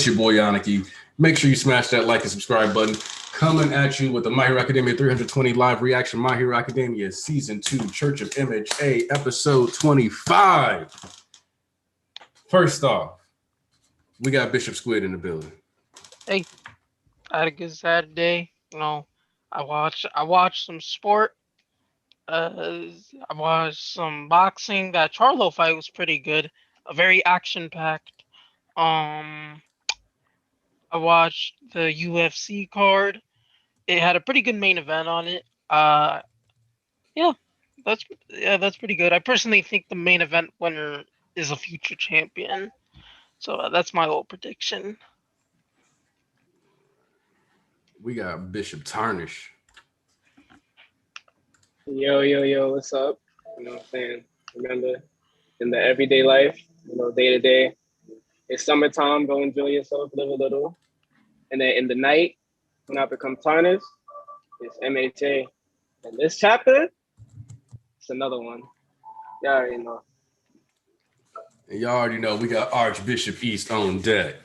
It's your boy Yaniki. Make sure you smash that like and subscribe button. Coming at you with the My Hero Academia 320 live reaction. My Hero Academia Season 2, Church of MHA, Episode 25. First off, we got Bishop Squid in the building. Hey, I had a good Saturday. I watched some sport. I watched some boxing. That Charlo fight was pretty good. Very action packed. Um, I watched the UFC card. It had a pretty good main event on it. Yeah, that's pretty good. I personally think the main event winner is a future champion. So that's my little prediction. We got Bishop Tarnish. Yo, what's up? You know what I'm saying? Remember, in the everyday life, day to day, it's summertime, go enjoy yourself, live a little. And then in the night, when I become tarnished, it's MHA. And this chapter, it's another one. Y'all already know. And y'all already know we got Archbishop East on deck.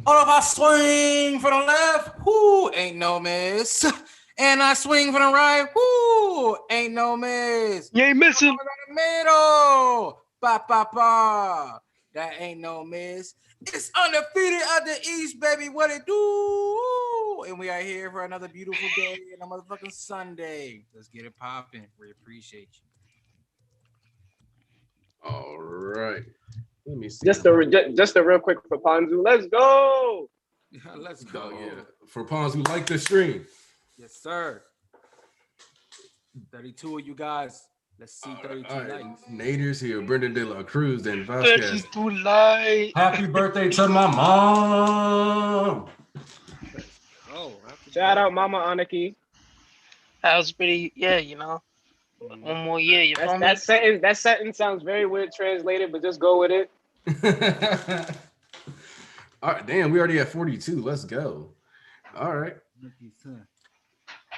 Oh, if I swing from the left, whoo, ain't no miss. And I swing from the right, whoo, ain't no miss. You ain't missing. In the middle, ba. That ain't no miss. It's undefeated at the East, baby. What it do? And we are here for another beautiful day and a motherfucking Sunday. Let's get it popping. We appreciate you. All right. Let me see. Just a real quick for Panzu. Let's go. Let's go. Yeah. For pawns who like the stream. Yes, sir. 32 of you guys. Let's see 32 likes. Nader's here. Brendan De La Cruz. Then Vasquez. 32 light. Happy birthday to my mom. Oh, Shout out Mama Aniki. That was pretty, one more year. You feel me? That sentence sounds very weird translated, but just go with it. All right, damn, we already at 42. Let's go. All right.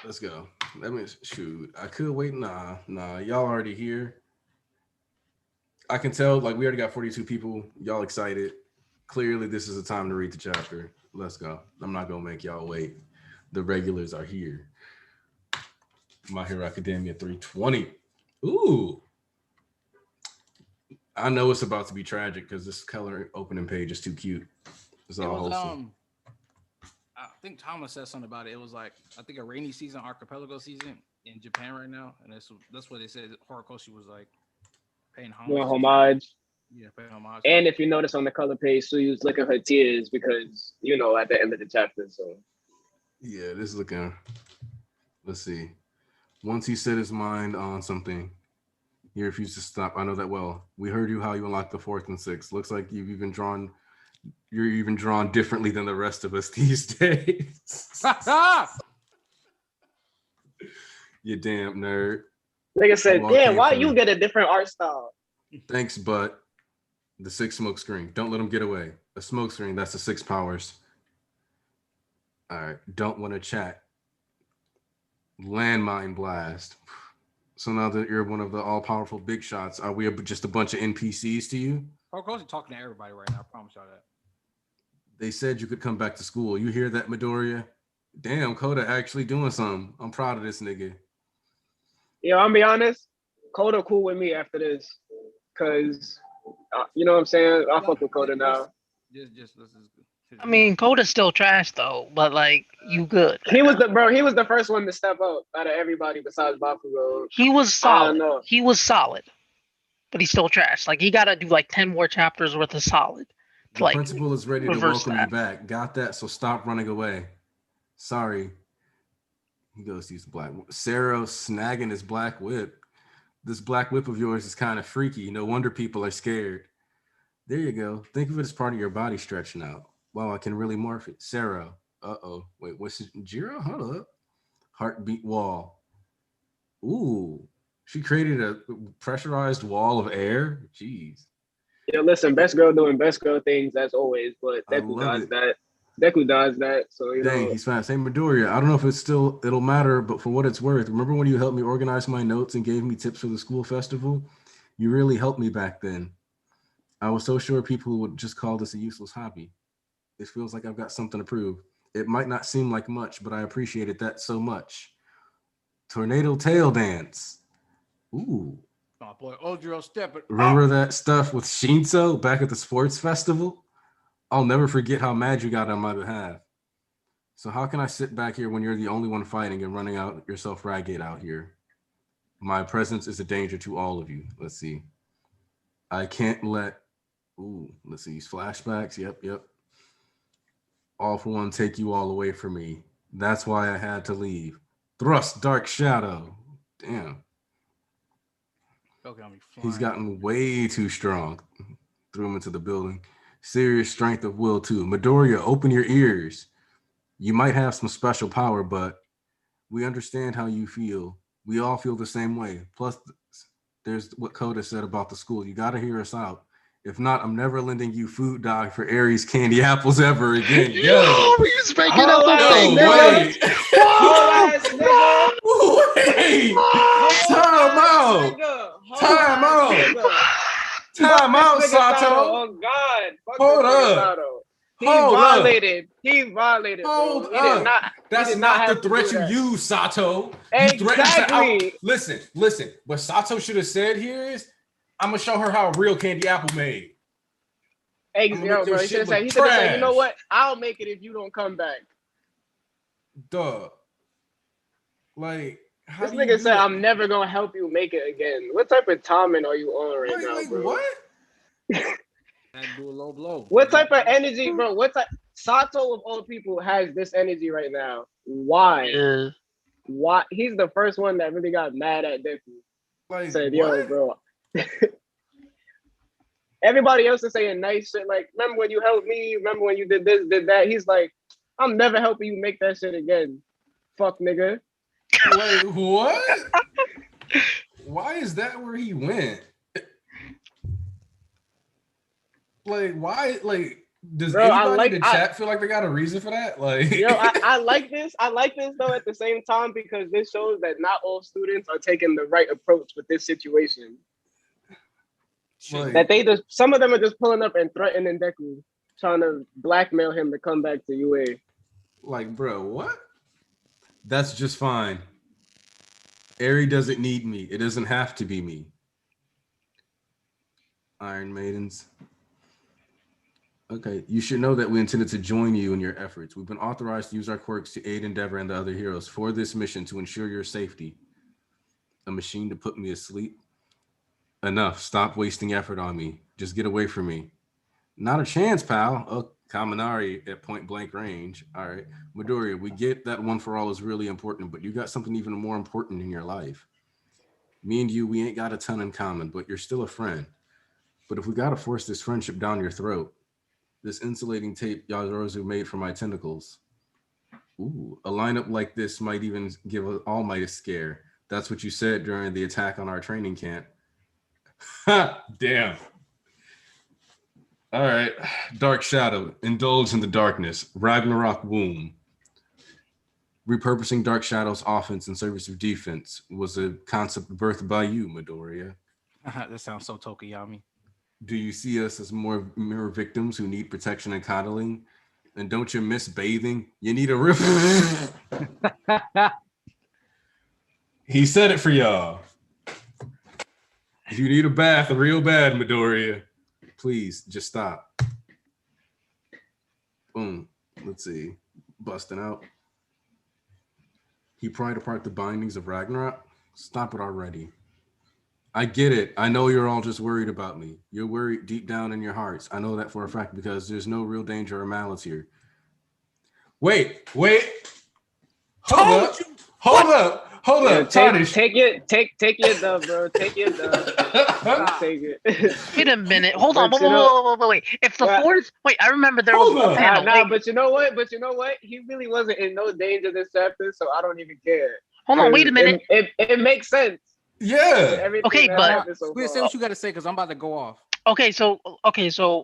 Let's go. Let me shoot. I could wait. Nah. Y'all already here. I can tell, like, we already got 42 people. Y'all excited. Clearly, this is the time to read the chapter. Let's go. I'm not gonna make y'all wait. The regulars are here. My Hero Academia 320. Ooh. I know it's about to be tragic because this color opening page is too cute. It's all wholesome. I think Thomas said something about it. It was like, I think a rainy season, archipelago season in Japan right now. And that's what they said. Horikoshi was like paying homage. Yeah, paying homage. And if you notice on the color page, Suyu's licking her tears because, at the end of the chapter. So yeah, this is looking, let's see. Once he set his mind on something, he refused to stop. I know that well. We heard you how you unlocked the 4th and 6th. Looks like you're even drawn differently than the rest of us these days. You damn nerd. Like I said, damn, why you get a different art style? Thanks, but the 6 smoke screen. Don't let them get away. A smoke screen, that's the 6 powers. All right, don't want to chat. Landmine blast. So now that you're one of the all-powerful big shots, are we just a bunch of NPCs to you? Horikoshi talking to everybody right now. I promise y'all that. They said you could come back to school. You hear that, Midoriya? Damn, Koda actually doing something. I'm proud of this nigga. Yeah, I'll be honest. Koda cool with me after this, cause you know what I'm saying. I fuck with Koda now. I mean, Coda's still trash though, but like you good. He was the first one to step up out of everybody besides Bakugo. He was solid. He was solid, but he's still trash. Like he gotta do like 10 more chapters worth of solid. The principal is ready to welcome you back. Got that? So stop running away. Sorry. He goes to use the black. Sarah snagging his black whip. This black whip of yours is kind of freaky. No wonder people are scared. There you go. Think of it as part of your body stretching out. Wow, I can really morph it. Sarah. Uh-oh. Wait, what's it? Jiro? Hold up. Heartbeat wall. Ooh. She created a pressurized wall of air. Jeez. Yeah, listen, best girl doing best girl things as always, but Deku does that. Deku does that, so Dang, he's fast. Hey, Midoriya, I don't know if it'll matter, but for what it's worth, remember when you helped me organize my notes and gave me tips for the school festival? You really helped me back then. I was so sure people would just call this a useless hobby. It feels like I've got something to prove. It might not seem like much, but I appreciated that so much. Tornado tail dance. Ooh. My boy Odrio stepping. Remember that stuff with Shinzo back at the sports festival? I'll never forget how mad you got on my behalf. So how can I sit back here when you're the only one fighting and running out yourself ragged out here? My presence is a danger to all of you. Let's see. I can't let, let's see, flashbacks. Yep. All for one, take you all away from me. That's why I had to leave. Thrust, dark shadow. Damn. He's gotten way too strong. Threw him into the building. Serious strength of will, too. Midoriya, open your ears. You might have some special power, but we understand how you feel. We all feel the same way. Plus, there's what Coda said about the school. You got to hear us out. If not, I'm never lending you food, dog, for Aries candy apples ever again. Yo, he's making up the thing. Wait. Wait. Time out. Time out, Sato. Oh, God. Hold up. He violated. Hold up. That's not the threat you use, Sato. Exactly. Listen. What Sato should have said here is, I'm going to show her how a real candy apple made. Hey, yo, bro. He should have said, you know what? I'll make it if you don't come back. Duh. Like, this nigga said, I'm never going to help you make it again. What type of timing are you on right now, bro? What? Do a low blow. What type of energy, bro? Sato of all people has this energy right now? Why? Why? He's the first one that really got mad at Deku. Like, said, yo, bro. Everybody else is saying nice shit. Like, remember when you helped me? Remember when you did this, did that? He's like, I'm never helping you make that shit again. Fuck, nigga. Wait, what? Why is that where he went? Like, why? Like, does anybody in the chat feel like they got a reason for that? Like, yo, I like this. I like this though. At the same time, because this shows that not all students are taking the right approach with this situation. like, That some of them are just pulling up and threatening Deku, trying to blackmail him to come back to UA. Like, bro, what? That's just fine. Eri doesn't need me. It doesn't have to be me. Iron Maidens. Okay, you should know that we intended to join you in your efforts. We've been authorized to use our quirks to aid Endeavor and the other heroes for this mission to ensure your safety. A machine to put me asleep? Enough. Stop wasting effort on me. Just get away from me. Not a chance, pal. Oh, Kaminari at point blank range. All right. Midoriya, we get that one for all is really important, but you got something even more important in your life. Me and you, we ain't got a ton in common, but you're still a friend. But if we got to force this friendship down your throat, this insulating tape Yadorozu made for my tentacles. Ooh, a lineup like this might even give All Might a scare. That's what you said during the attack on our training camp. Ha! Damn. All right. Dark Shadow. Indulge in the darkness. Ragnarok Womb. Repurposing Dark Shadow's offense in service of defense was a concept birthed by you, Midoriya. That sounds so Tokiyami. Do you see us as more mirror victims who need protection and coddling? And don't you miss bathing? You need a rip. He said it for y'all. You need a bath real bad, Midoriya. Please, just stop. Boom. Let's see. Busting out. He pried apart the bindings of Ragnarok. Stop it already. I get it. I know you're all just worried about me. You're worried deep down in your hearts. I know that for a fact because there's no real danger or malice here. Wait. Hold up. Take your dub, bro. Take your dub. Take it. Wait a minute. Hold on. Wait. If the fourth, I remember there was one panel. But you know what? He really wasn't in no danger this chapter, so I don't even care. Hold on. Wait a minute. It makes sense. Yeah. Okay, but say what you got to say because I'm about to go off. Okay, so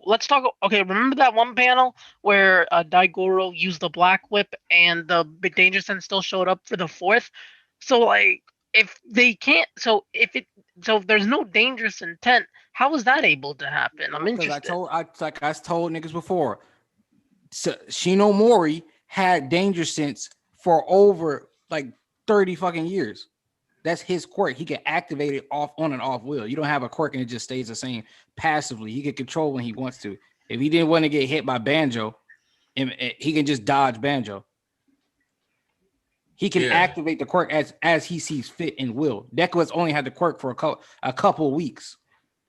let's talk. Okay, remember that one panel where Daigoro used the black whip and the big danger sense still showed up for the fourth. So like, if they can't, so if there's no dangerous intent, how was that able to happen? I'm interested. I told niggas before. Shinomori had danger sense for over like 30 fucking years. That's his quirk. He can activate it off on and off will. You don't have a quirk and it just stays the same passively. He can control when he wants to. If he didn't want to get hit by Banjo, he can just dodge Banjo. He can activate the quirk as he sees fit and will. Deku has only had the quirk for a couple of weeks.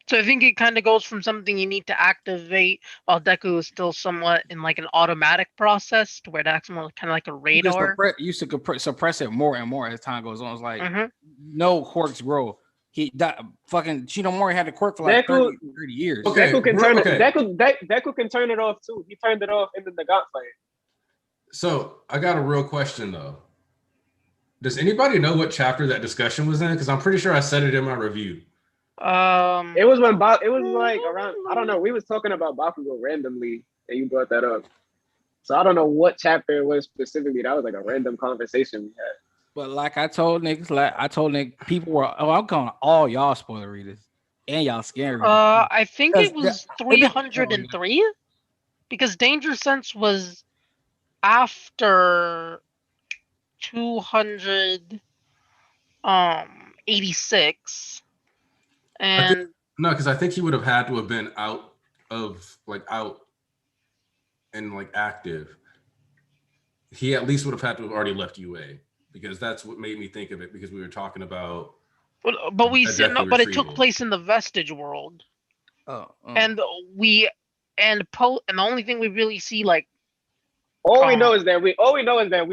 So I think it kind of goes from something you need to activate while Deku is still somewhat in like an automatic process to where that's more kind of like a radar. You used to suppress it more and more as time goes on. It's like no quirks grow. Fucking Shinomori had the quirk for like 30 years. Okay, Deku can turn it off too. He turned it off in the Nagant fight. So I got a real question though. Does anybody know what chapter that discussion was in? Because I'm pretty sure I said it in my review. It was when it was like around, I don't know, we was talking about Bakugo randomly and you brought that up. So I don't know what chapter it was specifically. That was like a random conversation we had. But like I told niggas, people were I'm calling all y'all spoiler readers and y'all scary readers. I think it was 303 because Danger Sense was after 286. And no, because I think he would have had to have been out and like active. He at least would have had to have already left UA because that's what made me think of it because we were talking about. But we said no, but it took place in the Vestige world. And the only thing we really see like all we know is that we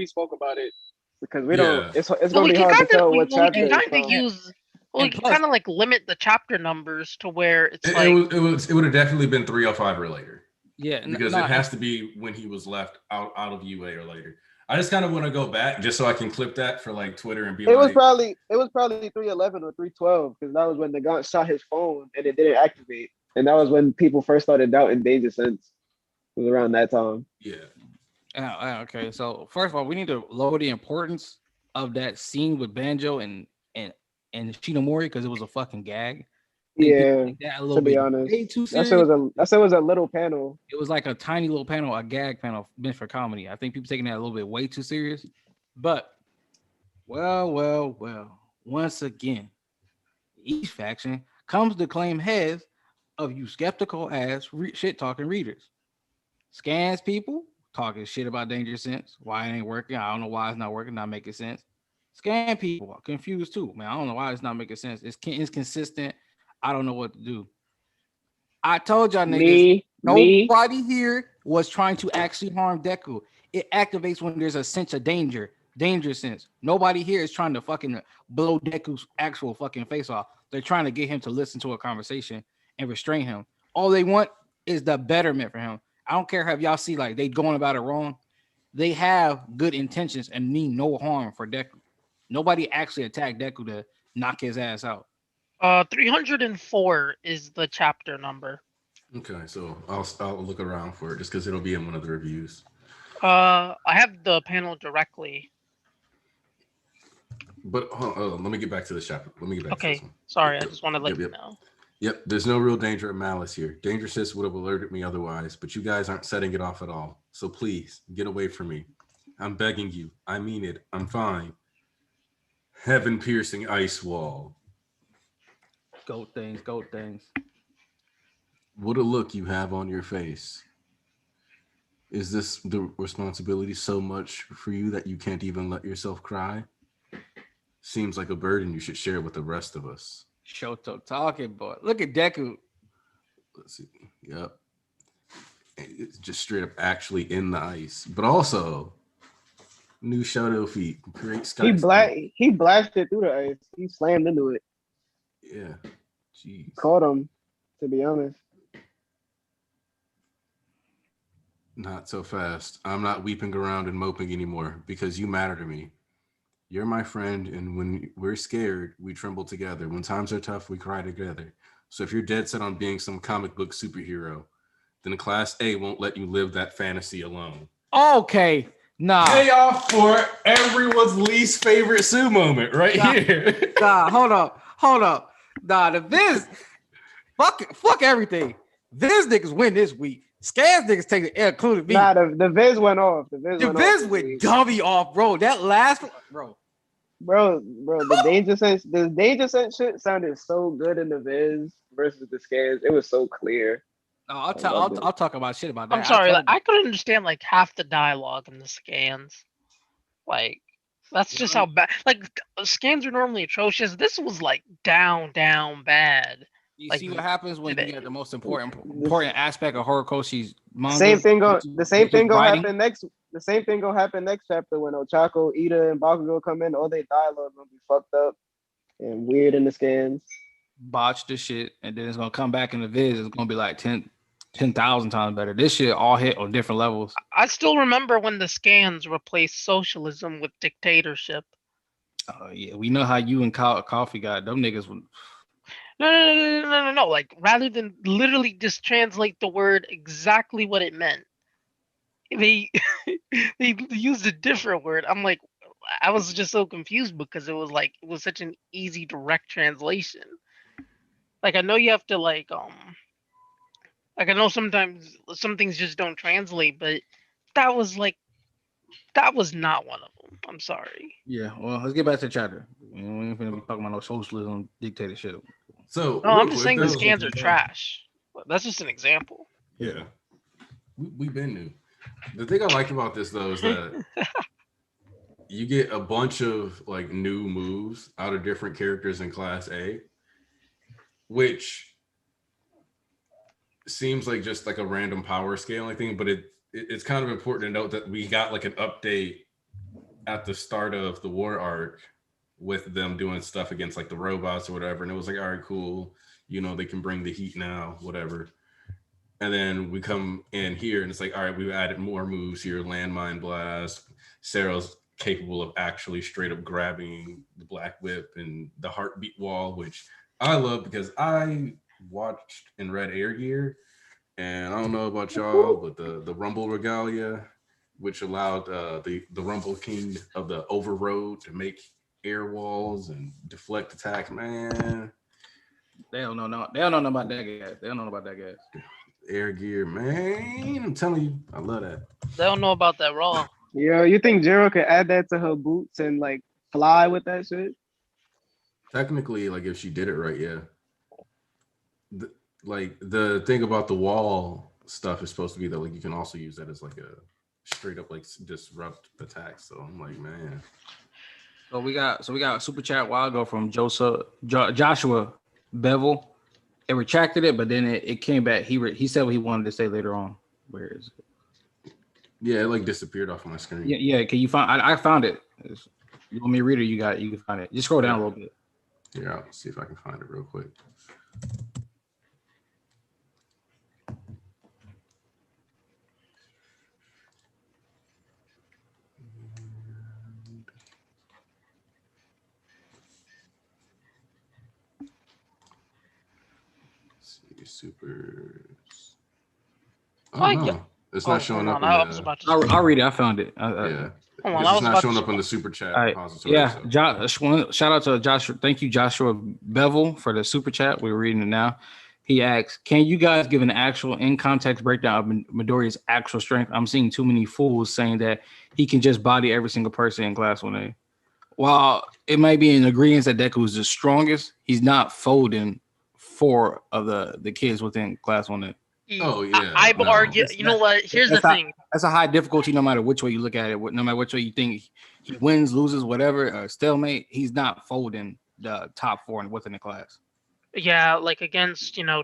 spoke about it because we don't. It's gonna be hard to tell what chapter. You can kind of like limit the chapter numbers to where it's it would have definitely been 305 or later. Yeah, because it has to be when he was left out of UA or later. I just kind of want to go back just so I can clip that for like Twitter and be it was probably 311 or 312 because that was when Nagant shot his phone and it didn't activate, and that was when people first started doubting Danger Sense. It was around that time. Yeah. Okay, so first of all, we need to lower the importance of that scene with Banjo and Shinomori because it was a fucking gag. Yeah, to be honest, that was a little panel. It was like a tiny little panel, a gag panel meant for comedy. I think people taking that a little bit way too serious. But, well, once again, each faction comes to claim heads of you skeptical ass shit talking readers. Scans people talking shit about Danger Sense. Why it ain't working? I don't know why it's not working. Not making sense. Scan people confused too, man. I don't know why it's not making sense. It's inconsistent. I don't know what to do. I told y'all niggas, nobody here was trying to actually harm Deku. It activates when there's a sense of danger sense. Nobody here is trying to fucking blow Deku's actual fucking face off. They're trying to get him to listen to a conversation and restrain him. All they want is the betterment for him. I don't care if y'all see like they going about it wrong. They have good intentions and mean no harm for Deku. Nobody actually attacked Deku to knock his ass out. 304 is the chapter number. Okay, so I'll look around for it just because it'll be in one of the reviews. I have the panel directly. But let me get back to the chapter. Let me get back to this one. Sorry, I just want to let you know. Yep, there's no real danger of malice here. Danger Sense would have alerted me otherwise, but you guys aren't setting it off at all. So please, get away from me. I'm begging you. I mean it. I'm fine. Heaven-piercing ice wall. Goat things. What a look you have on your face. Is this the responsibility so much for you that you can't even let yourself cry? Seems like a burden you should share with the rest of us. Shoto talking, boy. Look at Deku. Let's see. Yep. It's just straight up actually in the ice. But also, new Shoto feet. Great sky. He blasted through the ice. He slammed into it. Yeah. Jeez. Caught him, to be honest. Not so fast. I'm not weeping around and moping anymore because you matter to me. You're my friend, and when we're scared, we tremble together. When times are tough, we cry together. So if you're dead set on being some comic book superhero, then Class A won't let you live that fantasy alone. Okay, nah. Pay off for everyone's least favorite Sue moment right here. Nah, hold up. Nah, the Viz, fuck everything. Viz niggas win this week. Scans niggas take the L, including me. Nah, the Viz went off. The Viz went dummy off, bro. That last one, bro. Bro, the danger sense shit sounded so good in the Viz versus the Scans. It was so clear. I'll talk about shit about that. I'm sorry, I couldn't understand like half the dialogue in the Scans. Like, that's just how bad. Like, Scans are normally atrocious. This was like down bad. You like, see what happens when you get the most important aspect of Horikoshi's manga. The same thing gonna happen next. The same thing gonna happen next chapter when Ochako, Ida, and Bakugo come in. All their dialogue gonna be fucked up and weird in the Scans. Botch the shit, and then it's gonna come back in the Viz. It's gonna be like 10,000 times better. This shit all hit on different levels. I still remember when the Scans replaced socialism with dictatorship. Yeah, we know how you and Coffee got them niggas. No. Like, rather than literally just translate the word exactly what it meant, they used a different word. I'm like, I was just so confused because it was such an easy direct translation. Like, I know you have to like I know sometimes some things just don't translate, but that was not one of them. I'm sorry. Yeah, well, let's get back to the chapter. We ain't finna be talking about no socialism, dictatorship. So no, I'm just saying the Scans are trash. That's just an example. Yeah, we've been new. The thing I like about this though is that you get a bunch of like new moves out of different characters in Class A, which seems like just like a random power scaling thing, but it's kind of important to note that we got like an update at the start of the war arc with them doing stuff against like the robots or whatever, and it was like, all right, cool, they can bring the heat now, whatever. And then we come in here and it's like, all right, we've added more moves here, landmine blast. Sarah's capable of actually straight up grabbing the black whip and the heartbeat wall, which I love because I watched and read Air Gear, and I don't know about y'all, but the Rumble Regalia, which allowed the Rumble King of the Overroad to make air walls and deflect attacks, man. They don't know nothing about that gas. They don't know about that gas. Air Gear, man. I'm telling you, I love that. They don't know about that raw. Yo, you think Jiro could add that to her boots and like fly with that shit? Technically, like if she did it right, yeah. The thing about the wall stuff is supposed to be that like you can also use that as like a straight up like disrupt attack. So I'm like, man. So we got a super chat a while ago from Joshua Bevel. It retracted it, but then it came back. He said what he wanted to say later on. Where is it? Yeah, it like disappeared off my screen. Yeah. Can you find? I found it. You want me to read it? You can find it. Just scroll down a little bit. Yeah, I'll see if I can find it real quick. Supers. Oh, no. It's not showing up. I'll read it. I found it. Yeah. It's not showing up on the super chat. Right. Yeah. Shout out to Joshua. Thank you, Joshua Bevel, for the super chat. We're reading it now. He asks, can you guys give an actual in-context breakdown of Midoriya's actual strength? I'm seeing too many fools saying that he can just body every single person in Class 1A. While it might be in agreement that Deku is the strongest, he's not folding 4 of the kids within Class 1A. Oh, yeah. I argue. You know what? Here's the thing. That's a high difficulty no matter which way you look at it. No matter which way you think he wins, loses, whatever, stalemate, he's not folding the top 4 within the class. Yeah, like against, you talking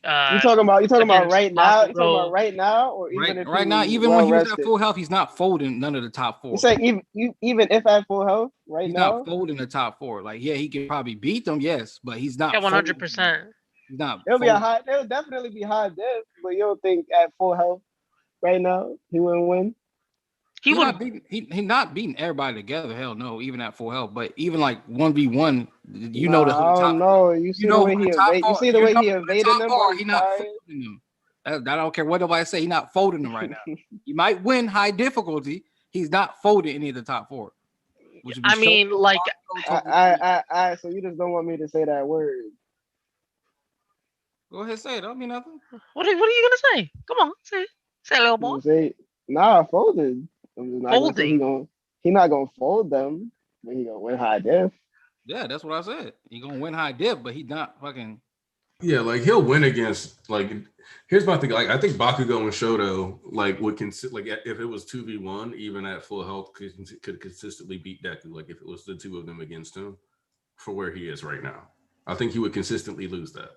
about right now? You talking about right now, or even right now? Even when he was at full health, he's not folding none of the top 4. You say even if at full health, he's not folding the top 4. Like, yeah, he could probably beat them, yes, but he's not. Yeah, 100%. He's not. There'll definitely be high depth, but you don't think at full health right now he wouldn't win? He's not beating everybody together. Hell no, even at full health. But even like 1v1, the I don't know. You see the way he evaded them. He's not folding them. I don't care what nobody say. He's not folding them right now. He might win high difficulty. He's not folding any of the top 4. I mean, like, so you just don't want me to say that word. Go ahead, say it. Don't mean nothing. What are you gonna say? Come on, say it. Say it, little I'm boy. gonna say, nah, folded. I'm just not gonna say Folding. he not gonna fold them, but he gonna win high diff. Yeah, that's what I said. He gonna win high dip, but he not fucking. Yeah, like he'll win against like. Here's my thing. Like I think Bakugo and Shoto like would consider like if it was 2v1, even at full health, could consistently beat Deku. Like if it was the two of them against him, for where he is right now, I think he would consistently lose that.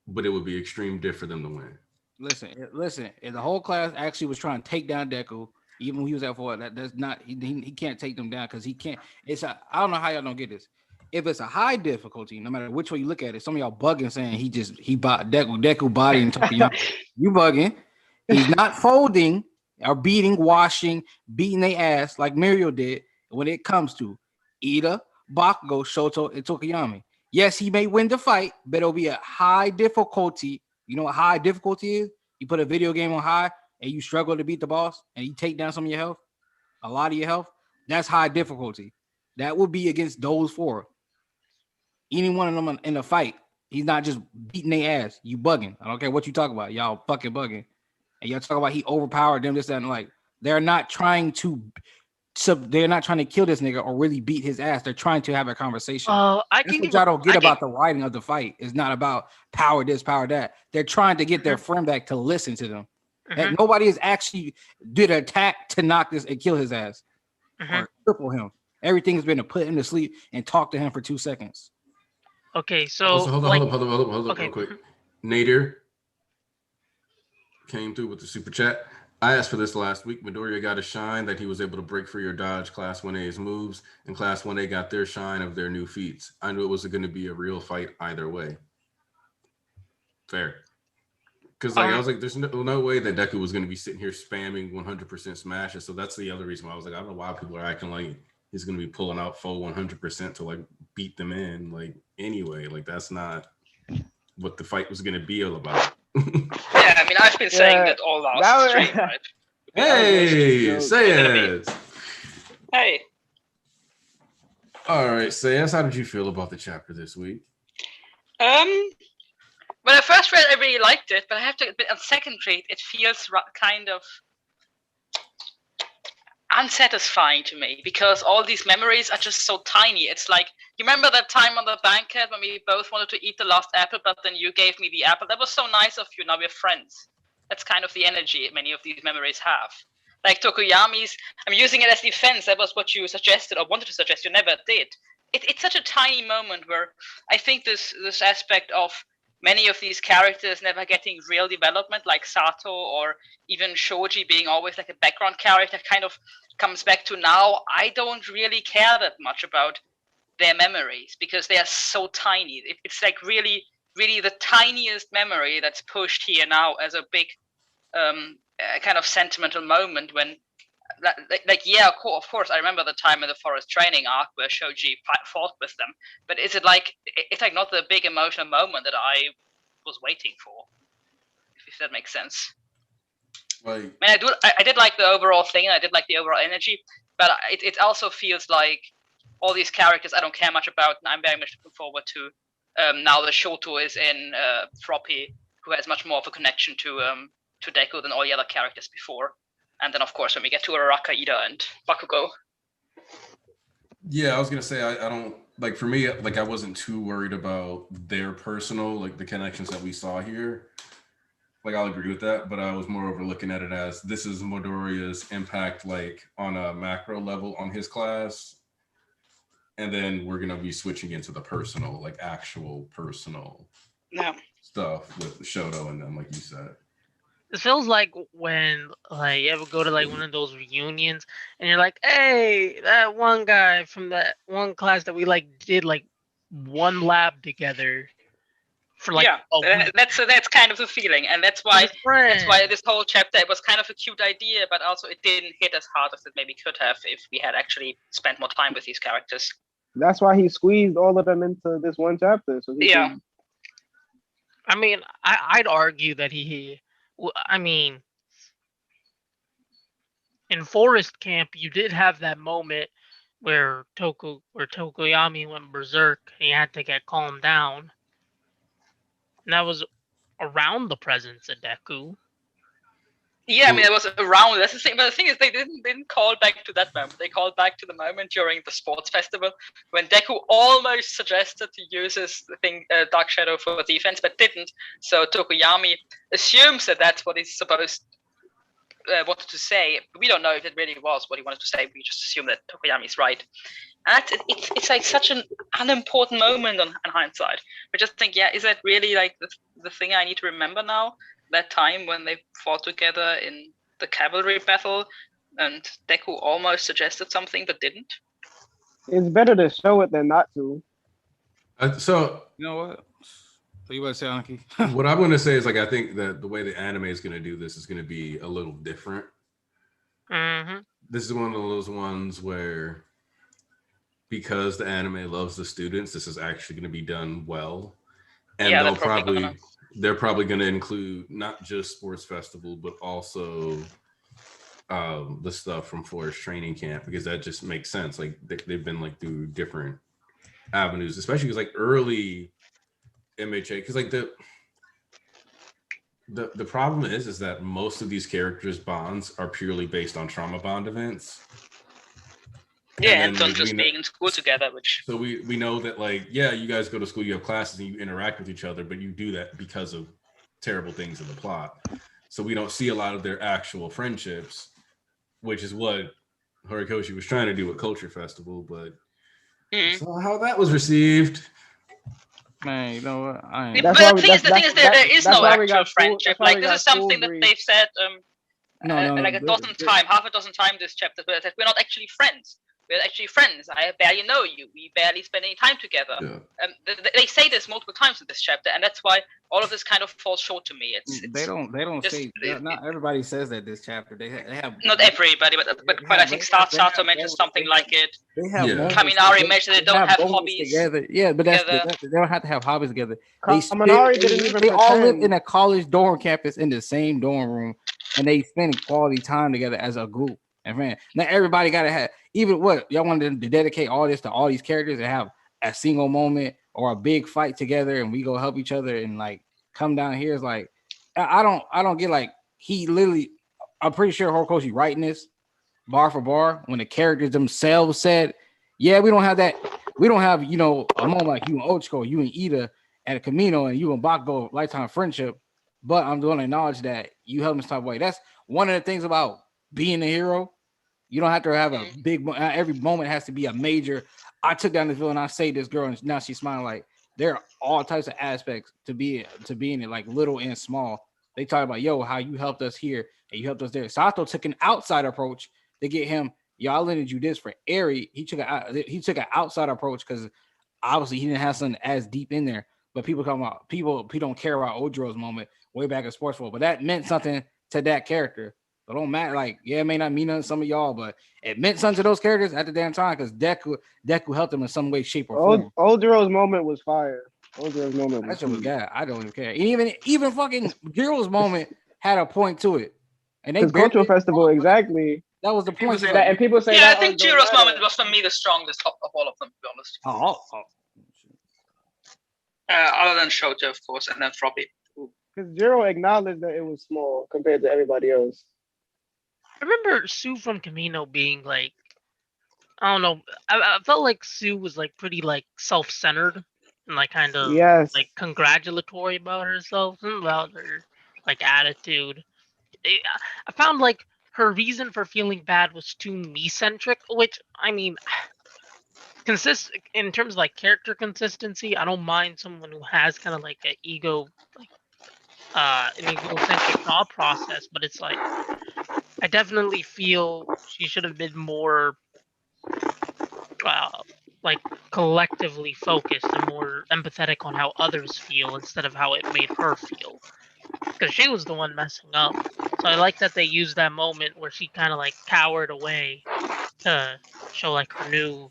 But it would be extreme diff for them to win. Listen. And the whole class actually was trying to take down Deku, even when he was at 4. That's not he can't take them down because he can't. I don't know how y'all don't get this. If it's a high difficulty, no matter which way you look at it, some of y'all bugging saying he bought Deku body and Tokyo. You bugging. He's not folding or beating their ass like Mirio did when it comes to Ida, Bakugo, Shoto, and Tokuyami. Yes, he may win the fight, but it'll be a high difficulty. You know what high difficulty is? You put a video game on high and you struggle to beat the boss and you take down some of your health, a lot of your health. That's high difficulty. That would be against those 4. Any one of them in a fight, he's not just beating their ass. You bugging. I don't care what you talk about. Y'all fucking bugging. And y'all talk about he overpowered them, this, that, and like. They're not trying to kill this nigga or really beat his ass. They're trying to have a conversation. I That's can what give. y'all don't get about the writing of the fight. It's not about power this, power that. They're trying to get their friend back to listen to them. And nobody has actually did an attack to knock this and kill his ass or cripple him. Everything has been to put him to sleep and talk to him for 2 seconds. Okay, so also, hold on, okay. real quick. Nader came through with the super chat. I asked for this last week. Midoriya got a shine that he was able to break free or dodge Class 1A's moves, and Class 1A got their shine of their new feats. I knew it was going to be a real fight either way. Fair. Because I was like, there's no way that Deku was going to be sitting here spamming 100% smashes. So that's the other reason why I was like, I don't know why people are acting like he's going to be pulling out full 100% to like beat them in. Like anyway, like that's not what the fight was going to be all about. Yeah, I mean, I've been saying that all last stream, right? Hey, Sayas. Hey. All right, Sayas, how did you feel about the chapter this week? When I first read, I really liked it, but I have to admit, on second read, it feels kind of unsatisfying to me because all these memories are just so tiny. It's like, you remember that time on the banquet when we both wanted to eat the last apple, but then you gave me the apple? That was so nice of you. Now we're friends. That's kind of the energy many of these memories have. Like Tokuyami's, I'm using it as defense. That was what you suggested or wanted to suggest. You never did. It's such a tiny moment where I think this aspect of many of these characters never getting real development, like Sato or even Shoji being always like a background character, kind of comes back to now. I don't really care that much about their memories because they are so tiny. It's like really, really the tiniest memory that's pushed here now as a big kind of sentimental moment when, like yeah, of course, I remember the time in the forest training arc where Shoji fought with them, but it's like not the big emotional moment that I was waiting for, if that makes sense. Like, I mean, I did like the overall thing, I did like the overall energy, but it also feels like all these characters I don't care much about, and I'm very much looking forward to now that Shoto is in Floppy, who has much more of a connection to Deku than all the other characters before. And then, of course, when we get to Araka, Ida, and Bakugo. Yeah, I was gonna say I don't like, for me, like I wasn't too worried about their personal, like the connections that we saw here. Like I'll agree with that, but I was more over looking at it as this is Midoriya's impact, like on a macro level on his class, and then we're gonna be switching into the personal, like actual personal stuff with Shoto and them, like you said. It feels like when like you ever go to like one of those reunions and you're like, hey, that one guy from that one class that we like did like one lab together for like a week. That's kind of the feeling, and that's why this whole chapter, it was kind of a cute idea, but also it didn't hit as hard as it maybe could have if we had actually spent more time with these characters. That's why he squeezed all of them into this one chapter. So I mean, I'd argue that I mean, in Forest Camp, you did have that moment where Tokoyami went berserk and he had to get calmed down. And that was around the presence of Deku. Yeah, I mean, it was around. That's the thing. But the thing is, they didn't call back to that moment. They called back to the moment during the sports festival when Deku almost suggested to use his thing, Dark Shadow, for defense, but didn't. So Tokoyami assumes that that's what he's supposed wanted to say. We don't know if it really was what he wanted to say. We just assume that Tokoyami's right. And it's like such an unimportant moment in hindsight. We just think, yeah, is that really like the thing I need to remember now? That time when they fought together in the cavalry battle, and Deku almost suggested something but didn't. It's better to show it than not to. So you know what? So you want to say, Anki? What I'm going to say is, like, I think that the way the anime is going to do this is going to be a little different. Mm-hmm. This is one of those ones where, because the anime loves the students, this is actually going to be done well, and Yeah, they're probably going to include not just sports festival, but also the stuff from Forest Training Camp, because that just makes sense. Like they've been like through different avenues, especially because like early MHA, because like the problem is that most of these characters' bonds are purely based on trauma bond events. Yeah, and don't just being in school together, which... So we know that, like, yeah, you guys go to school, you have classes, and you interact with each other, but you do that because of terrible things in the plot. So we don't see a lot of their actual friendships, which is what Horikoshi was trying to do with Culture Festival, but saw how that was received. Man, you know what? But the thing is, there is no actual friendship. Like, this is something that they've said like a dozen times, half a dozen times this chapter, that we're not actually friends. We're actually friends. I barely know you. We barely spend any time together. Yeah. They say this multiple times in this chapter, and that's why all of this kind of falls short to me. They don't just, say. Not everybody says that this chapter. They have not everybody, but I think Sato mentions something like it. They have Kaminari mentioned they don't have hobbies together. Yeah, but they don't have to have hobbies together. They all live in a college dorm campus in the same dorm room, and they spend quality time together as a group. And man, not everybody gotta have, even what y'all wanted to dedicate all this to all these characters and have a single moment or a big fight together, and we go help each other and like come down here. Is like, I don't get, like, he literally, I'm pretty sure Horikoshi writing this bar for bar when the characters themselves said, yeah, we don't have that. We don't have, a moment like you and Ochiko, you and Ida at a Camino, and you and Bakugo, lifetime friendship. But I'm going to acknowledge that you help me type of way. That's one of the things about being a hero. You don't have to have a big, every moment has to be a major, I took down this villain, I saved this girl, and now she's smiling. Like, there are all types of aspects to being it, like little and small. They talk about, yo, how you helped us here and you helped us there. Sato took an outside approach to get him. Y'all lended you this for Eri. He took an outside approach because obviously he didn't have something as deep in there. But people don't care about Ojiro's moment way back in Sports World, but that meant something to that character. So don't matter. Like, yeah, it may not mean nothing to some of y'all, but it meant something to those characters at the damn time because Deku helped them in some way, shape, or form. Ojiro's moment was fire. Ojiro's moment was God. I don't even care. Even fucking Jiro's moment had a point to it. And they Cultural Festival, exactly. That was the point. And people say, yeah, I think Jiro's moment was for me the strongest of all of them, to be honest. Other than Shoujo, of course, and then Floppy. Because Jiro acknowledged that it was small compared to everybody else. I remember Sue from Camino being like, I don't know. I felt like Sue was like pretty like self-centered and like kind of like congratulatory about herself and about her like attitude. I found like her reason for feeling bad was too me-centric, which I mean, in terms of like character consistency, I don't mind someone who has kind of like an ego, like an egocentric thought process, but it's like I definitely feel she should have been more like collectively focused and more empathetic on how others feel instead of how it made her feel, because she was the one messing up. So I like that they used that moment where she kind of like cowered away to show like her new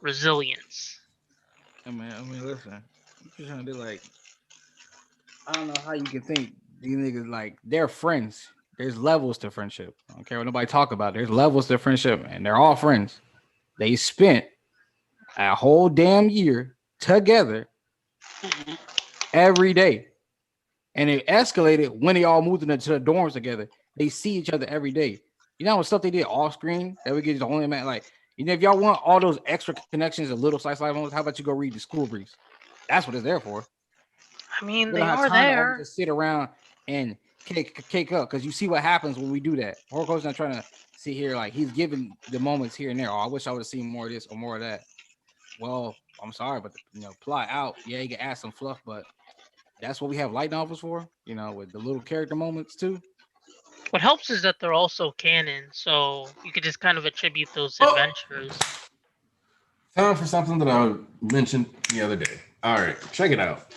resilience. I mean, listen, I'm just trying to do like, I don't know how you can think these niggas like they're friends. There's levels to friendship. I don't care what nobody talk about. There's levels to friendship, and they're all friends. They spent a whole damn year together every day. and it escalated when they all moved into the dorms together. They see each other every day. You know what stuff they did off screen that we get the only man like. You know, if y'all want all those extra connections and little slice life moments, how about you go read the school briefs? That's what it's there for. I mean, We they don't have are time to all there. just sit around and cake up because you see what happens when we do that. Horiko's not trying to sit here like he's giving the moments here and there. Oh, I wish I would have seen more of this or more of that. Well, I'm sorry, but plot out. Yeah, you can add some fluff, but that's what we have light novels for. You know, with the little character moments too. What helps is that they're also canon, so you could just kind of attribute those Oh. adventures. Time for something that I mentioned the other day. All right, check it out.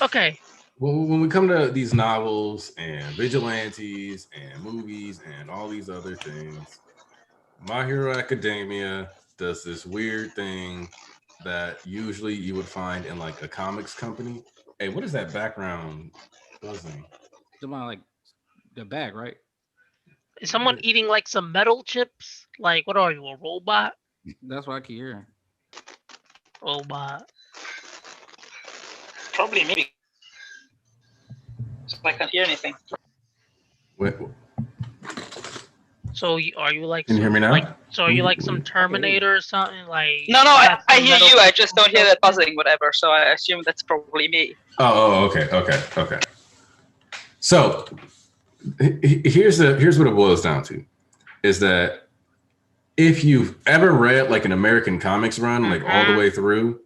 Okay. Well, when we come to these novels and vigilantes and movies and all these other things, My Hero Academia does this weird thing that usually you would find in like a comics company. Hey, what is that background buzzing? Something like the bag, right? Is someone eating like some metal chips? Like, what are you, a robot? That's what I keep hearing. Robot. Probably me. So I can't hear anything. Wait, So are you like? Can you hear me now? Like, so are you like some Terminator or something? Like No, I hear metal you. I chips just and don't hear stuff? that buzzing, whatever. So I assume that's probably me. Oh, okay. So here's what it boils down to: is that if you've ever read like an American comics run, like all the way through,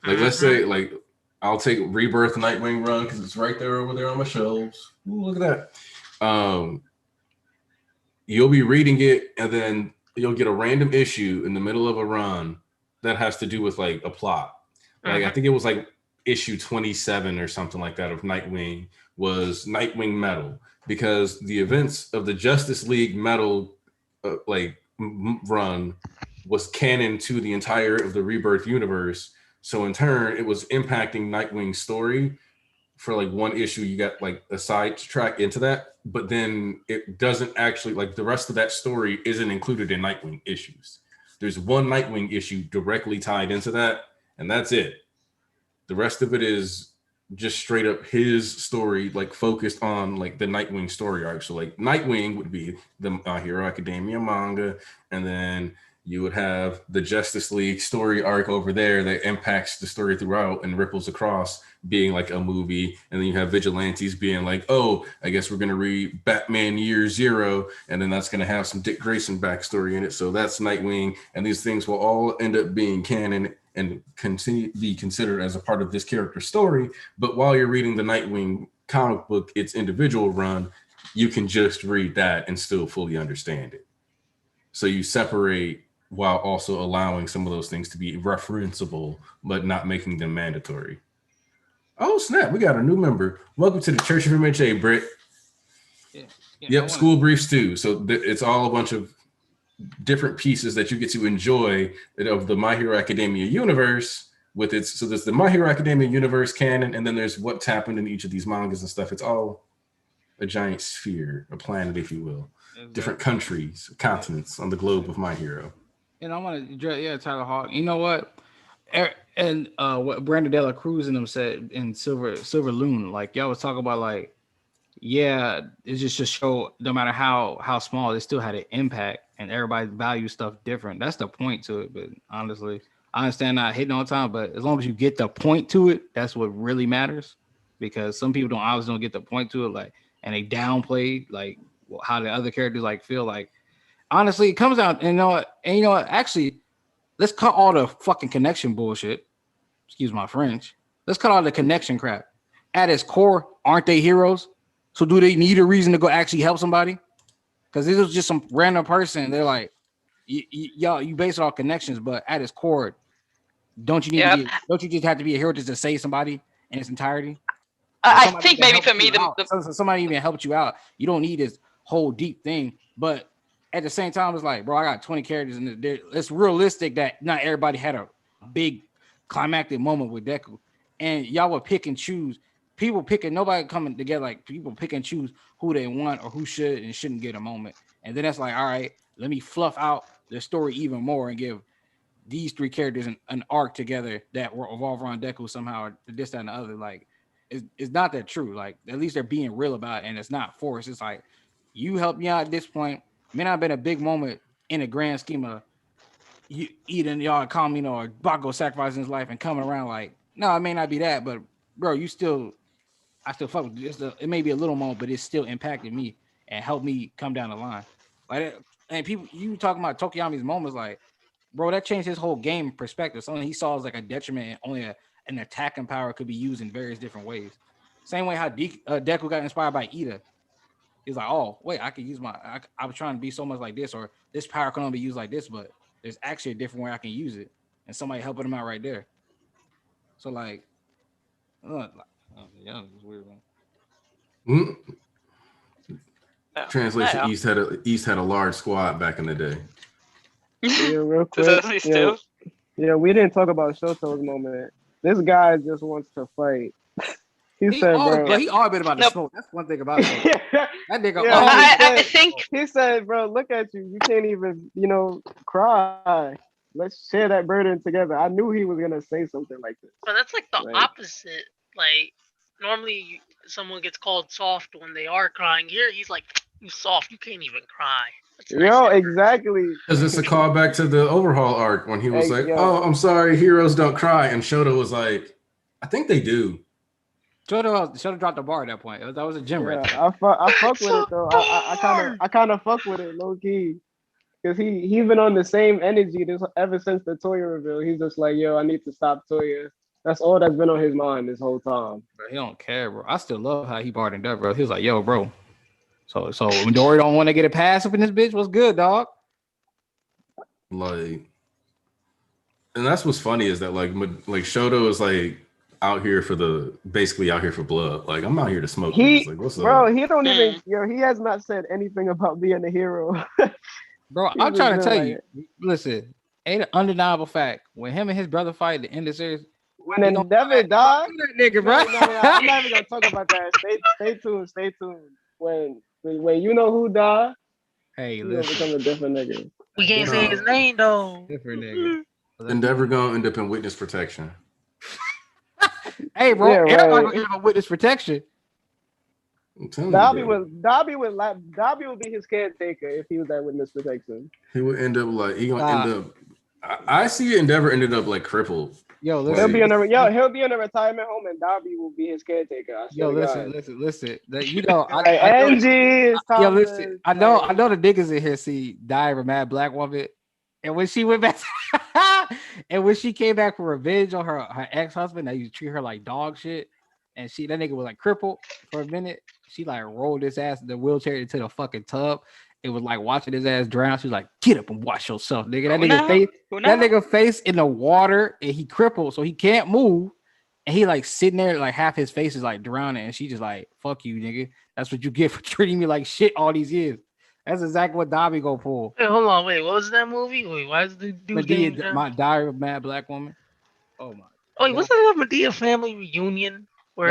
like let's say like I'll take Rebirth Nightwing run because it's right there over there on my shelves. Ooh, look at that. You'll be reading it and then you'll get a random issue in the middle of a run that has to do with like a plot. Like I think it was like issue 27 or something like that of Nightwing was Nightwing Metal, because the events of the Justice League Metal run was canon to the entire of the Rebirth universe. So in turn, it was impacting Nightwing's story. For like one issue, you got like a side track into that, but then it doesn't actually, like the rest of that story isn't included in Nightwing issues. There's one Nightwing issue directly tied into that, and that's it. The rest of it is just straight up his story, like focused on like the Nightwing story arc. So like Nightwing would be the My Hero Academia manga, and then you would have the Justice League story arc over there that impacts the story throughout and ripples across, being like a movie. And then you have Vigilantes being like, oh, I guess we're going to read Batman Year Zero, and then that's going to have some Dick Grayson backstory in it. So that's Nightwing. And these things will all end up being canon and continue to be considered as a part of this character's story. But while you're reading the Nightwing comic book, its individual run, you can just read that and still fully understand it. So you separate while also allowing some of those things to be referenceable, but not making them mandatory. Oh, snap. We got a new member. Welcome to the Church of MHA, Britt. Yep, school briefs too. So it's all a bunch of different pieces that you get to enjoy of the My Hero Academia universe with its. So there's the My Hero Academia universe canon, and then there's what's happened in each of these mangas and stuff. It's all a giant sphere, a planet, if you will. Exactly. Different countries, continents on the globe of My Hero. And I want to address, Tyler Hawk. You know what? And what Brandon Dela Cruz and them said in Silver Loon, like y'all was talking about, like, yeah, it's just to show no matter how small, it still had an impact, and everybody values stuff different. That's the point to it. But honestly, I understand not hitting on time, but as long as you get the point to it, that's what really matters. Because some people don't get the point to it, like, and they downplay like how the other characters like feel like. Honestly, it comes out, and you know what? Actually, let's cut all the fucking connection bullshit. Excuse my French. Let's cut all the connection crap. At its core, aren't they heroes? So do they need a reason to go actually help somebody? Because this was just some random person. They're like, you base it on connections, but at its core, don't you just have to be a hero just to save somebody in its entirety? I think maybe for me, somebody even helped you out. You don't need this whole deep thing, but at the same time, it's like, bro, I got 20 characters, and it's realistic that not everybody had a big climactic moment with Deku, and y'all would pick and choose. People picking, nobody coming together, like people pick and choose who they want or who should and shouldn't get a moment, and then that's like, all right, let me fluff out the story even more and give these three characters an arc together that will revolve around Deku somehow, or this, that, and the other. Like, it's not that true. Like at least they're being real about it, and it's not forced. It's like you helped me out at this point. May not have been a big moment in the grand scheme of you eating y'all calm, or Baco sacrificing his life and coming around. Like, no, it may not be that, but bro, I still fuck with this. It may be a little moment, but it's still impacted me and helped me come down the line. Like, and people, you talking about Tokiyami's moments, like, bro, that changed his whole game perspective. Something he saw as like a detriment, and only an attacking power could be used in various different ways. Same way how Deku got inspired by Ida. He's like, oh, wait, I could use I was trying to be so much like this, or this power can only be used like this, but there's actually a different way I can use it. And somebody helping him out right there. So, like, yeah, it's weird, man. Translation: East had a large squad back in the day. Yeah, real quick. Yeah, we didn't talk about Shoto's moment. This guy just wants to fight. He said, bro, he all been about the smoke. That's one thing about it. That nigga. Yeah, I think he said, bro, look at you. You can't even, cry. Let's share that burden together. I knew he was gonna say something like this. But that's like the opposite. Like normally, someone gets called soft when they are crying. Here, he's like, "You soft. You can't even cry." Yo, exactly. Because it's a callback to the overhaul arc when he was like, "Oh, I'm sorry, heroes don't cry," and Shoto was like, "I think they do." Shoto dropped the bar at that point. That was a gym right there. I fuck with it though. I kind of fuck with it low key, because he's been on the same energy ever since the Toya reveal. He's just like, yo, I need to stop Toya. That's all that's been on his mind this whole time. Bro, he don't care, bro. I still love how he barred up, bro. He was like, yo, bro. So Midori don't want to get a pass up in this bitch. What's good, dog? Like, and that's what's funny is that like Shoto is like basically out here for blood. Like, I'm out here to smoke. He's like, what's bro, up? he don't even, he has not said anything about being a hero. Bro, I'm trying to tell you, listen, ain't an undeniable fact. When him and his brother fight at the end of the series, when Endeavor died, that nigga, bro. No, I'm not even gonna talk about that. Stay tuned. When you know who died, hey, listen, become a different nigga. We can't say his name though. Different nigga. Endeavor gonna end up in witness protection. Hey, bro, everybody gonna give him witness protection. Dobby would be his caretaker if he was at witness protection. He would end up like end up. I see Endeavor ended up like crippled. Yo, listen, he'll be in a retirement home, and Dobby will be his caretaker. Listen. You know, Angie. Listen. I know the niggas in here see Diver Mad Black Woman, and when she went back, and when she came back for revenge on her ex-husband, that used to treat her like dog shit, and that nigga was like crippled for a minute. She like rolled his ass in the wheelchair into the fucking tub. It was like watching his ass drown. She was like, "Get up and wash yourself, nigga." That nigga face in the water, and he crippled, so he can't move. And he like sitting there, like half his face is like drowning, and she just like, "Fuck you, nigga. That's what you get for treating me like shit all these years." That's exactly what Dobby go pull. Hey, hold on, wait, what was that movie? Wait, why is the dude My Diary of Mad Black Woman? Oh my. Oh, wait, wasn't that a Medea family reunion? Where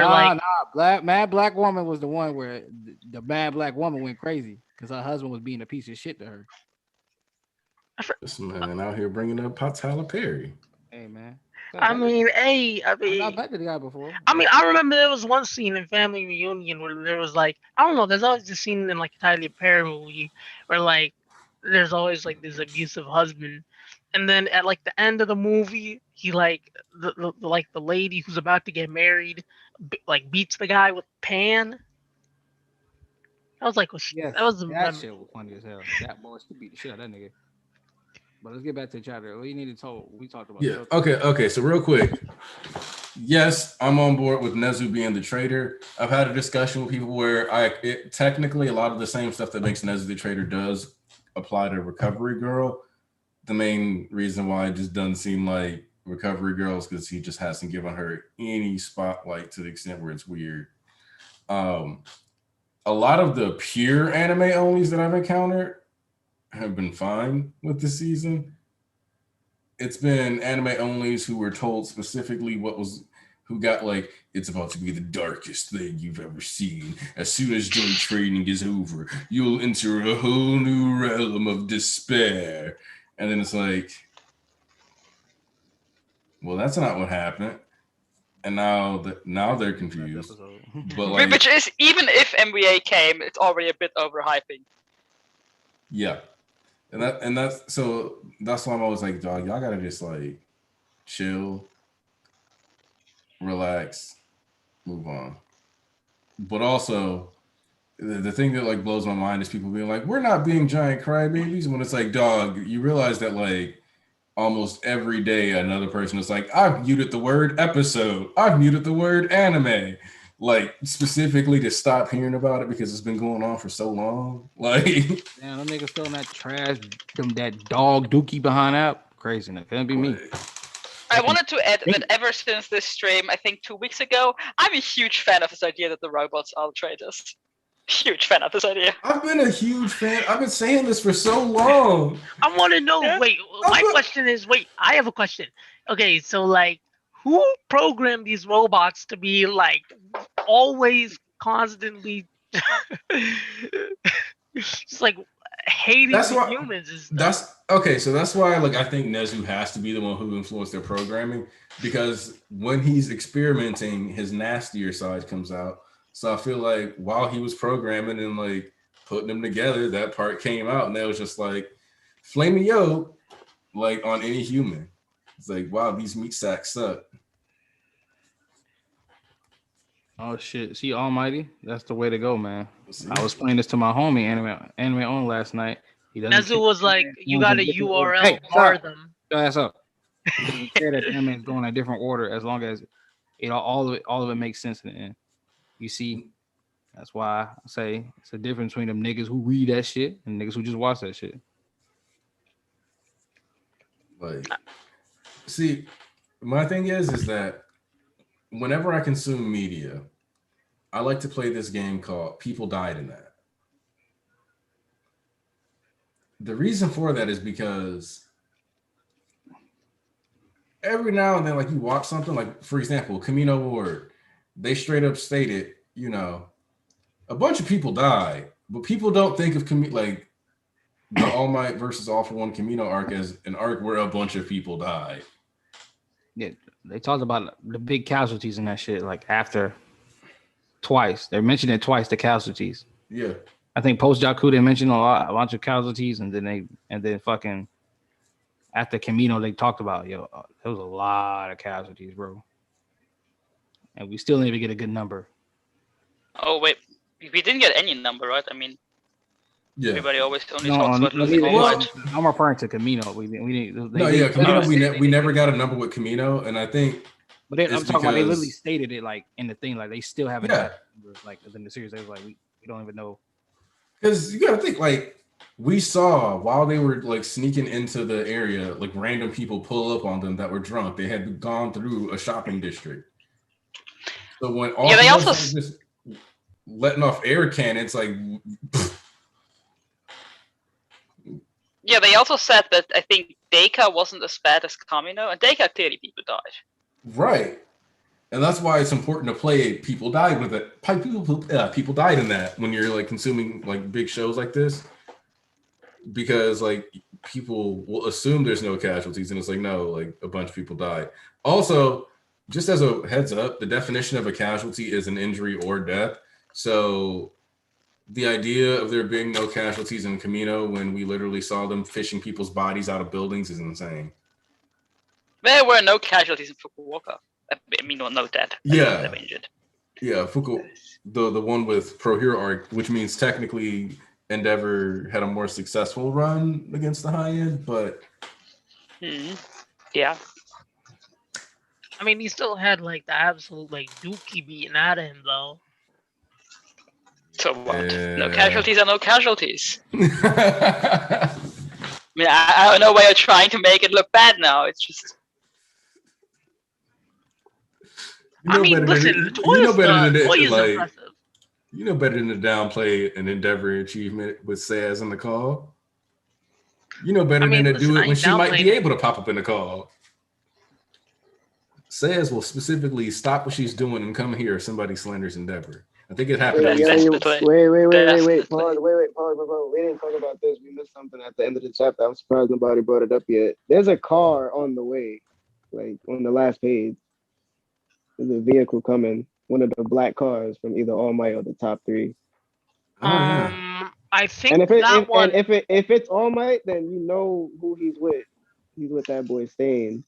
Mad Black Woman was the one where the Mad Black Woman went crazy because her husband was being a piece of shit to her. This man out here bringing up Tyler Perry. Hey man. I mean, I've met the guy before. I mean, I remember there was one scene in Family Reunion where there was like, I don't know, there's always this scene in like a Tyler Perry movie where like there's always like this abusive husband, and then at like the end of the movie, he like the lady who's about to get married like beats the guy with a pan. I was like, that shit was funny as hell. That boy should beat the shit out of that nigga. But let's get back to the chapter. We talked about. Yeah. Okay. So real quick, yes, I'm on board with Nezu being the traitor. I've had a discussion with people where technically a lot of the same stuff that makes Nezu the traitor does apply to Recovery Girl. The main reason why it just doesn't seem like Recovery Girl is because he just hasn't given her any spotlight to the extent where it's weird. A lot of the pure anime onlys that I've encountered have been fine with the season. It's been anime onlys who were told specifically who got like, it's about to be the darkest thing you've ever seen. As soon as joint training is over, you'll enter a whole new realm of despair. And then it's like, well, that's not what happened. and now they're confused. But like, which is, even if MHA came, it's already a bit overhyping. Yeah, and that's why I'm always like, dog, y'all gotta just like chill, relax, move on. But also, the thing that like blows my mind is people being like, we're not being giant crybabies, when it's like, dog, you realize that like almost every day another person is like, I've muted the word episode, I've muted the word anime, like specifically to stop hearing about it because it's been going on for so long. Like, damn, them niggas still in that trash, that dog dookie behind that. Crazy, it couldn't be me. I wanted to add that ever since this stream, I think 2 weeks ago, I'm a huge fan of this idea that the robots are the traitors. Huge fan of this idea. I've been a huge fan. I've been saying this for so long. I want to know. Yeah. Wait, my question is. Wait, I have a question. Okay, so like, who programmed these robots to be like always, constantly, just like hating That's the why. humans and stuff? That's okay. So that's why, like, I think Nezu has to be the one who influenced their programming, because when he's experimenting, his nastier side comes out. So I feel like while he was programming and like putting them together, that part came out, and that was just like flaming yo, like on any human. It's like, wow, these meat sacks suck. Oh shit! See, Almighty, that's the way to go, man. I was playing this to my homie, anime on last night. He doesn't. Nezu was like, "You got a URL, bar them." Shut ass up. He doesn't care that anime is going in a different order as long as all of it makes sense in the end. You see, that's why I say it's a difference between them niggas who read that shit and niggas who just watch that shit. Like, see, my thing is that whenever I consume media, I like to play this game called People Died in That. The reason for that is because every now and then, like, you watch something, like, for example, Camino Ward, they straight up stated, you know, a bunch of people died, but people don't think of like the All Might versus All for One Camino arc as an arc where a bunch of people died. Yeah, they talked about the big casualties in that shit, like after twice. They mentioned it twice, the casualties. Yeah. I think post Jakku they mentioned a bunch of casualties, and then fucking after Camino they talked about there was a lot of casualties, bro, and we still didn't even get a good number. Oh wait, we didn't get any number, right? I mean, yeah. Everybody always only talks about losing All Might. I'm referring to Camino. Camino. We never got a number with Camino, and I think. But I'm talking about they literally stated it like in the thing, like they still haven't got numbers, like in the series. They was like we don't even know. Because you gotta think, like, we saw while they were like sneaking into the area, like random people pull up on them that were drunk. They had gone through a shopping district. So when all they also just letting off air cannons, like. Yeah, they also said that I think Deka wasn't as bad as Camino, and Deka clearly people died. Right. And that's why it's important to play People Died with it. People died in that when you're like consuming like big shows like this, because like people will assume there's no casualties, and it's like, no, like a bunch of people died. Also, just as a heads up, the definition of a casualty is an injury or death. So the idea of there being no casualties in Camino when we literally saw them fishing people's bodies out of buildings is insane. There were no casualties in Fukuoka. I mean, no dead. Yeah. Never injured. Yeah, the one with Pro Hero arc, which means technically Endeavor had a more successful run against the high end, but yeah. I mean, he still had like the absolute like dookie beating out of him though. So what? No casualties are no casualties. I mean, I don't know why you're trying to make it look bad now. It's just. I mean, listen, Toy is impressive. You know better than to downplay an Endeavor achievement with Saz in the call. You know better than to do it when she might be able to pop up in the call. Saz will specifically stop what she's doing and come here if somebody slanders Endeavor. I think it happened. Wait, pause. We didn't talk about this. We missed something at the end of the chapter. I'm surprised nobody brought it up yet. There's a car on the way, like on the last page. There's a vehicle coming. One of the black cars from either All Might or the top three. Oh yeah. I think And that one. if it's All Might, then you know who he's with. He's with that boy Stain.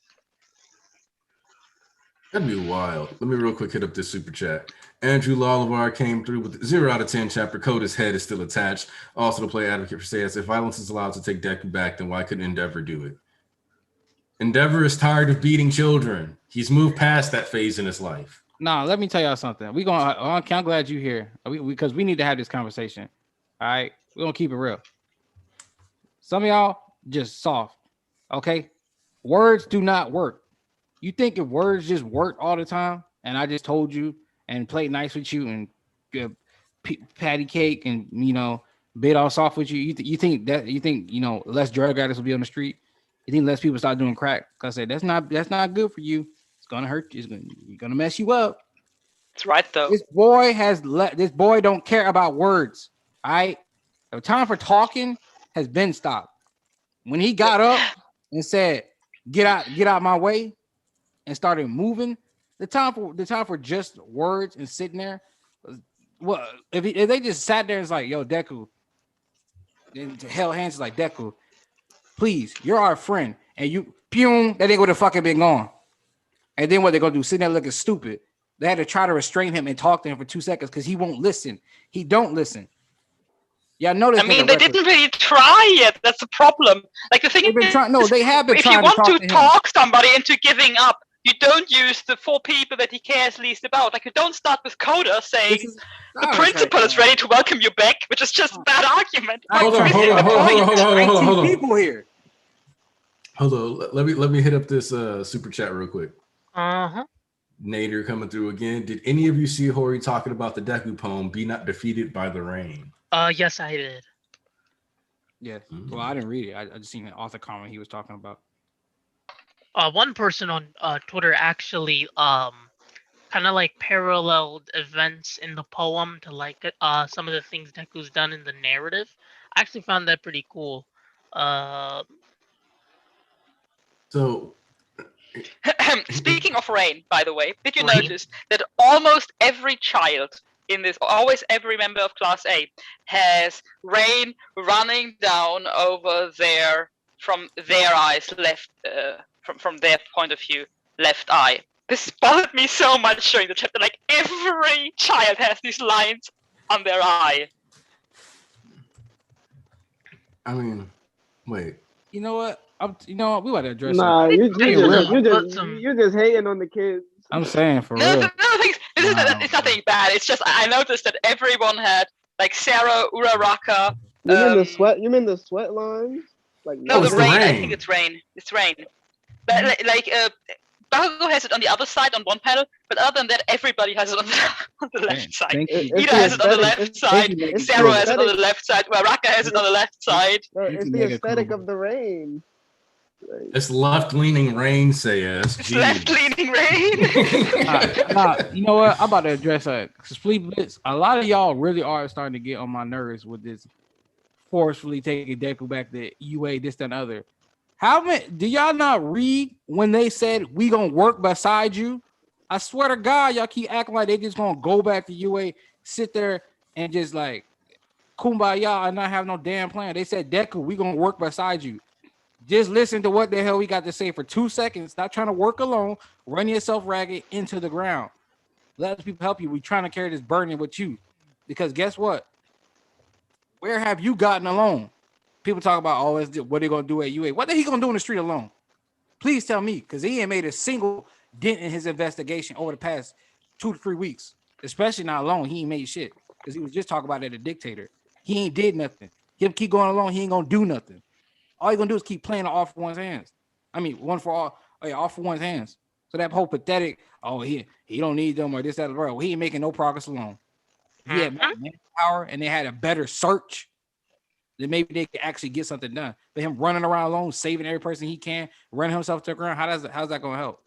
That'd be wild. Let me real quick hit up this super chat. Andrew Lalavar came through with 0 out of 10 chapter code. His head is still attached. Also, to play advocate for says, if violence is allowed to take Deku back, then why couldn't Endeavor do it? Endeavor is tired of beating children. He's moved past that phase in his life. Nah, let me tell y'all something. I'm glad you're here because we need to have this conversation. All right, we're gonna keep it real. Some of y'all just soft. Okay, words do not work. You think if words just work all the time, and I just told you and played nice with you and patty cake and bit all soft with you, you think less drug addicts will be on the street? You think less people start doing crack? Cause I said that's not good for you. It's gonna hurt you. It's gonna mess you up. It's right though. This boy don't care about words. All right, the time for talking has been stopped. When he got up and said, "Get out my way," and started moving, the time for just words and sitting there. Well, if they just sat there and was like, "Yo, Deku," and held hands like, "Deku, please, you're our friend," and you, that ain't would have fucking been gone. And then what they gonna do? Sitting there looking stupid. They had to try to restrain him and talk to him for 2 seconds because he won't listen. He don't listen. Yeah, notice. I mean, they didn't really try yet. That's the problem. Like the thing is, they have been. If you want to talk somebody into giving up, you don't use the 4 people that he cares least about. Like you don't start with Coda saying the principal is ready to welcome you back, which is just a bad argument. Hold on. People here. Hold on. Let me hit up this super chat real quick. Uh-huh. Nader coming through again. Did any of you see Hori talking about the Deku poem, "Be Not Defeated by the Rain"? Yes, I did. Yeah. Well, I didn't read it. I just seen an author comment he was talking about. One person on Twitter actually kind of like paralleled events in the poem to like some of the things Deku's done in the narrative. I actually found that pretty cool. So speaking of rain, by the way, did you notice that almost every child in this, always every member of Class A has rain running down over their, from their eyes left, from their point of view, left eye. This bothered me so much during the chapter. Like every child has these lines on their eye. I mean, wait. You know what? We want to address it. You're just hating on the kids. I'm saying for real. No, it's nothing bad. It's just I noticed that everyone had like Sarah, Uraraka. You mean the sweat lines? Like no, the rain. I think it's rain. It's rain. But like Bakugo has it on the other side on one panel, but other than that, everybody has it on the left side. Ida has it on the left side. Sarah has it on the left side. Uraraka has it on the left side. It's the aesthetic of the rain. It's left-leaning rain, says. It's left-leaning rain. You know what? I'm about to address that. Split Blitz. A lot of y'all really are starting to get on my nerves with this forcefully taking Deku back to UA, this, that, and other. How many do y'all not read when they said we gonna work beside you? I swear to God, y'all keep acting like they just gonna go back to UA, sit there and just like kumbaya and not have no damn plan. They said, Deku, we gonna work beside you. Just listen to what the hell we got to say for 2 seconds. Stop trying to work alone. Run yourself ragged into the ground. Let people help you. We're trying to carry this burden with you. Because guess what? Where have you gotten alone? People talk about, what they going to do at UA. What are he going to do in the street alone? Please tell me. Because he ain't made a single dent in his investigation over the past 2 to 3 weeks. Especially not alone. He ain't made shit. Because he was just talking about it, a dictator. He ain't did nothing. Him keep going along. He ain't going to do nothing. All you're gonna do is keep playing all for one's hands. I mean, all for one's hands. So that whole pathetic, he don't need them or this, that, bro. He ain't making no progress alone. If he had manpower and they had a better search, then maybe they could actually get something done. But him running around alone, saving every person he can, running himself to the ground, how's that gonna help?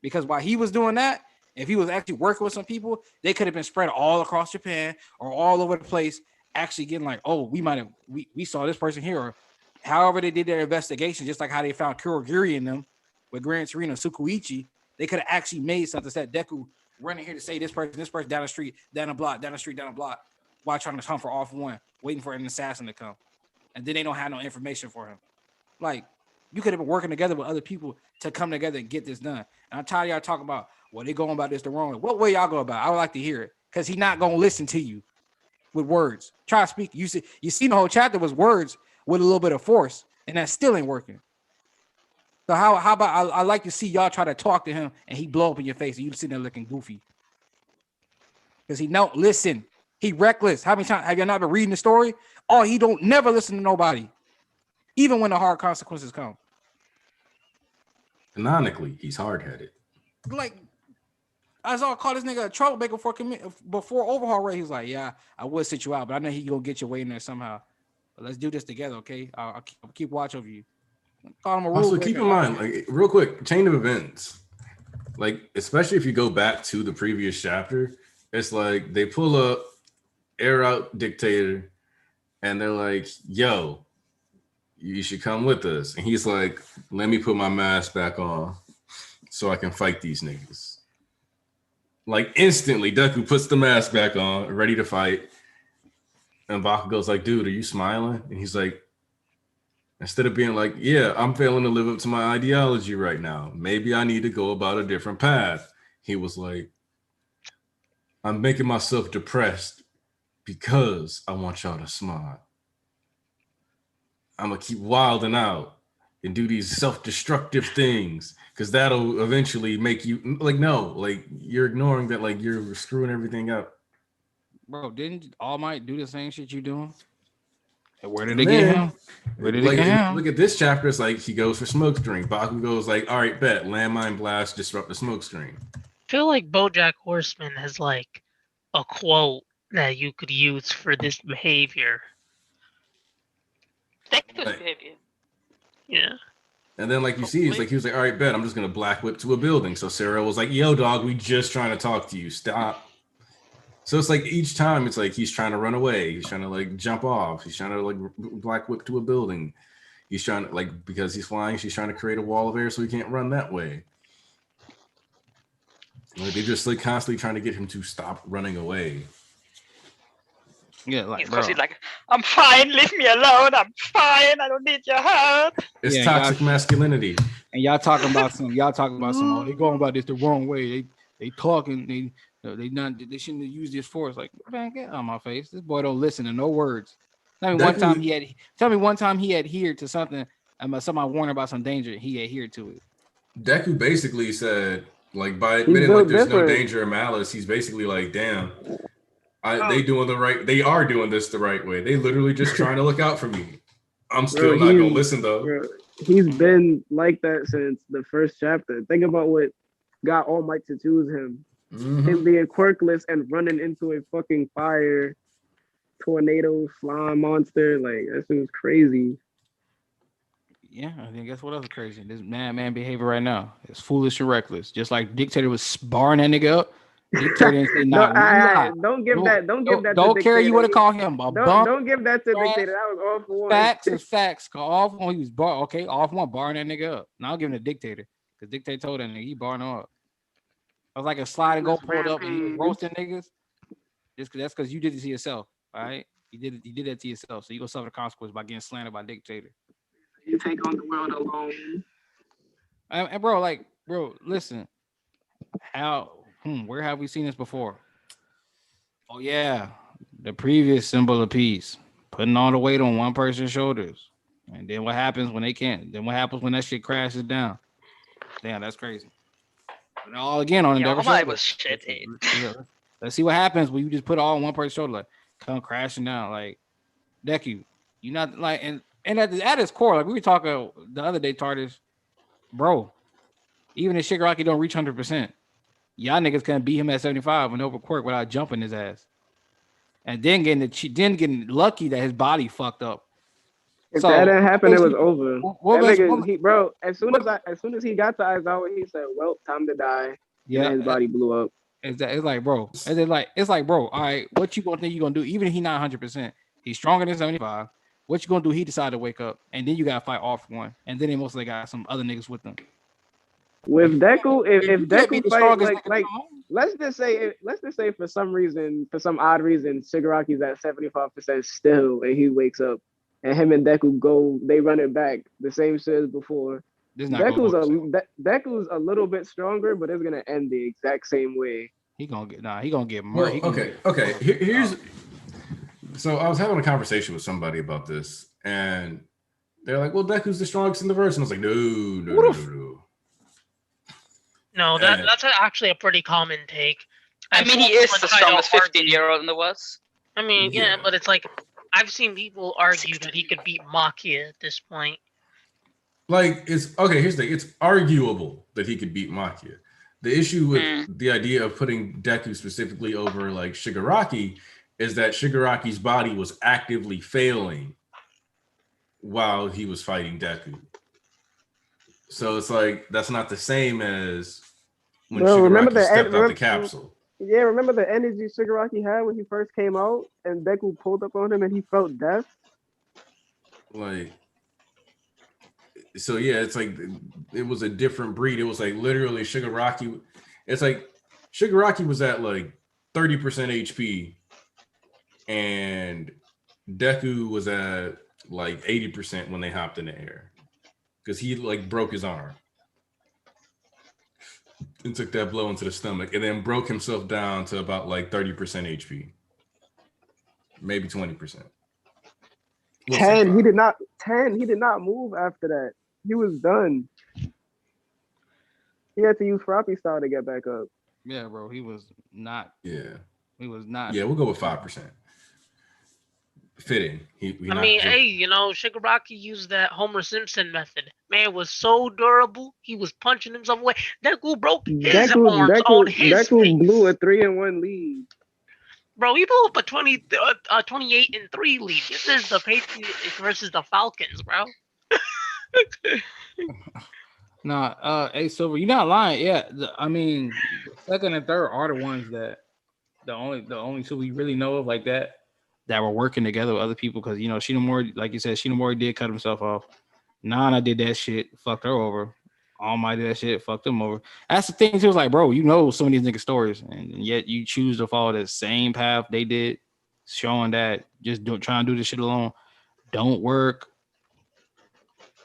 Because while he was doing that, if he was actually working with some people, they could have been spread all across Japan or all over the place, actually getting like, we saw this person here, or however they did their investigation, just like how they found Kurogiri in them with Gran Torino Tsukuichi, they could have actually made something that Deku running here to say this person down the street, down the block, while trying to hunt for off one, waiting for an assassin to come. And then they don't have no information for him. Like, you could have been working together with other people to come together and get this done. And I'm tired of y'all talking about, well, they going about this the wrong way. What way y'all go about it? I would like to hear it. Because he's not going to listen to you with words. Try to speak. You see the whole chapter was words with a little bit of force, and that still ain't working. So how about I like to see y'all try to talk to him and he blow up in your face and you sitting there looking goofy. Because he don't listen. He reckless. How many times have y'all not been reading the story? Oh, he don't never listen to nobody. Even when the hard consequences come. Canonically, he's hard-headed. Like, I saw call this nigga a troublemaker before overhaul rate. He was like, yeah, I would sit you out, but I know he gonna get your way in there somehow. But let's do this together, okay? I'll keep watch over you. Call him a also, keep in mind, like, real quick, chain of events. Like, especially if you go back to the previous chapter, it's like they pull up, air out dictator, and they're like, yo, you should come with us. And he's like, let me put my mask back on so I can fight these niggas. Like, instantly, Deku puts the mask back on, ready to fight. And Bakugo's like, dude, are you smiling? And he's like, instead of being like, yeah, I'm failing to live up to my ideology right now. Maybe I need to go about a different path. He was like, I'm making myself depressed because I want y'all to smile. I'm going to keep wilding out and do these self-destructive things because that'll eventually make you, like, no, like, you're ignoring that, like, you're screwing everything up. Bro, didn't All Might do the same shit you doing? And where did they get him? Where did they get him? Look at this chapter. It's like he goes for smoke screen. Bakugo's like, all right, bet. Landmine blast, disrupt the smoke screen. I feel like BoJack Horseman has like a quote that you could use for this behavior. Deku's behavior. Yeah. And then, like, you see, it's like he was like, all right, bet. I'm just gonna black whip to a building. So Sarah was like, yo, dog, we just trying to talk to you. Stop. So it's like each time it's like he's trying to run away. He's trying to like jump off. He's trying to like black whip to a building. He's trying to like, because he's flying, she's trying to create a wall of air so he can't run that way. Like, they're just like constantly trying to get him to stop running away. Yeah, like, because he's like, I'm fine, leave me alone. I'm fine. I don't need your help. It's toxic masculinity. And y'all talking about some. Oh, they going about this the wrong way. They talking. They shouldn't have used this force. Like, man, get on my face. This boy don't listen to no words. Tell me one time he adhered to something. Somebody warned about some danger. He adhered to it. Deku basically said, like, by admitting like there's no danger or malice, he's basically like, damn, they are doing this the right way. They literally just trying to look out for me. I'm still not gonna listen though. Bro, he's been like that since the first chapter. Think about what got All Might to choose him. Him being quirkless and running into a fucking fire tornado slime monster. Like, that shit was crazy. Yeah, I think that's what else is crazy. This man behavior right now is foolish and reckless. Just like Dictator was barring that nigga up. Dictator said, don't give that. Don't give that. Don't care. You want to call him a bump? Don't give that to Dictator. That was all for one. Facts is facts. Off one, he was off one barring that nigga up. Now I'll give him the Dictator because Dictator told that nigga he barring him up. I was like a slide and go pulled up and he was roasting niggas. That's because you did it to yourself. All right, you did that to yourself. So you gonna suffer the consequence by getting slandered by Dictator. You take on the world alone. And bro, listen. Where have we seen this before? Oh yeah, the previous symbol of peace, putting all the weight on one person's shoulders. And then what happens when they can't? Then what happens when that shit crashes down? Damn, that's crazy. And all again on the All Might was shitty. Let's see what happens when you just put all on one person's shoulder, like come crashing down. Like, Deku, you not like and at its core, like we were talking the other day, Tardis, bro. Even if Shigaraki don't reach 100%, y'all niggas can't beat him at 75 with no quirk without jumping his ass, and then getting lucky that his body fucked up. If that didn't happen, it was over. Bro, as soon as he got to Aizawa, he said, "Well, time to die." Yeah, and his body blew up. It's like, bro. It's like, bro. All right, what you gonna think you gonna do? Even if he's not 100%, he's stronger than 75. What you gonna do? He decided to wake up, and then you gotta fight off one, and then they mostly got some other niggas with them. With Deku, if Deku fight let's just say for some odd reason, Shigaraki's at 75% still, and he wakes up, and him and Deku they run it back, the same shit as before. Deku's a little bit stronger, but it's gonna end the exact same way. He gonna get Well, murdered. okay. Here's. So I was having a conversation with somebody about this, and they're like, "Well, Deku's the strongest in the verse," and I was like, "No." No, that's actually a pretty common take. I mean, he is the strongest 15-year-old in the West. I mean, yeah, but it's like I've seen people argue that he could beat Makia at this point. Like, it's okay. Here's the thing: it's arguable that he could beat Makia. The issue with the idea of putting Deku specifically over like Shigaraki is that Shigaraki's body was actively failing while he was fighting Deku. So it's like that's not the same as when Shigaraki stepped out the capsule. Yeah, remember the energy Shigaraki had when he first came out, and Deku pulled up on him, and he felt death. Like, so yeah, it's like it was a different breed. It was like literally Shigaraki. It's like Shigaraki was at like 30% HP, and Deku was at like 80% when they hopped in the air because he like broke his arm and took that blow into the stomach, and then broke himself down to about like 30% HP, maybe 20%. 10. He did not move after that. He was done. He had to use Froppy style to get back up. Yeah, bro. He was not. Yeah. He was not. Yeah, we'll go with 5%. Fitting. I mean, hey, Shigaraki used that Homer Simpson method. Man was so durable. He was punching himself away. Deku broke his arms on his Deku face. blew a 3-1 lead. Bro, he blew up a 28-3 lead. This is the Patriots versus the Falcons, bro. Nah, hey Silver, you're not lying. Yeah, I mean, second and third are the ones that the only two we really know of like that were working together with other people because Shinomori, like you said, Shinomori did cut himself off. Nana did that shit, fucked her over. All Might did that shit, fucked them over. That's the thing too. It's like, bro, some of these niggas' stories, and yet you choose to follow the same path they did, showing that just trying to do this shit alone don't work.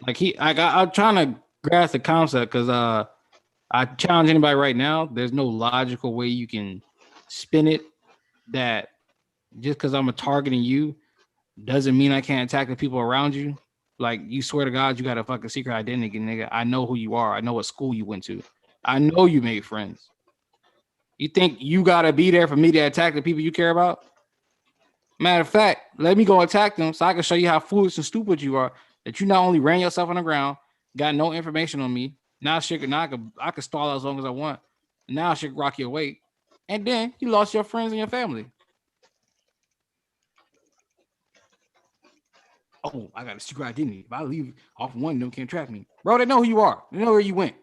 Like I'm trying to grasp the concept because I challenge anybody right now. There's no logical way you can spin it that just because I'm targeting you doesn't mean I can't attack the people around you. Like, you swear to God, you got a fucking secret identity, nigga. I know who you are. I know what school you went to. I know you made friends. You think you gotta be there for me to attack the people you care about? Matter of fact, let me go attack them so I can show you how foolish and stupid you are. That you not only ran yourself on the ground, got no information on me. Now I can stall out as long as I want. Now I should rock your weight. And then you lost your friends and your family. Oh, I got a secret identity. If I leave off one, no can't track me. Bro, they know who you are. They know where you went.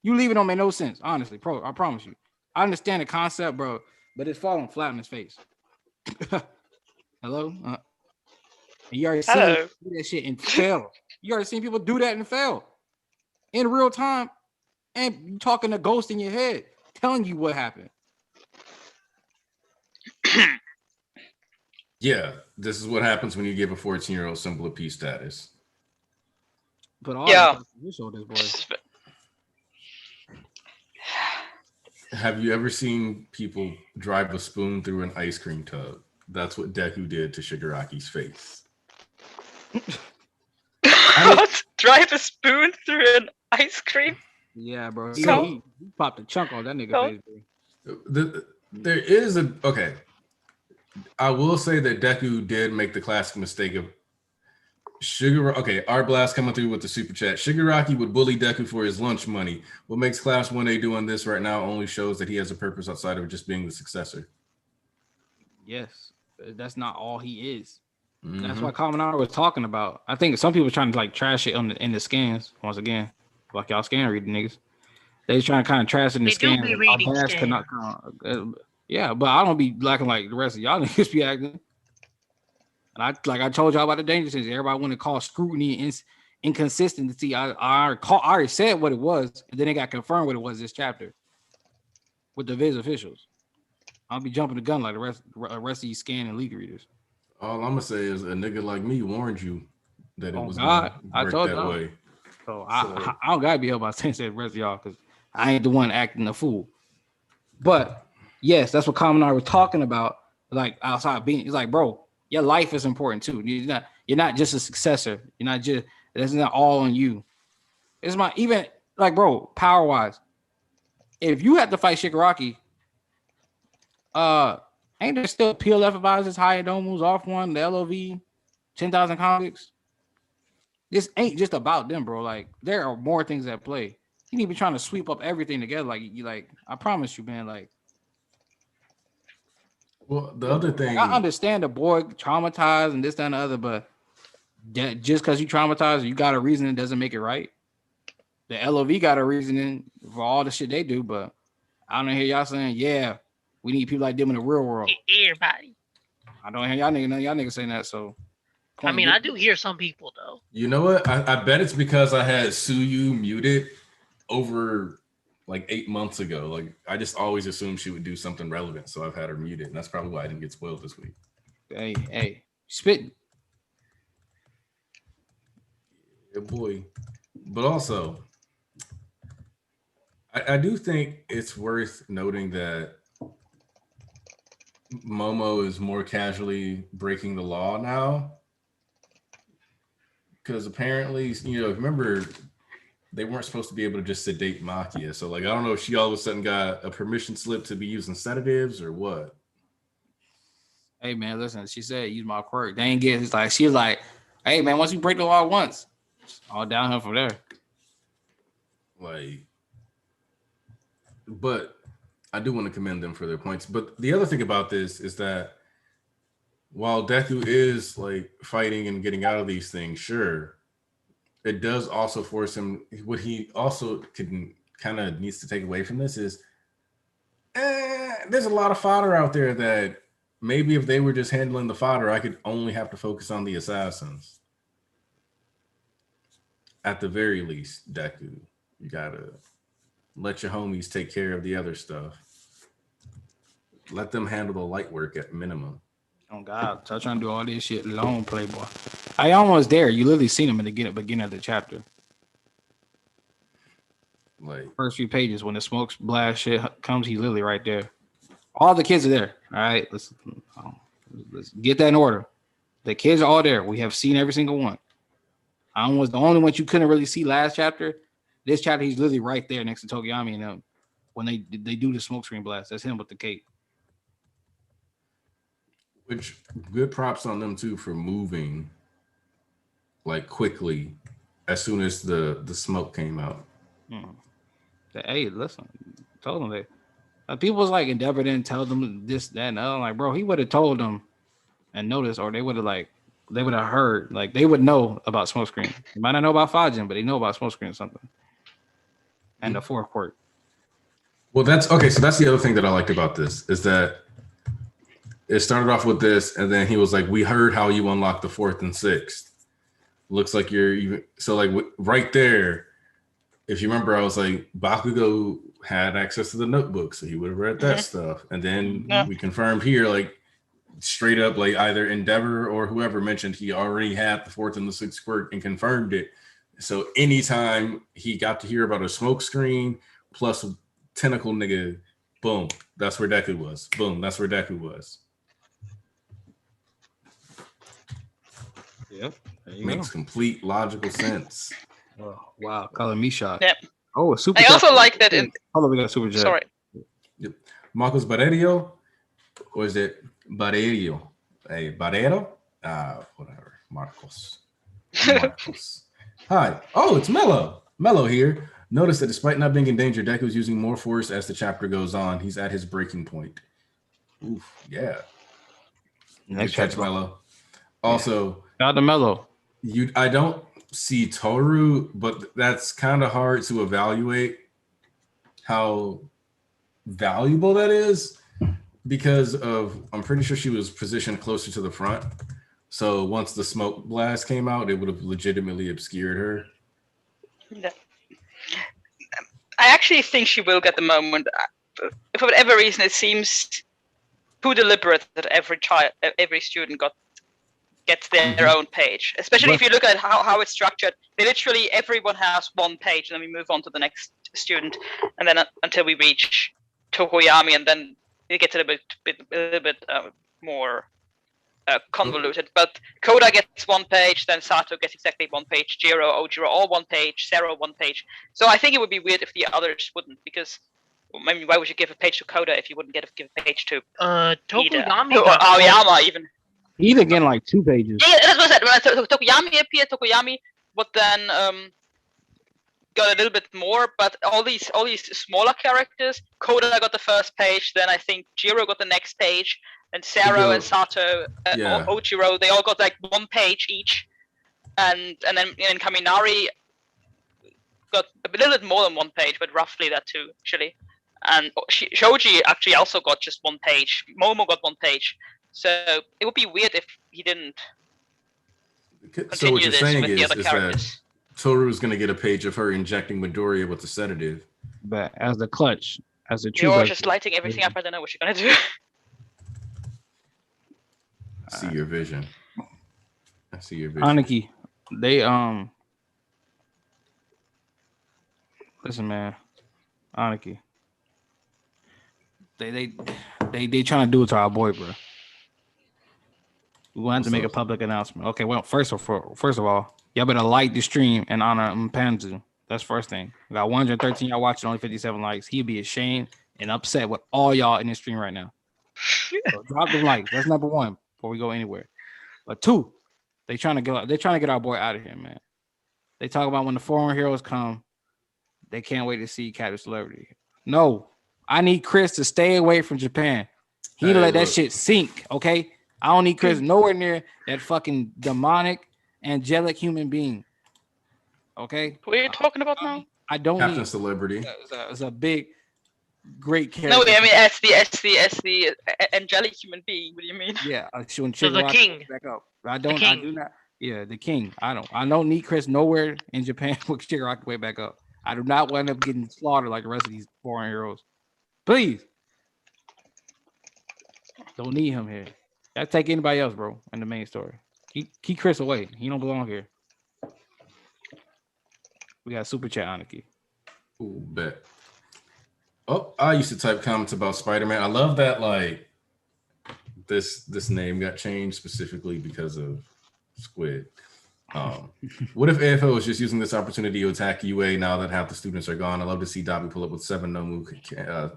You leaving don't make no sense, honestly. Bro, I promise you. I understand the concept, bro, but it's falling flat on his face. Hello? You already seen that shit and fail. You already seen people do that and fail. In real time. And you talking to ghosts in your head, telling you what happened. Yeah, this is what happens when you give a 14-year-old symbol of peace status. But you showed this boy. Have you ever seen people drive a spoon through an ice cream tub? That's what Deku did to Shigaraki's face. What? Drive a spoon through an ice cream? Yeah, bro. He popped a chunk on that nigga face. There is okay. I will say that Deku did make the classic mistake of Okay, Art Blast coming through with the super chat. Shigaraki would bully Deku for his lunch money. What makes Class 1A doing this right now only shows that he has a purpose outside of just being the successor. Yes, that's not all he is. Mm-hmm. That's what Kaminari was talking about. I think some people are trying to like trash it in the scans once again. Like y'all scan reading niggas. They trying to kind of trash it in the scans. Yeah, but I don't be lacking like the rest of y'all niggas be acting. And I told y'all about the danger sense. Everybody want to call scrutiny and inconsistency. I already said what it was, and then it got confirmed what it was this chapter. with the Viz officials. I'll be jumping the gun like the rest of these scan and league readers. All I'm gonna say is a nigga like me warned you that it was God, gonna I work told that y'all. way. So I don't gotta be held by sense the rest of y'all because I ain't the one acting a fool. But yes, that's what Common and I were talking about. Like outside being, it's like, bro, your life is important too. You're not just a successor. You're not just that's not all on you. It's my even like, bro, power wise. If you have to fight Shigaraki, ain't there still PLF advisors, higher domus, off one, the LOV, 10,000 convicts? This ain't just about them, bro. Like there are more things at play. You need to be trying to sweep up everything together. Like you, like I promise you, man. Like, well, the other thing, I understand the boy traumatized and this, that, and the other, but just because you traumatized, you got a reason, it doesn't make it right. The LOV got a reasoning for all the shit they do, but I don't hear y'all saying, yeah, we need people like them in the real world. Everybody. I don't hear y'all niggas saying that. So, I mean, I do hear some people though. You know what? I bet it's because I had Suyu muted over like 8 months ago. Like I just always assumed she would do something relevant, so I've had her muted, and that's probably why I didn't get spoiled this week. Hey, spitting. Yeah, boy. But also, I do think it's worth noting that Momo is more casually breaking the law now. Because apparently, remember, they weren't supposed to be able to just sedate Makia. So, like, I don't know if she all of a sudden got a permission slip to be using sedatives or what. Hey, man, listen, she said, use my quirk. They ain't get it's like, she's like, hey, man, once you break the law once, it's all downhill from there. Like, but I do want to commend them for their points. But the other thing about this is that while Deku is like fighting and getting out of these things, sure, it does also force him. What he also can kind of needs to take away from this is there's a lot of fodder out there that maybe if they were just handling the fodder, I could only have to focus on the assassins. At the very least, Deku, you gotta let your homies take care of the other stuff. Let them handle the light work at minimum. Oh God, so I'm trying to do all this shit alone, Playboy. I almost there. You literally seen him in the beginning of the chapter. Like first few pages when the smoke blast shit comes, he's literally right there. All the kids are there. All right, let's get that in order. The kids are all there. We have seen every single one. I was the only one you couldn't really see last chapter. This chapter, he's literally right there next to Tokiyami and them when they do the smoke screen blast. That's him with the cape. Which good props on them too for moving like quickly as soon as the smoke came out. Hey, listen, told them that people was like Endeavor didn't tell them this, that, and other. Like, bro, he would have told them and noticed, or they would have heard, like they would know about smokescreen. They might not know about Fajin, but they know about smokescreen or something. And the fourth quirk. Well, that's okay. So that's the other thing that I liked about this is that it started off with this, and then he was like, "We heard how you unlocked the fourth and sixth. Looks like you're even." So, like right there, if you remember, I was like, Bakugo had access to the notebook, so he would have read that stuff. And then we confirmed here, like straight up, like either Endeavor or whoever mentioned he already had the fourth and the sixth quirk and confirmed it. So anytime he got to hear about a smoke screen plus tentacle nigga, boom, that's where Deku was. Boom, that's where Deku was. Yep. Makes complete logical sense. Oh, wow, calling me shot. Yep. Oh, a super. I also like that in. Hold on, we got a super jet. Sorry. Yep. Marcos Barrerio, or is it Barrerio? Hey, Barrero? Whatever. Marcos. Hi. Oh, it's Mello. Mello here. Notice that despite not being in danger, Deku is using more force as the chapter goes on. He's at his breaking point. Oof. Yeah. Next catch, Mello. Also, got the Mello. I don't see Toru, but that's kind of hard to evaluate how valuable that is because I'm pretty sure she was positioned closer to the front. So once the smoke blast came out, it would have legitimately obscured her. Yeah. I actually think she will get the moment. for whatever reason, it seems too deliberate that every student gets their own page. Especially if you look at how it's structured. They literally, everyone has one page, and then we move on to the next student, and then until we reach Tokoyami, and then it gets a little bit more convoluted. But Koda gets one page, then Sato gets exactly one page, Jiro, Ojiro all one page, Zero one page. So I think it would be weird if the others wouldn't, because I mean, why would you give a page to Koda if you wouldn't give a page to Tokoyami or Aoyama even? Either getting like 2 pages. Yeah, that's what I said. When Tokoyami appeared, Tokoyami would then got a little bit more, but all these smaller characters, Koda got the first page, then I think Jiro got the next page, and Zero and Sato, Ojiro, they all got like one page each, and then Kaminari got a little bit more than one page, but roughly that too, actually. And Shoji actually also got just one page. Momo got one page. So it would be weird if he didn't continue this with the other characters. Toru's going to get a page of her injecting Midoriya with a sedative. But as the clutch, as a true. You're just lighting everything up. I don't know what you're going to do. I see your vision. Aniki, they listen, man. Aniki. They trying to do it to our boy, bro. We want to make a public announcement. Okay, well, first of all, y'all better like the stream and honor Mpanzu. That's first thing. We got 113 y'all watching, only 57 likes. He'd be ashamed and upset with all y'all in the stream right now. So drop the likes. That's number one before we go anywhere. But 2, they're trying to get our boy out of here, man. They talk about when the foreign heroes come, they can't wait to see Captain Celebrity. No, I need Chris to stay away from Japan. He need to let that shit sink, okay? I don't need Chris nowhere near that fucking demonic, angelic human being. Okay? What are you talking about now? I don't Captain Celebrity. It's a big, great character. No, I mean as the angelic human being. What do you mean? Yeah, so the king. Back up. I do not. Yeah, the king. I don't need Chris nowhere in Japan with Shigaraki way back up. I do not want him getting slaughtered like the rest of these foreign heroes. Please. Don't need him here. That's take anybody else, bro, in the main story. Keep Chris away. He don't belong here. We got super chat, Aniki. Ooh, bet. Oh, I used to type comments about Spider-Man. I love that, like, this name got changed specifically because of Squid. What if AFL was just using this opportunity to attack UA now that half the students are gone? I love to see Dabi pull up with 7 no move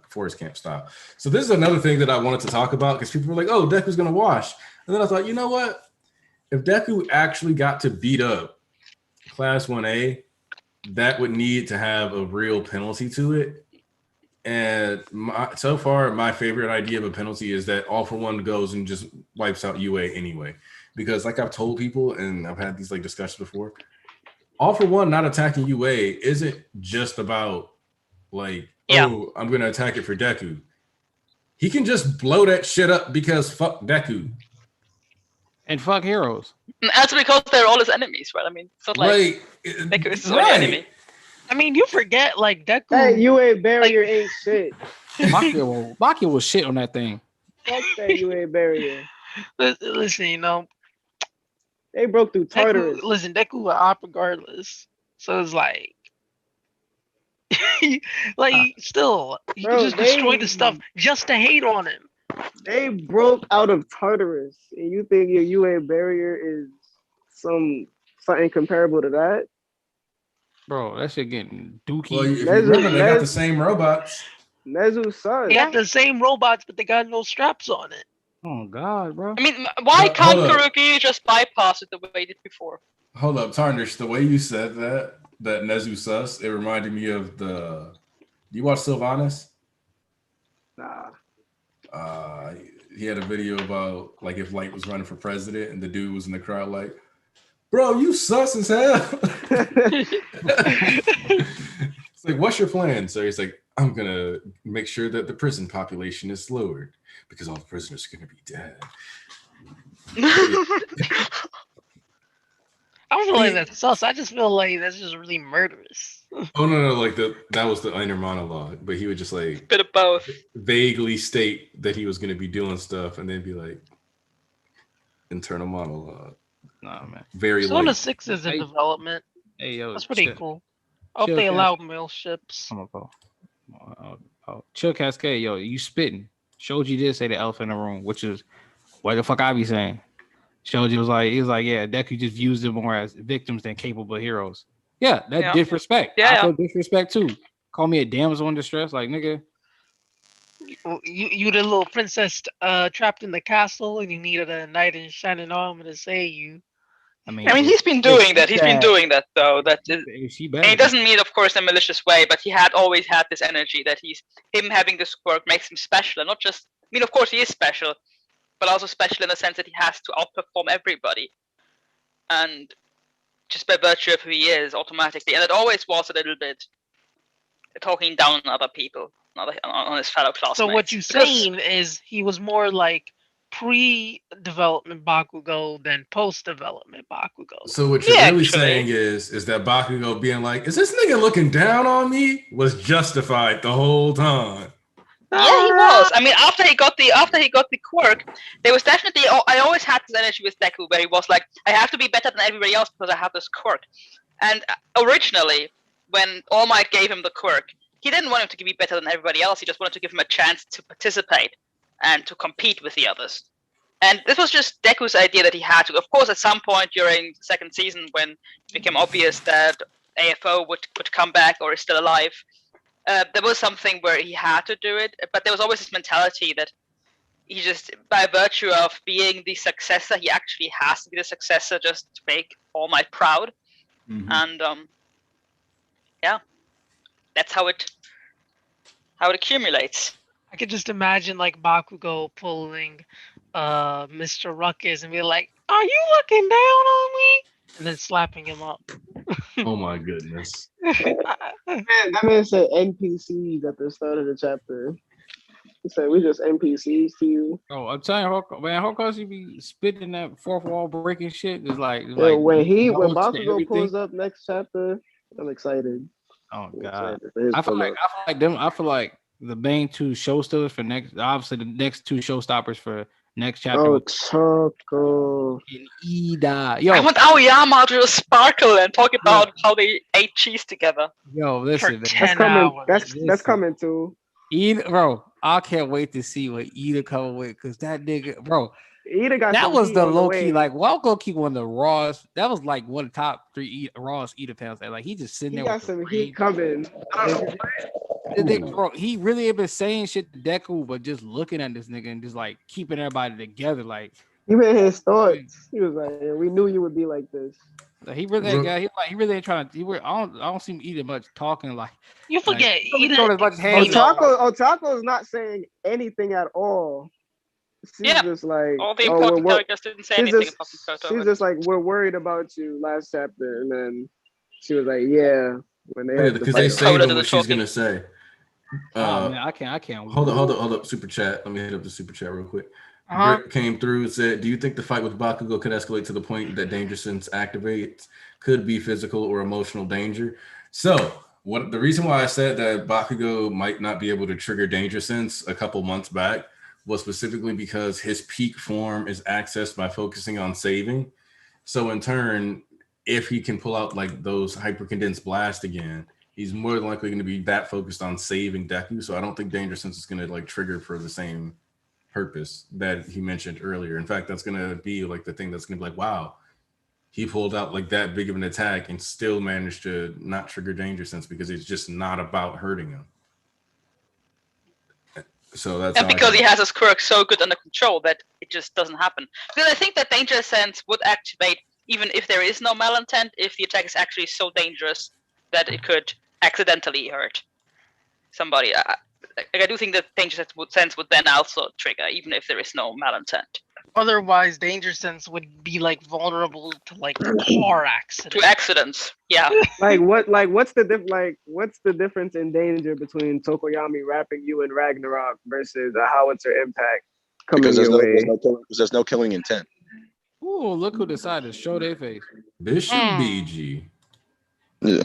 forest camp style. So this is another thing that I wanted to talk about because people were like, oh, Deku's gonna wash. And then I thought, you know what? If Deku actually got to beat up Class 1A, that would need to have a real penalty to it. And so far, my favorite idea of a penalty is that All for One goes and just wipes out UA anyway. Because like I've told people, and I've had these like discussions before, All for One not attacking UA isn't just about like, oh, I'm going to attack it for Deku. He can just blow that shit up because fuck Deku. And fuck heroes. That's because they're all his enemies, right? I mean, it's not like Deku is the enemy. I mean, you forget like Deku. That UA barrier ain't shit. Maki will shit on that thing. Fuck that UA barrier. Listen, you know, they broke through Tartarus. Deku were op regardless. So it's like, still, you can just destroy the stuff just to hate on him. They broke out of Tartarus, and you think your UA barrier is something comparable to that? Bro, that shit getting dookie. Well, if you remember, they got the same robots. Nezu's son. They got the same robots, but they got no straps on it. Oh God, bro. I mean, why can't Kuruki just bypass it the way he did before? Hold up, Tarnish. The way you said that Nezu sus, it reminded me of the. Do you watch Sylvanas? Nah. He had a video about like if Light was running for president, and the dude was in the crowd like, "Bro, you sus as hell." It's like, what's your plan? So he's like, I'm gonna make sure that the prison population is lowered because all the prisoners are gonna be dead. I don't feel like that's sus. I just feel like that's just really murderous. Oh no, like that was the inner monologue, but he would just like Bit of both. vaguely state that he was going to be doing stuff, and then be like internal monologue. Nah, man. Very Persona late. 6 is in development. Hey, yo, That's pretty chill. cool. I hope they allow male ships. Come on, Paul. Chill Cascade, yo, you spitting. Shoji did say the elephant in the room, which is what the fuck I be saying. Shoji was like, yeah, Deku just views them more as victims than capable heroes. Yeah, that disrespect. I feel disrespect too. Call me a damsel in distress, like nigga. You the little princess trapped in the castle, and you needed a knight in shining armor to save you. I mean, he's been doing that. He's been doing that though. That is, and he doesn't mean, of course, in a malicious way, but he had always had this energy that him having this quirk makes him special, and not just. I mean, of course, he is special, but also special in the sense that he has to outperform everybody, and just by virtue of who he is, automatically. And it always was a little bit talking down on other people, on his fellow classmates. So what you're saying is he was more like pre-development Bakugo than post-development Bakugo. So what you're really saying is that Bakugo being like, "Is this nigga looking down on me?" was justified the whole time. Yeah, he was. I mean, after he got the quirk, there was definitely. I always had this energy with Deku, where he was like, "I have to be better than everybody else because I have this quirk." And originally, when All Might gave him the quirk, he didn't want him to be better than everybody else. He just wanted to give him a chance to participate and to compete with the others. And this was just Deku's idea that he had to. Of course, at some point during the second season, when it became obvious that AFO would come back or is still alive, there was something where he had to do it. But there was always this mentality that he just, by virtue of being the successor, he actually has to be the successor just to make All Might proud. Mm-hmm. And yeah, that's how it accumulates. I could just imagine like Bakugo pulling Mr. Ruckus and be like, "Are you looking down on me?" And then slapping him up. Oh my goodness. Man, that man said NPCs at the start of the chapter. He said, "We just NPCs to you." Oh, I'm telling you, man, how come you be spitting that fourth wall breaking shit? It's like when Bakugo pulls up next chapter, I'm excited. Oh God, I feel like the main two showstoppers for next, obviously the next two showstoppers for next chapter. Oh, Choco and Ida. Yo, I want Aoyama to sparkle and talk about how they ate cheese together. Yo, listen, that's coming. That's coming too. Ida, bro, I can't wait to see what Ida coming with, because that nigga, bro. Ida got that was the low key, like, go keep one of the Raws. That was like one of the top 3 Raws Ida fans. Like, he just sitting there. He got some heat coming. Bro, he really ain't been saying shit to Deku, but just looking at this nigga and just like keeping everybody together. Like, he read his thoughts. He was like, "We knew you would be like this." Like, he really ain't trying to. I don't see him eating much talking. Like, you forget, Otako is not saying anything at all. She's just like, all the important characters didn't say anything about Makoto. She's just like, "We're worried about you." Last chapter, and then she was like, "Yeah." When they because they say what she's gonna say. Man, I can't. Hold up, super chat. Let me hit up the super chat real quick. Brick came through and said, "Do you think the fight with Bakugo could escalate to the point that danger sense activates? Could be physical or emotional danger." So, the reason why I said that Bakugo might not be able to trigger danger sense a couple months back was specifically because his peak form is accessed by focusing on saving. So in turn, if he can pull out like those hyper condensed blast again, he's more than likely going to be that focused on saving Deku. So I don't think danger sense is going to like trigger for the same purpose that he mentioned earlier. In fact, that's going to be like the thing that's going to be like, wow, he pulled out like that big of an attack and still managed to not trigger danger sense because it's just not about hurting him. So that's because he has his quirk so good under control that it just doesn't happen. Because I think that danger sense would activate even if there is no malintent, if the attack is actually so dangerous that it could accidentally hurt somebody. I do think that danger sense would then also trigger, even if there is no malintent. Otherwise, danger sense would be like vulnerable to like car accidents. To accidents, yeah. What's the difference in danger between Tokoyami wrapping you in Ragnarok versus a howitzer impact coming your way? There's no killing intent. Ooh, look who decided to show their face. Bishop BG. Yeah.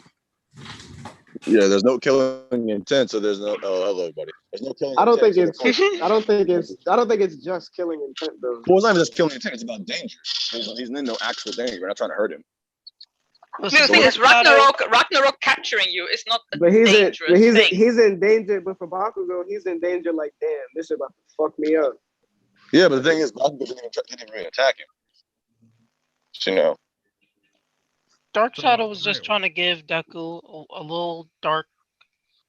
Yeah, there's no killing intent, so there's no. Oh, hello, everybody. There's no killing. I don't think intent, it's. I don't think it's just killing intent though. Well, it's not even just killing intent. It's about danger. He's in no actual danger. We're not trying to hurt him. The thing is, Ragnarok capturing you is not a But he's dangerous thing. he's in danger. But for Bakugo, he's in danger. Like, damn, this is about to fuck me up. Yeah, but the thing is, Bakugo didn't even really attack him. You know. Dark Shadow was just trying to give Deku a little dark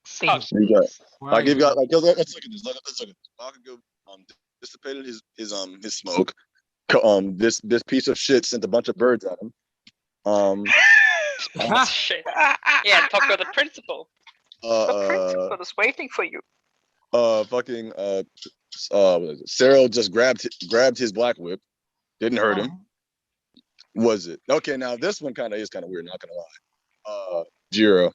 safe. Let's look at this. Let's look at this. Bakugo dissipated his smoke. This piece of shit sent a bunch of birds at him. Shit. Yeah, talk about the principal. The principal is waiting for you. Cero just grabbed his black whip. Didn't hurt him. Was it? Okay, now this one is kind of weird, not gonna lie. Jiro.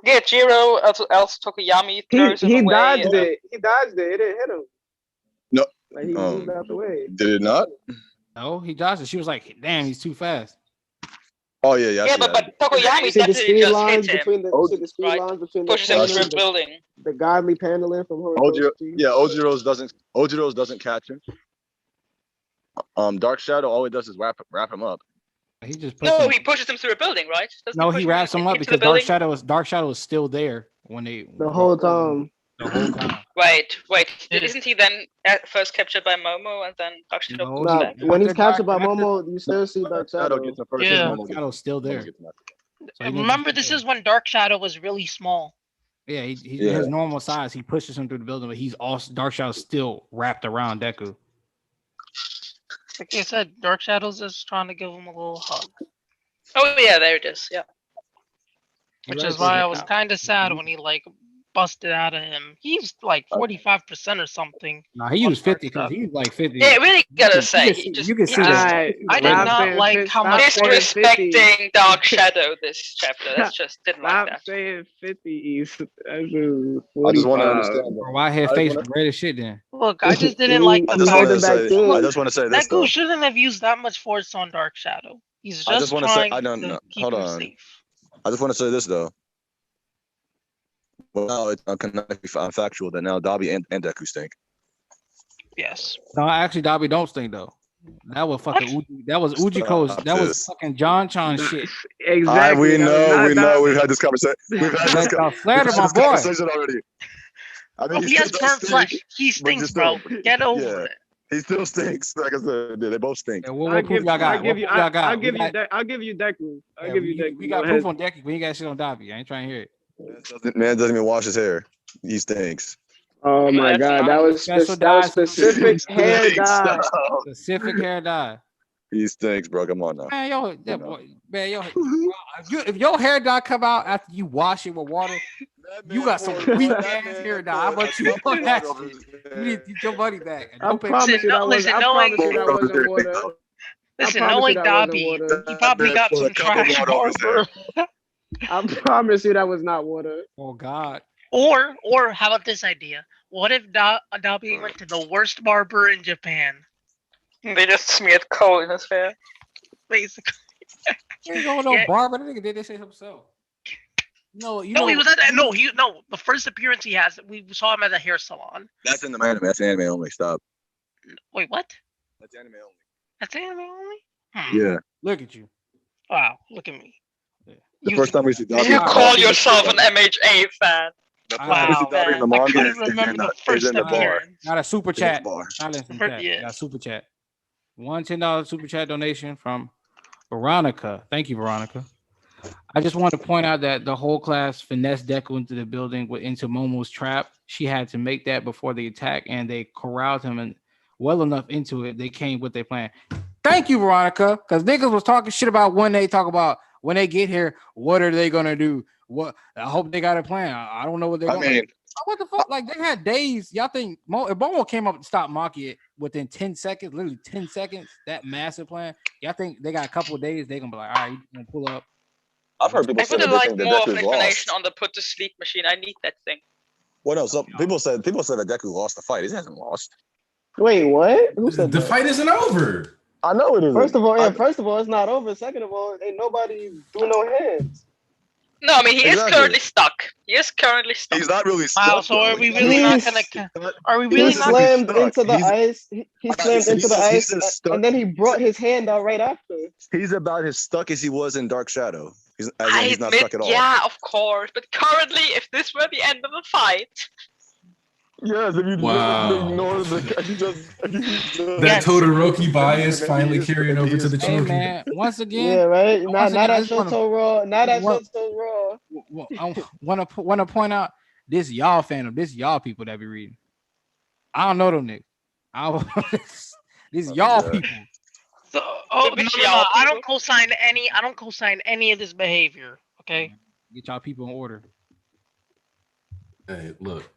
Yeah, Jiro, else Tokoyami throws him He away. dodged it. He dodged it. It didn't hit him. No. Like he moved out the way. Did it not? No, he dodged it. She was like, damn, he's too fast. Oh yeah. Yeah, but Tokoyami See the definitely speed just lines hit him. between the Pushes him through a building. The godly paneling from Horikoshi. Ojiro's doesn't catch him. Dark Shadow all it does is wrap him up. He just he pushes him through a building, right? No, he wraps him up because Dark Shadow is still there when they the whole time. Wait, isn't he then first captured by Momo and then Dark Shadow? No, when he's captured by Momo, you still see Dark Shadow. Dark Shadow's still there. Remember, this is when Dark Shadow was really small. Yeah, he's his normal size. He pushes him through the building, but he's also Dark Shadow's still wrapped around Deku. Like I said, Dark Shadow's just trying to give him a little hug. Oh yeah, there it is. Yeah. Which is why I was kind of sad when he busted out of him. He's like 45% or something. No, he was 50 because he's like 50. Yeah, really gotta say. You can see I did not like how much disrespecting Dark Shadow this chapter. That's just didn't like that. Stop saying 50 East. I just want to understand. Why her face red as shit then? Look, I just didn't like the I just want to say this. Deku shouldn't have used that much force on Dark Shadow. He's just trying to keep him safe. I just want to say this though. Well, now it's factual that now Dabi and Deku stink. Yes. No, actually, Dabi don't stink though. That was fucking that was Ujiko's. That was fucking John Chan shit. Exactly. We know. We've had this conversation. Slander my boy. Conversation already. I mean, he has burnt flesh. He stinks, bro. Get over it. He still stinks. Like I said, they both stink. I'll give you Deku. We got proof on Deku. We ain't got shit on Dabi. I ain't trying to hear it. Man doesn't even wash his hair. He stinks. Oh my god, that was specific hair dye. Specific hair dye. He stinks, bro. Come on now. Man, if your hair dye come out after you wash it with water, you got some weak ass hair dye. How about you on that shit? You need to get your money back. I promise you that wasn't water. Listen, knowing Dabi, he probably got some trash water. I promise you that was not water. Oh God. Or how about this idea? What if Dabi went to the worst barber in Japan? They just smeared coal in his hair. Basically. He ain't going no barber. The nigga did this shit himself. No, he was at that. No, the first appearance he has, we saw him at the hair salon. That's in the anime. That's anime only. Stop. Wait, what? That's anime only. That's anime only? Yeah. Look at you. Wow, look at me. The first time we see Dabi. You call yourself an MHA fan. Wow, man. I couldn't remember the first appearance. Not a super chat. Not a super chat. One $10 super chat donation from Veronica. Thank you, Veronica. I just want to point out that the whole class finessed Deku into the building into Momo's trap. She had to make that before the attack, and they corralled him and well enough into it. They came with their plan. Thank you, Veronica, because niggas was talking shit about when they get here, what are they gonna do? What I hope they got a plan. I don't know what they're gonna do. What the fuck? Like they had days. Y'all think if Momo came up and stopped Maki it within 10 seconds, literally 10 seconds, that massive plan, y'all think they got a couple of days, they gonna be like, all right, you gonna pull up. I've heard people say I would like more of an explanation on the put to sleep machine. I need that thing. What else? People said that Deku lost the fight. He hasn't lost. Wait, what? Who said The that? fight isn't over. I know it isn't. First of all, it's not over. Second of all, ain't nobody do no hands. No, I mean he is Exactly. currently stuck. He is currently stuck. He's not really stuck. Wow, so are though. we really not gonna? Are we really He not? slammed stuck. into the He's- ice. He slammed into the he's ice, as stuck. and then he brought his hand out right after. He's about as stuck as he was in Dark Shadow. He's not admit, stuck at all. yeah, of course. But currently, if this were the end of the fight, Yes, if you Wow. just ignore the, if you just That Todoroki bias finally carrying over to the Hey children. man, once again, Yeah, right. once Not again, I that just wanna- Shoto Raw. Not that What- Shoto Raw. I want to point out this y'all fandom, this y'all people that be reading. I don't know them niggas. These y'all Yeah. people. So, Which no, y'all I people? don't co-sign any. I don't co-sign any of this behavior. Okay. Get y'all people in order. Hey, look.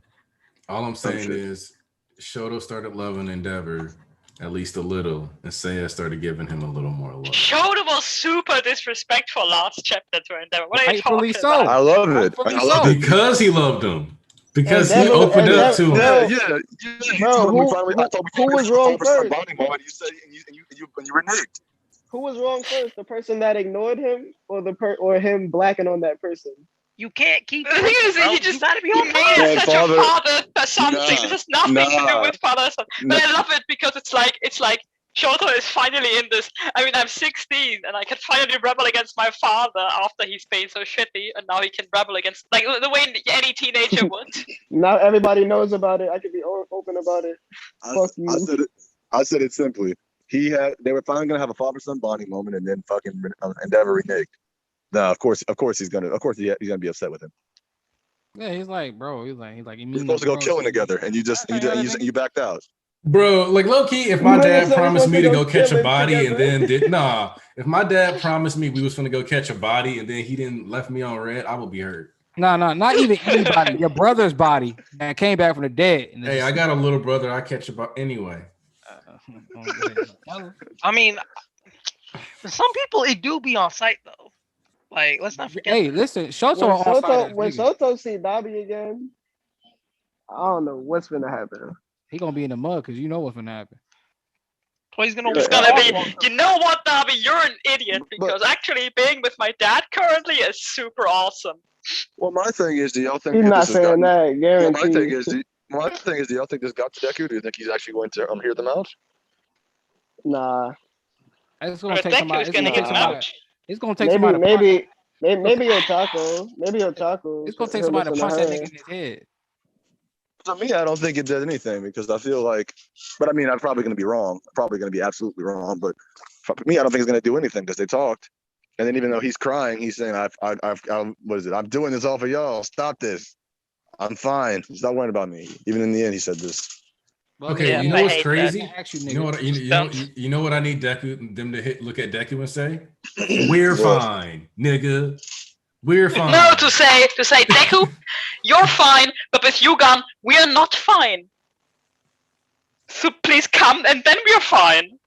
All I'm saying shit. is Shoto started loving Endeavor at least a little, and Seiya started giving him a little more love. Shoto was super disrespectful last chapter to Endeavor. What are you Rightfully talking so. about? I love it. Rightfully I love so. it. Because he loved him. Because he Endeavor- opened up to him. Endeavor- Yeah. Bro, who was wrong first? Bonding moment. You said you reneged. Who was wrong first? The person that ignored him, or him blacking on that person? You can't keep. The thing is, bro. you just gotta be you on made time. it Yeah, such father- a father something. Nah, This has nothing to do nah. with father son. But I love it because it's like Shoto is finally in this. I mean, I'm 16 and I can finally rebel against my father after he's been so shitty, and now he can rebel against like the way any teenager would. Now everybody knows about it. I can be open about it. Fuck you. I said it simply. They were finally gonna have a father-son bonding moment, and then fucking Endeavor reneged. Now, of course, he's gonna be upset with him. Yeah, he's like, bro. He's like, You're supposed to go killing together, and you backed out. Bro, like low key, if my Nigga dad said promised we're me to supposed go to catch kill a him body and together. then did if my dad promised me we was gonna go catch a body and then he didn't left me on red, I would be hurt. No, not even anybody. Your brother's body that came back from the dead. And Hey, I got a little brother. I catch a body anyway. I mean, some people it do be on site though. Like, let's not forget. Hey, listen, Shoto on site. When Soto see Dobby again, I don't know what's gonna happen. He gonna be in the mud because you know what's gonna happen. He's gonna. It's gonna be. You know what, Darby? You're an idiot because actually being with my dad currently is super awesome. Well, my thing is, do y'all think He's that not this has saying gotten- that. Well, Guaranteed. my thing is, do y'all think this got to Deku? Do you think he's actually going to hear them out? Nah. It's gonna But take somebody. Deku's It's gonna gonna get take him somebody. out. It's gonna take Maybe somebody. maybe Otako. Maybe Otako. It's gonna take somebody to punch that nigga in his head. To me, I don't think it did anything because I feel like, but I mean, I'm probably going to be wrong. Probably going to be absolutely wrong. But for me, I don't think it's going to do anything because they talked. And then even though he's crying, he's saying, what is it? I'm doing this all for y'all. Stop this. I'm fine. Stop worrying about me. Even in the end, he said this. Okay, Yeah, you know I what's hate crazy? that. You know what? You know what I need them to look at Deku and say? We're What? fine, nigga. We're fine. No, to say Deku, you're fine, but with Yugan, we're not fine. So please come, and then we're fine.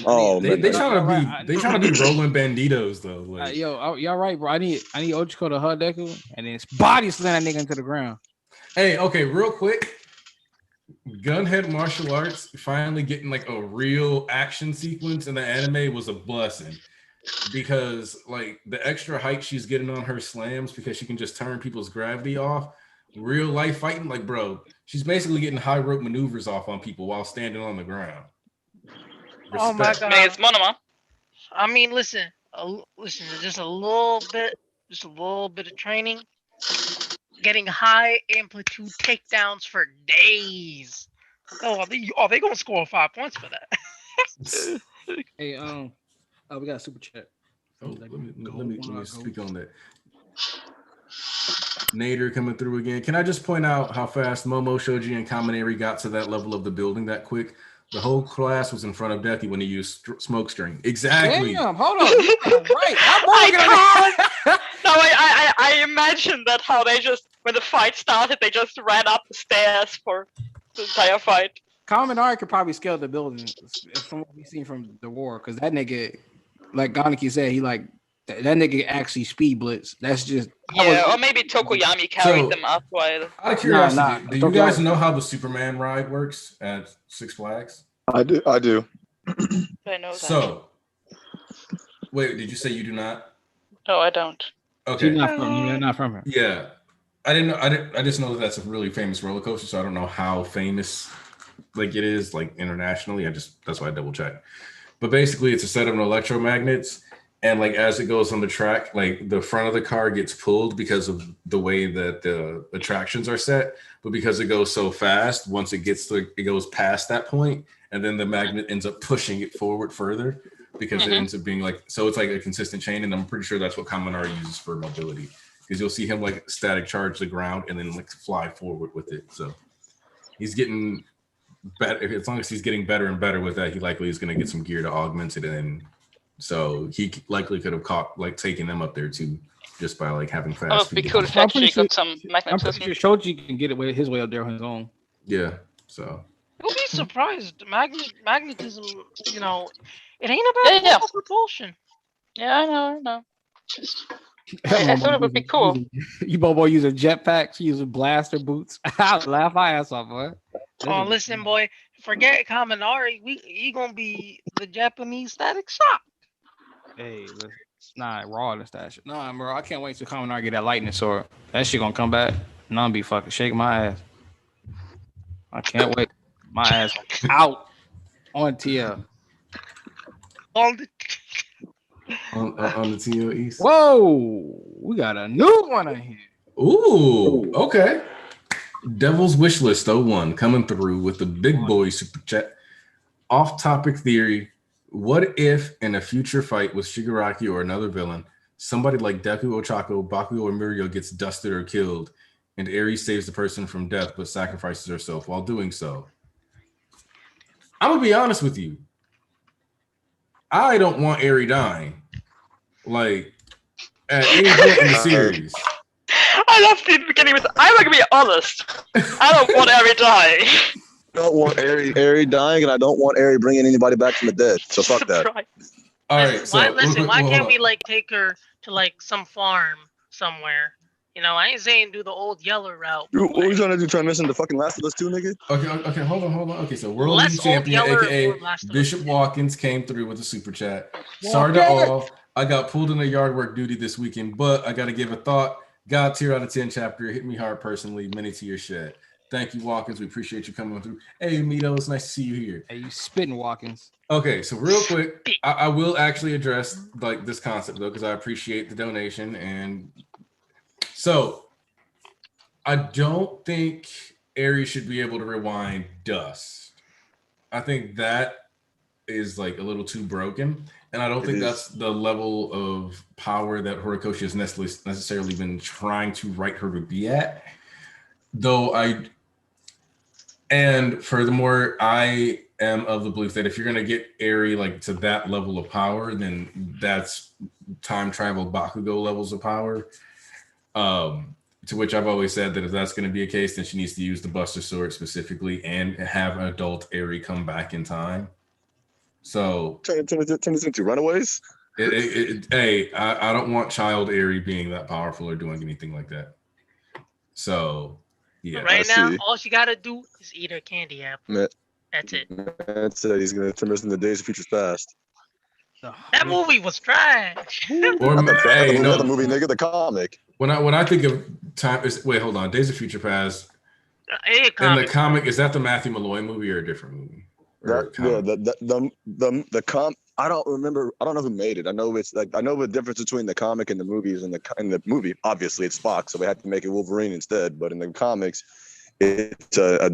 Oh, They man. trying to be rolling banditos though. Like, Y'all right, bro. I need Ochiko to hug Deku and then body slam that nigga into the ground. hey, okay, real quick. Gunhead martial arts finally getting like a real action sequence in the anime was a blessing because like the extra height she's getting on her slams because she can just turn people's gravity off. Real life fighting, like bro, she's basically getting high rope maneuvers off on people while standing on the ground. Oh my Respect. god. Hey, it's Monoma. I mean, listen, just a little bit of training, getting high amplitude takedowns for days. Oh, are they gonna score 5 points for that? Hey, we got a super chat. Oh, let me speak on that. Nader coming through again. Can I just point out how fast Momo, Shoji, and Kaminari got to that level of the building that quick? The whole class was in front of Deku when he used smoke string. Exactly. Damn, hold on. Right. I imagine that how they just when the fight started, they just ran up the stairs for the entire fight. Kaminari could probably scale the building from what we've seen from the war, because that nigga, like Ganeki said, he like That nigga actually speed blitz. That's just or maybe Tokoyami carried them up while. Out of curiosity, do you guys Tokoyami. know how the Superman ride works at Six Flags? I do. I know that. So, wait, did you say you do not? No, I don't. Okay. She's not from here. Yeah. I didn't know. I just know that that's a really famous roller coaster, so I don't know how famous like it is like internationally. That's why I double checked. But basically, it's a set of electromagnets, and like as it goes on the track, like the front of the car gets pulled because of the way that the attractions are set. But because it goes so fast, once it goes past that point, and then the magnet ends up pushing it forward further because it ends up being like, so it's like a consistent chain. And I'm pretty sure that's what Kaminari uses for mobility, because you'll see him like static charge the ground and then like fly forward with it. So he's getting better. As long as he's getting better and better with that, he likely is going to get some gear to augment it. And so he likely could have taken them up there too, just by like having fast. Oh, it'd be cool if actually got some magnetism. I'm pretty sure Shoji can get it his way up there on his own. Yeah, so. You'll be surprised. Magnetism, you know, it ain't about propulsion. Yeah, I know. I thought it would be cool. You bobo using jetpacks, using blaster boots. I'll laugh my ass off, boy. Oh, listen, boy. Forget Kaminari. He gonna be the Japanese Static Shock. Hey, listen. Nah, raw in the stash. Nah, bro, I can't wait to Kaminari get that lightning sword. That shit gonna come back. And I'm be fucking shaking my ass. I can't wait. My ass out on TL. On the TL East. Whoa, we got a new one in here. Ooh, okay. Devil's Wishlist 01 coming through with the big boy super chat. Off-topic theory. What if in a future fight with Shigaraki or another villain, somebody like Deku Ochako, Bakugo, or Mirio gets dusted or killed, and Eri saves the person from death but sacrifices herself while doing so? I'm gonna be honest with you. I don't want Eri dying. Like at any point in the series. I love the beginning with I'm gonna be honest. I don't want Eri dying. I don't want Eri dying, and I don't want Eri bringing anybody back from the dead. So fuck that. All right. Why can't we like take her to like some farm somewhere? You know, I ain't saying do the old Yeller route. What are you trying to do? Trying to listen to fucking Last of Us 2, nigga? Okay, hold on. Okay, so World League Champion, aka Bishop Watkins, came through with a super chat. Sorry to all. I got pulled into yard work duty this weekend, but I got to give a thought. God tier out of 10 chapter. Hit me hard personally. Many to your shed. Thank you, Watkins. We appreciate you coming through. Hey, Mito, it's nice to see you here. Hey, you spitting, Watkins. Okay, so real quick, I will actually address like this concept though, because I appreciate the donation. And so I don't think Eri should be able to rewind dust. I think that is like a little too broken. And I don't think that's the level of power that Horikoshi has necessarily been trying to write her to be at. And furthermore, I am of the belief that if you're going to get Eri like to that level of power, then that's time travel Bakugo levels of power. To which I've always said that if that's going to be a case, then she needs to use the Buster Sword specifically and have an adult Eri come back in time. So turn this into Runaways? Hey, I don't want child Eri being that powerful or doing anything like that. So yeah. Right now, all she gotta do is eat her candy apple. That's it. That's it. He's gonna turn us into Days of Future Past. That movie was trash. Or the movie, nigga, the comic. When I think of time, hold on, Days of Future Past. And the comic, is that the Matthew Malloy movie or a different movie? I don't remember. I don't know who made it. I know the difference between the comic and the movies. And the movie, obviously, it's Fox, so we had to make it Wolverine instead. But in the comics, it's a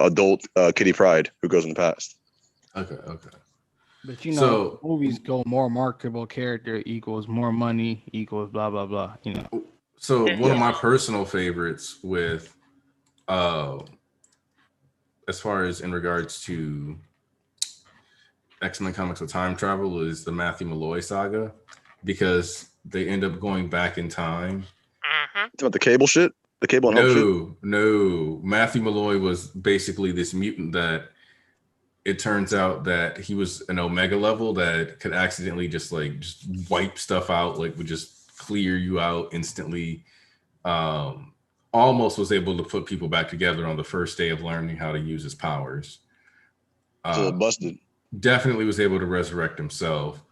adult Kitty Pryde who goes in the past. Okay. But you know, movies go more marketable character equals more money equals blah blah blah. You know. So one of my personal favorites with, as far as in regards to X-Men comics with time travel, is the Matthew Malloy saga, because they end up going back in time. It's about the Cable shit? The Cable and Hope shit? No. Matthew Malloy was basically this mutant that it turns out that he was an Omega level that could accidentally just wipe stuff out, like would just clear you out instantly. Almost was able to put people back together on the first day of learning how to use his powers. So busted. Definitely was able to resurrect himself.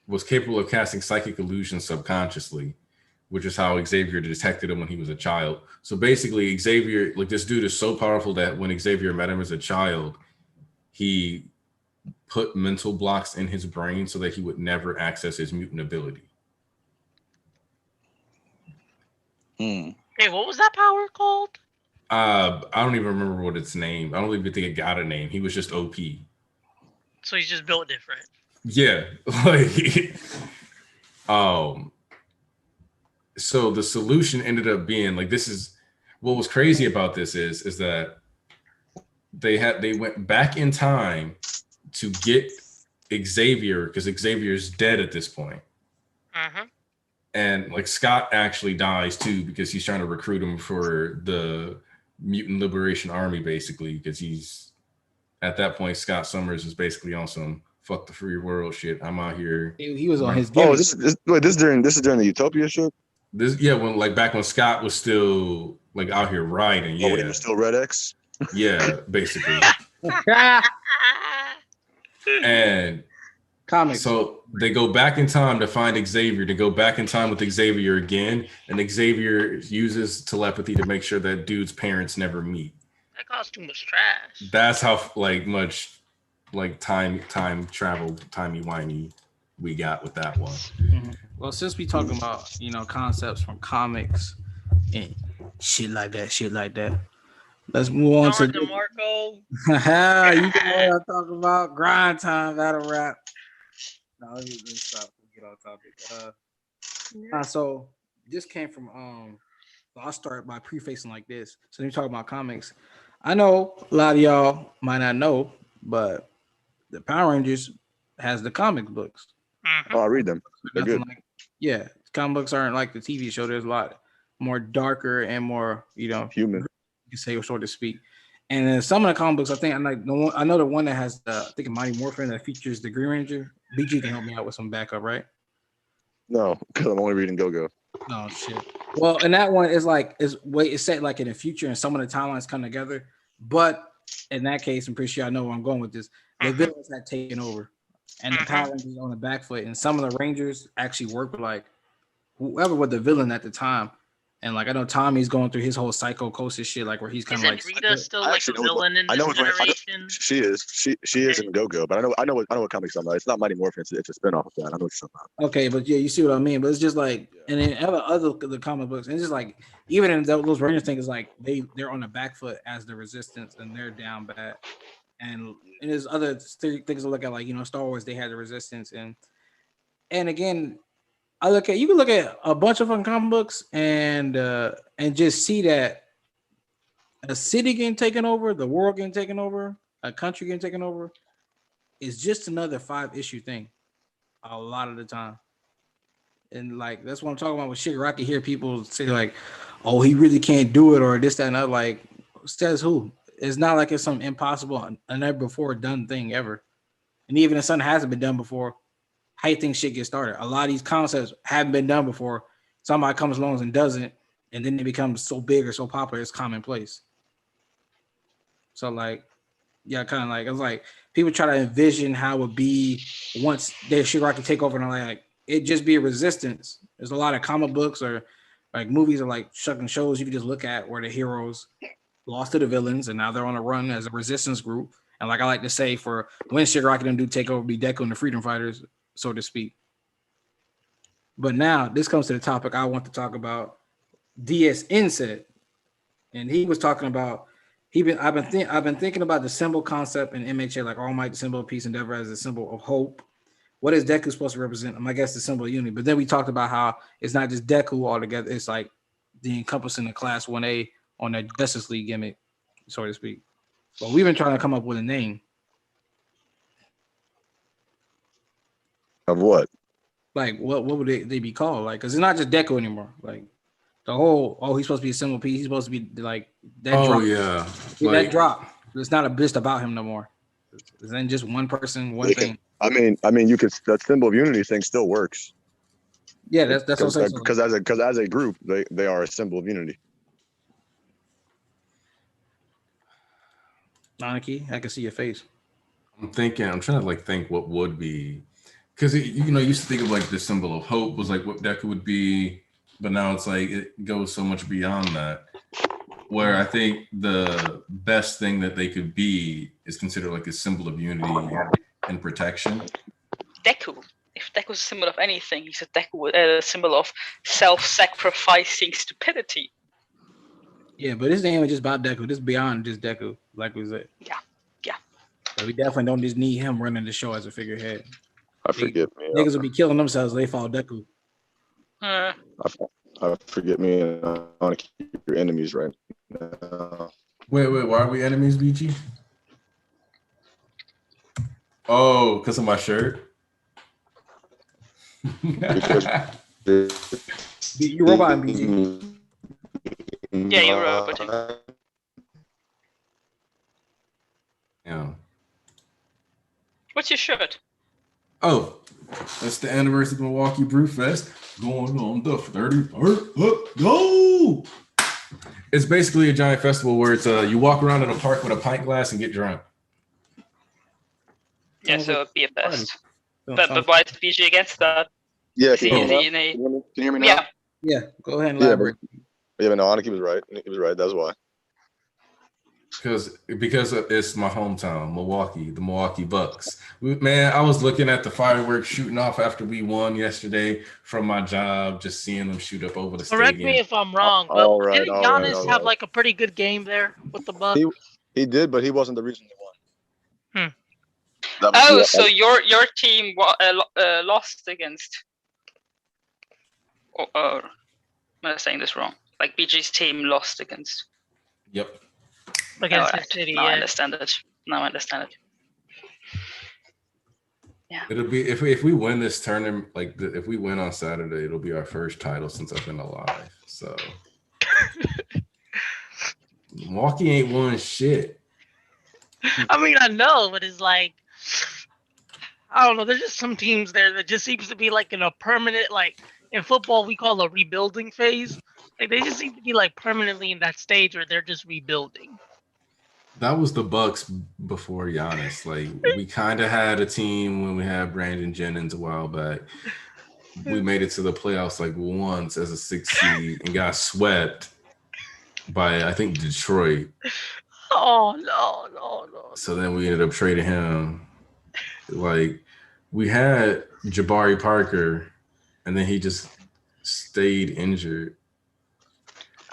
Was capable of casting psychic illusions subconsciously, which is how Xavier detected him when he was a child. So basically, Xavier, like this dude is so powerful that when Xavier met him as a child, he put mental blocks in his brain so that he would never access his mutant ability. Hey, what was that power called? I don't even remember what its name. I don't even think it got a name. He was just OP. So he's just built different. Yeah. So the solution ended up being like, this is what was crazy about this is that they went back in time to get Xavier, because Xavier's dead at this point. And like Scott actually dies too, because he's trying to recruit him for the Mutant Liberation Army, basically, because he's at that point, Scott Summers is basically on some fuck the free world shit. I'm out here. He was on his. Oh, this is during the Utopia shit. When back when Scott was still like out here riding. Yeah, when he was still Red X. Yeah, basically. And comics. So they go back in time to find Xavier, to go back in time with Xavier again, and Xavier uses telepathy to make sure that dude's parents never meet. That caused too much trash. That's how much time travel, timey-wimey we got with that one. Well, since we talking about, concepts from comics and shit like that, let's move on to DeMarco. You can talk about grind time, battle rap. No, let's stop. We'll get off topic. So this came from I'll start by prefacing like this. So we talk about comics. I know a lot of y'all might not know, but the Power Rangers has the comic books. Oh, I read them. They're good. Comic books aren't like the TV show. There's a lot more darker and more, human. You can say, so to speak. And then some of the comic books, I think I know the one that has I think a Mighty Morphin that features the Green Ranger. BG can help me out with some backup, right? No, because I'm only reading Go-Go. Oh shit. Well, and that one is it's set like in the future, and some of the timelines come together. But in that case, I'm pretty sure I know where I'm going with this. The villains had taken over, and the Power Rangers on the back foot, and some of the Rangers actually work with like whoever was the villain at the time. And like I know Tommy's going through his whole psychosis shit, like where he's kind of like. Rita still like a villain in this generation? She is. She is in Go-Go, but I know what comics I'm about. It's not Mighty Morphin. It's a spinoff of that. I know what you're talking about. Okay, but yeah, you see what I mean. But it's just like, and then other the comic books, and it's just like even in those Rangers things, like they're on the back foot as the Resistance, and they're down bad. And there's other things to look at, like Star Wars, they had the Resistance, and again. You can look at a bunch of fucking comic books and just see that a city getting taken over, the world getting taken over, a country getting taken over is just another 5-issue thing a lot of the time. And like that's what I'm talking about with shit. I can hear people say like, oh, he really can't do it or this, that, and that. Like, says who? It's not like it's some impossible, a never before done thing ever. And even if something hasn't been done before, how you think shit gets started? A lot of these concepts haven't been done before. Somebody comes along and does it, and then it becomes so big or so popular, it's commonplace. So like, yeah, kind of like it's like people try to envision how it would be once their Shigaraki take over, and like it just be a resistance. There's a lot of comic books or like movies or like shucking shows you can just look at where the heroes lost to the villains, and now they're on a run as a resistance group. And like I like to say, for when Shigaraki them do take over, be Deku and the Freedom Fighters, so to speak. But now this comes to the topic I want to talk about. DSN said, and he was talking about I've been thinking about the symbol concept in MHA, like All Might, the symbol of peace, Endeavor as a symbol of hope. What is Deku supposed to represent? I guess the symbol of unity. But then we talked about how it's not just Deku altogether. It's like the encompassing the Class 1A on that Justice League gimmick, so to speak. But we've been trying to come up with a name. Of what? Like what would they be called? Like, because it's not just Deku anymore. Like the whole he's supposed to be a symbol piece. He's supposed to be like that. Oh drop. yeah, That drop. It's not a just about him no more. Isn't just one person, one thing? I mean, you could that symbol of unity thing still works. Yeah, that's what I'm saying. Because as a group, they are a symbol of unity. Monarchy, I can see your face. I'm trying to think what would be, because used to think of like the symbol of hope was like what Deku would be, but now it's like it goes so much beyond that. Where I think the best thing that they could be is considered like a symbol of unity and protection. Deku. If Deku's a symbol of anything, he's a symbol of self-sacrificing stupidity. Yeah, but this ain't just about Deku. This is beyond just Deku, like we said. Yeah. So we definitely don't just need him running the show as a figurehead. I forget me. Niggas will be killing themselves if they follow Deku. I forget me and I want to keep your enemies right now. Wait, why are we enemies, BG? Oh, because of my shirt? You robot, BG. Yeah, you're roboting. Yeah. What's your shirt? Oh, that's the anniversary of Milwaukee Brew Fest going on the 31st. Go! It's basically a giant festival where it's you walk around in a park with a pint glass and get drunk. Yeah, so it'd be a fest. But why is PG against that? Yeah, can you hear me now? Yeah, go ahead and elaborate. But no, Aniki was right. He was right. That's why. Because it's my hometown, Milwaukee, the Milwaukee Bucks. Man, I was looking at the fireworks shooting off after we won yesterday from my job, just seeing them shoot up over the stadium. Correct me if I'm wrong, but didn't Giannis have like a pretty good game there with the Bucks? He did, but he wasn't the reason they won. So your team lost against. Am I saying this wrong? Like BG's team lost against. Yep. Against the City. Now I understand it. Yeah. It'll be if we win this tournament, if we win on Saturday, it'll be our first title since I've been alive. So Milwaukee ain't won shit. I mean, I know, but it's like I don't know. There's just some teams there that just seems to be like in a permanent, like in football we call a rebuilding phase. Like they just seem to be like permanently in that stage where they're just rebuilding. That was the Bucks before Giannis. Like we kind of had a team when we had Brandon Jennings a while back. We made it to the playoffs like once as a 6th seed and got swept by I think Detroit. Oh no. So then we ended up trading him. Like we had Jabari Parker, and then he just stayed injured.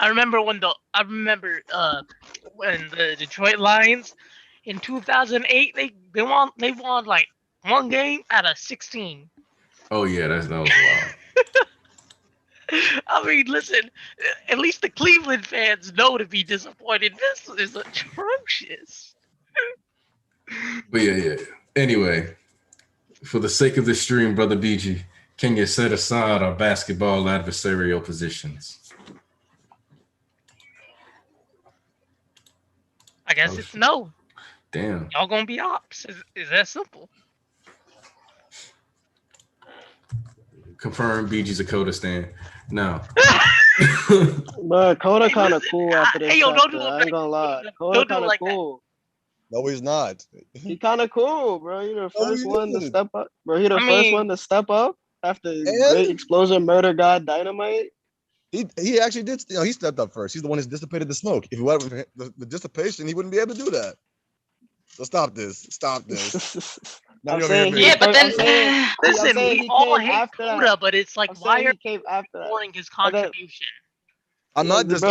I remember when the Detroit Lions in 2008 they won like one game out of 16. Oh yeah, that was wild. I mean, listen, at least the Cleveland fans know to be disappointed. This is atrocious. But yeah. Anyway, for the sake of the stream, Brother BG, can you set aside our basketball adversarial positions? I guess it's no. Damn. Y'all gonna be ops. Is that simple? Confirm BG's a Coda stan. No. But Coda kind of cool after this. Hey, yo, don't do I ain't gonna lie. Coda kind of cool. No, he's not. He kind of cool, bro. He the first one to step up. Bro, he the first one to step up after Great Explosion, Murder God, Dynamite. He actually did. He stepped up first. He's the one who's dissipated the smoke. If he went with the dissipation, he wouldn't be able to do that. So stop this. I'm saying, listen, we all hate Coda, but it's like, why are you ignoring his contribution? I'm not Not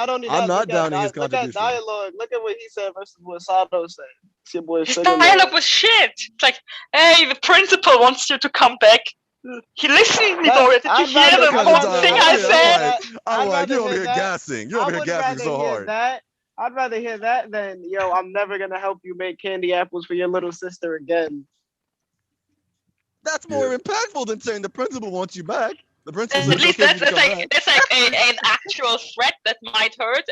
only that, I'm not downing his contribution. Look at dialogue. Look at what he said versus what Sato said. It's your boy. His dialogue was shit. It's like, hey, the principal wants you to come back. He listened already. Did you hear the important thing I said? I'm like, you're over here gassing. You're over here gassing so hard. I'd rather hear that than, yo, I'm never going to help you make candy apples for your little sister again. That's more impactful than saying the principal wants you back. The principal at least that's like an actual threat that might hurt.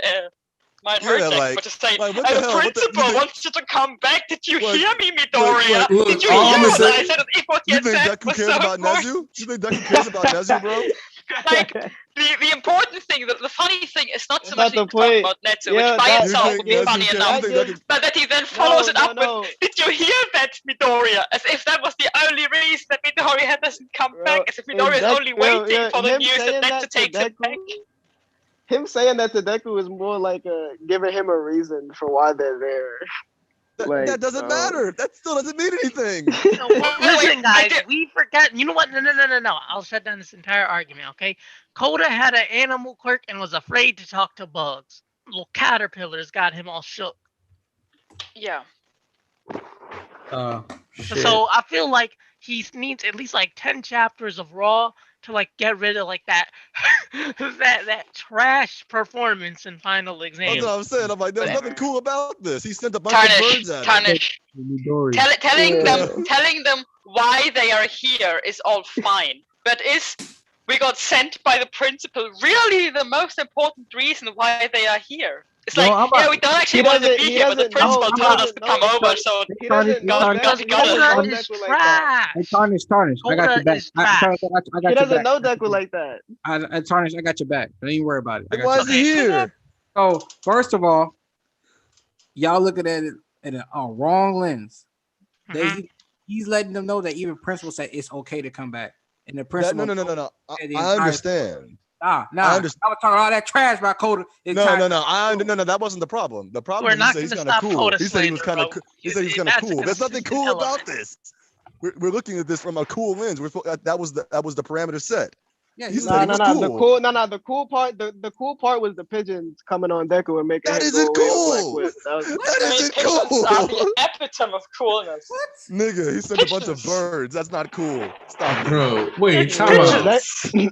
might Yeah, hurt Deku, like- but just say, like, what the hell? the What the- principal you think- wants you to come back. Did you Look, hear me, Midoriya? look, Did you all hear I'm what saying- I said? If what you You think said Deku was cares so about important. Nezu? You think Deku cares about Nezu, bro? Like, the important thing, the funny thing is not so That's much not he the talks point. about Netsu, Yeah, which by that- itself You would think be Nezu funny cares? enough, You think Deku- but that he then follows it up no. with, "Did you hear that, Midoriya?" As if that was the only reason that Midoriya doesn't come Bro, back, as if Midoriya is Deku- only waiting for the him news saying that Netsu to takes him Deku- back. Him saying that to Deku is more like giving him a reason for why they're there. Like, that doesn't matter. That still doesn't mean anything. No, listen, I guys, did- we forgot. You know what? No. I'll shut down this entire argument, okay? Koda had an animal quirk and was afraid to talk to bugs. Little caterpillars got him all shook. Yeah. Shit. So I feel like he needs at least like 10 chapters of Raw to like get rid of like that that trash performance in Final That's Exam. what I'm saying. I'm like, there's Whatever. nothing cool about this. He sent a bunch of birds at him. Tarnish. Telling Yeah. them why they are here is all fine, but is we got sent by the principal really the most important reason why they are here? It's No, like, I'm about- yeah, we don't actually He want to doesn't- be he here, but the doesn't principal know- told he us to doesn't come know. over, so He doesn't know Got- Deku- got- he got doesn't it. know Koda Deku is like that. trash. Hey, Tarnish, I got Koda your back. is I trash. got He your doesn't back. know Deku like that. Tarnish, I got your back. Don't even worry about it. I got Why your is he here? So first of all, y'all looking at it in a wrong lens. Mhm. He's letting them know that even principal said it's okay to come back, and the That, principal. no. said the I entire understand. story. Nah. I I understand. was talking all that trash about Koda. No. That wasn't the problem. The problem We're is not he said he's gonna kind of stop cool. Koda He said he was slander, kind of. bro. He said he was kind of That's a cool. There's nothing consistent cool about element. this. We're looking at this from a cool lens. That was the parameter set. Yeah, He you said he was The cool. cool part, the cool part was the pigeons coming on Deku and making That him isn't go away with cool. Black Whip. That was- That I mean, isn't pigeons are cool. the epitome of coolness. Nigga, he sent a bunch of Pigeons. birds. That's not cool. Stop it. Bro, wait, Pigeons. time out.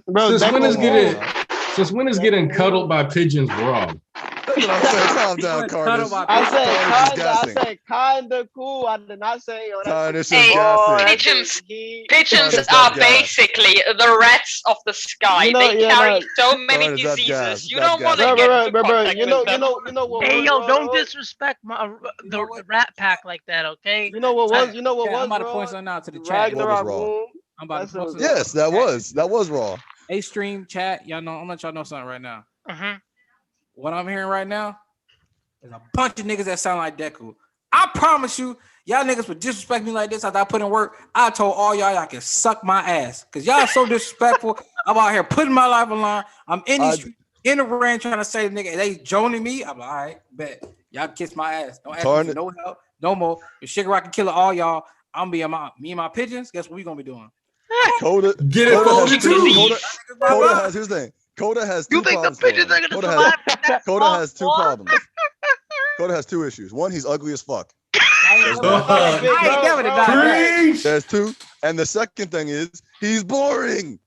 Bro, Since when is Deku- getting cuddled by pigeons wrong? That's what I'm saying. Calm down, Carnage. I said Tarnish is gassing. kinda cool. I did not say yo. Tarnish is Hey, gassing. pigeons. He- Pigeons Tarnish, are that gas. basically the rats of the sky. You know- They yeah, carry no. so many Tarnish, that gas, diseases. You that don't want gas. to Bro, get bro, into bro, bro. contact You know with them. what? Hey, yo, don't what- disrespect the rat pack like that, okay? You know what was? I'm about to point something out to the chat. Ragnarok What was Moon. I'm about That's to post a- something out Yes, to the that chat. was raw. Hey, stream chat. Y'all know. I'm gonna let y'all know something right now. Uh-huh. What I'm hearing right now is a bunch of niggas that sound like Deku. I promise you, y'all niggas would disrespect me like this after I put in work. I told all y'all can suck my ass because y'all so disrespectful. I'm out here putting my life on line. I'm in these streets, in the rain trying to say nigga they joining me. I'm like, all right, bet y'all kiss my ass. Don't ask me for no help, no more. If Shigaraki killing all y'all, I'm be me and my pigeons. Guess what we gonna be doing? Coda Get it Coda folded has too. two. Coda has here's the thing. Coda has two You think the problems. for him. pigeons are gonna Coda survive? has, Coda has two problems. Coda has two issues. One, he's ugly as fuck. I ain't never denied that. Preach. There's two. And the second thing is he's boring.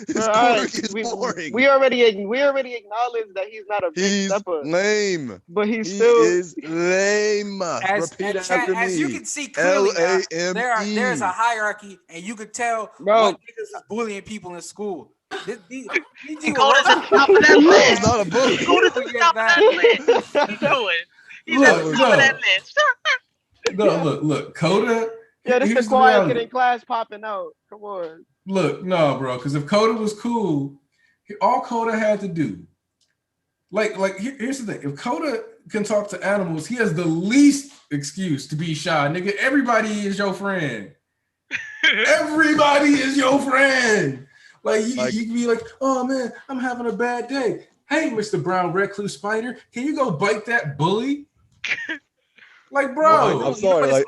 His quirk is boring. We already acknowledged that he's not a big He's stepper, lame. but He he's still. is lame. Repeat after me. As you can see clearly, L-A-M-E. there's a hierarchy, and you could tell Bro. what niggas is bullying people in school. These Koda's at the top of that No, list. it's not a bully. Koda's at the top of that list. What you doing? He's at the Look, top of that look. list. No, look, Coda. Yeah, this here's the quiet reality. kid in class popping out. Come on. Look, no, bro, because if Coda was cool, all Coda had to do, here's the thing: if Coda can talk to animals, he has the least excuse to be shy, nigga. Everybody is your friend. Everybody is your friend. You can be like, oh man, I'm having a bad day. Hey, Mr. Brown Recluse Spider, can you go bite that bully? Like, bro, I'm sorry.